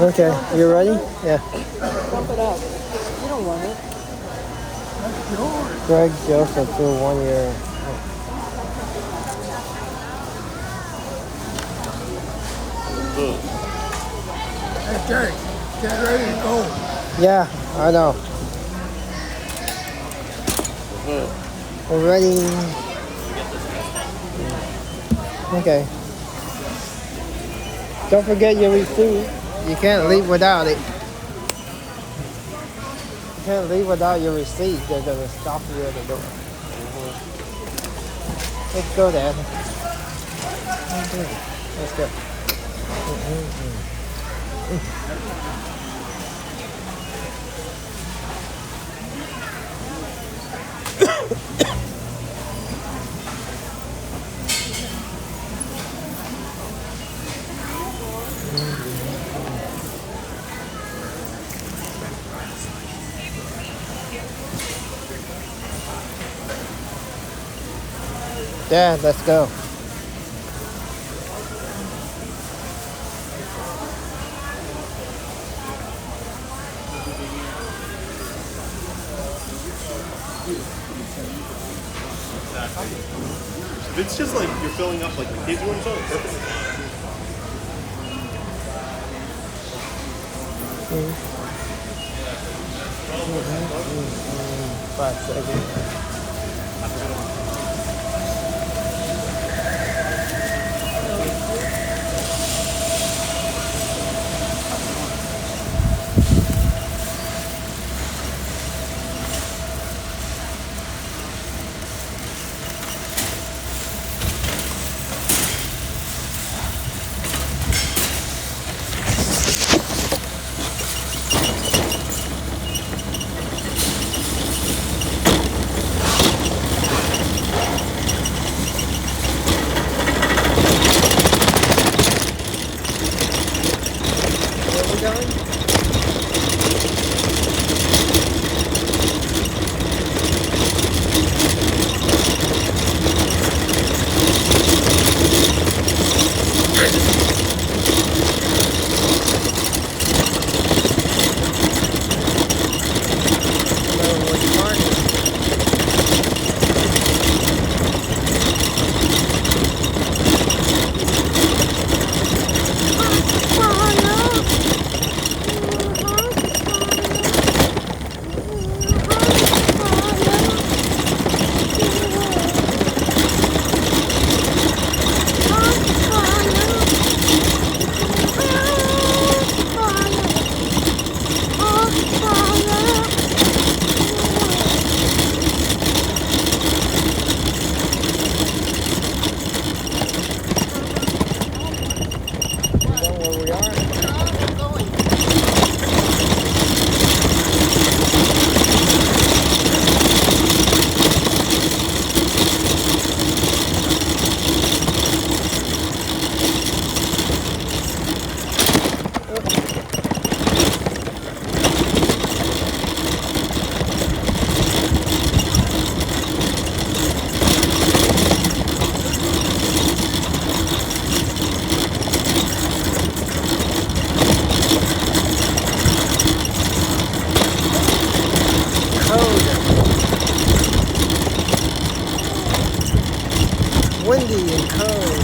[SPEAKER 1] Okay, you ready? Yeah.
[SPEAKER 7] Dump it out. You don't want it.
[SPEAKER 1] Greg Joseph, 1 year.
[SPEAKER 13] Okay, get ready to go.
[SPEAKER 1] Yeah, I know. We're ready. Okay. Don't forget your receipt. You can't leave without it. You can't leave without your receipt. They're going to stop you at the door. Let's go, Dad. Let's go. Dad, let's go.
[SPEAKER 6] If it's just like you're filling up like the kids' room, so it's perfect. Windy and cold.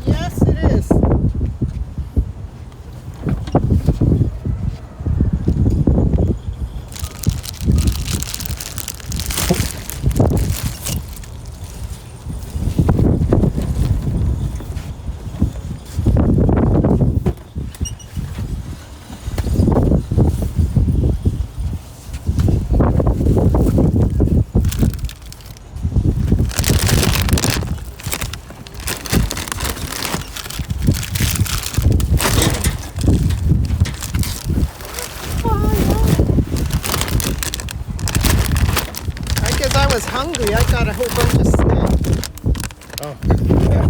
[SPEAKER 7] Yes, it is. I was hungry. I got a whole bunch of snacks.
[SPEAKER 1] Oh, yeah.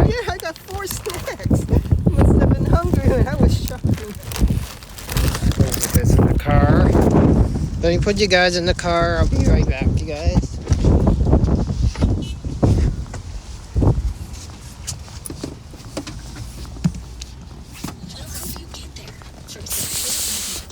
[SPEAKER 7] Yeah, I got 4 snacks. I must have been hungry when I was shopping.
[SPEAKER 1] Put this in the car. Let me put you guys in the car. I'll be right back, you guys.
[SPEAKER 9] We'll help you get there from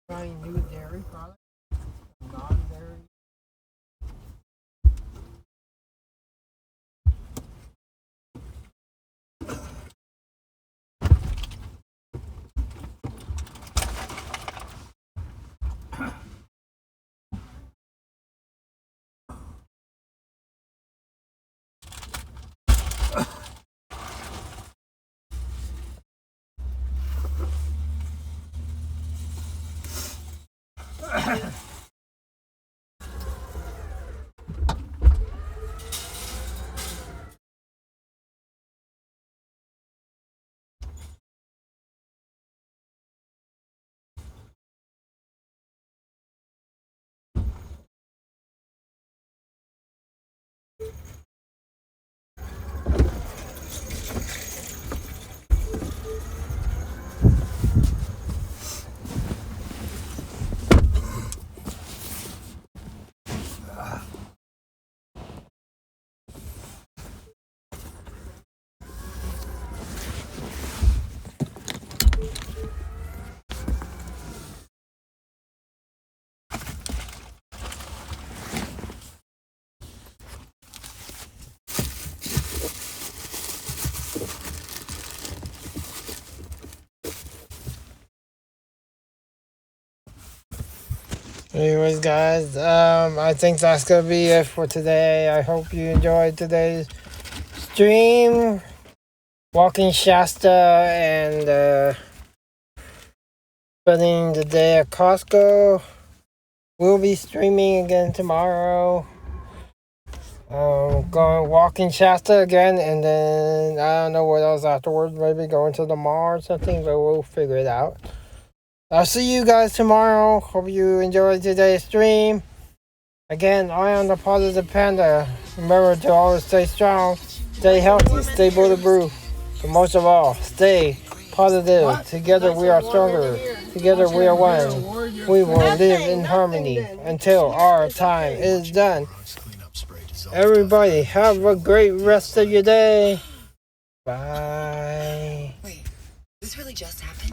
[SPEAKER 1] trying new dairy products, non-dairy. Anyways, guys, I think that's gonna be it for today. I hope you enjoyed today's stream, walking Shasta and spending the day at Costco. We'll be streaming again tomorrow. Going walking Shasta again, and then I don't know what else afterwards. Maybe going to the mall or something, but we'll figure it out. I'll see you guys tomorrow. Hope you enjoyed today's stream. Again, I am the Positive Panda. Remember to always stay strong, stay healthy, stay bulletproof. But most of all, stay positive. Together we are stronger. Together we are one. We will live in harmony until our time is done. Everybody, have a great rest of your day. Bye.
[SPEAKER 9] Wait, this really just happened?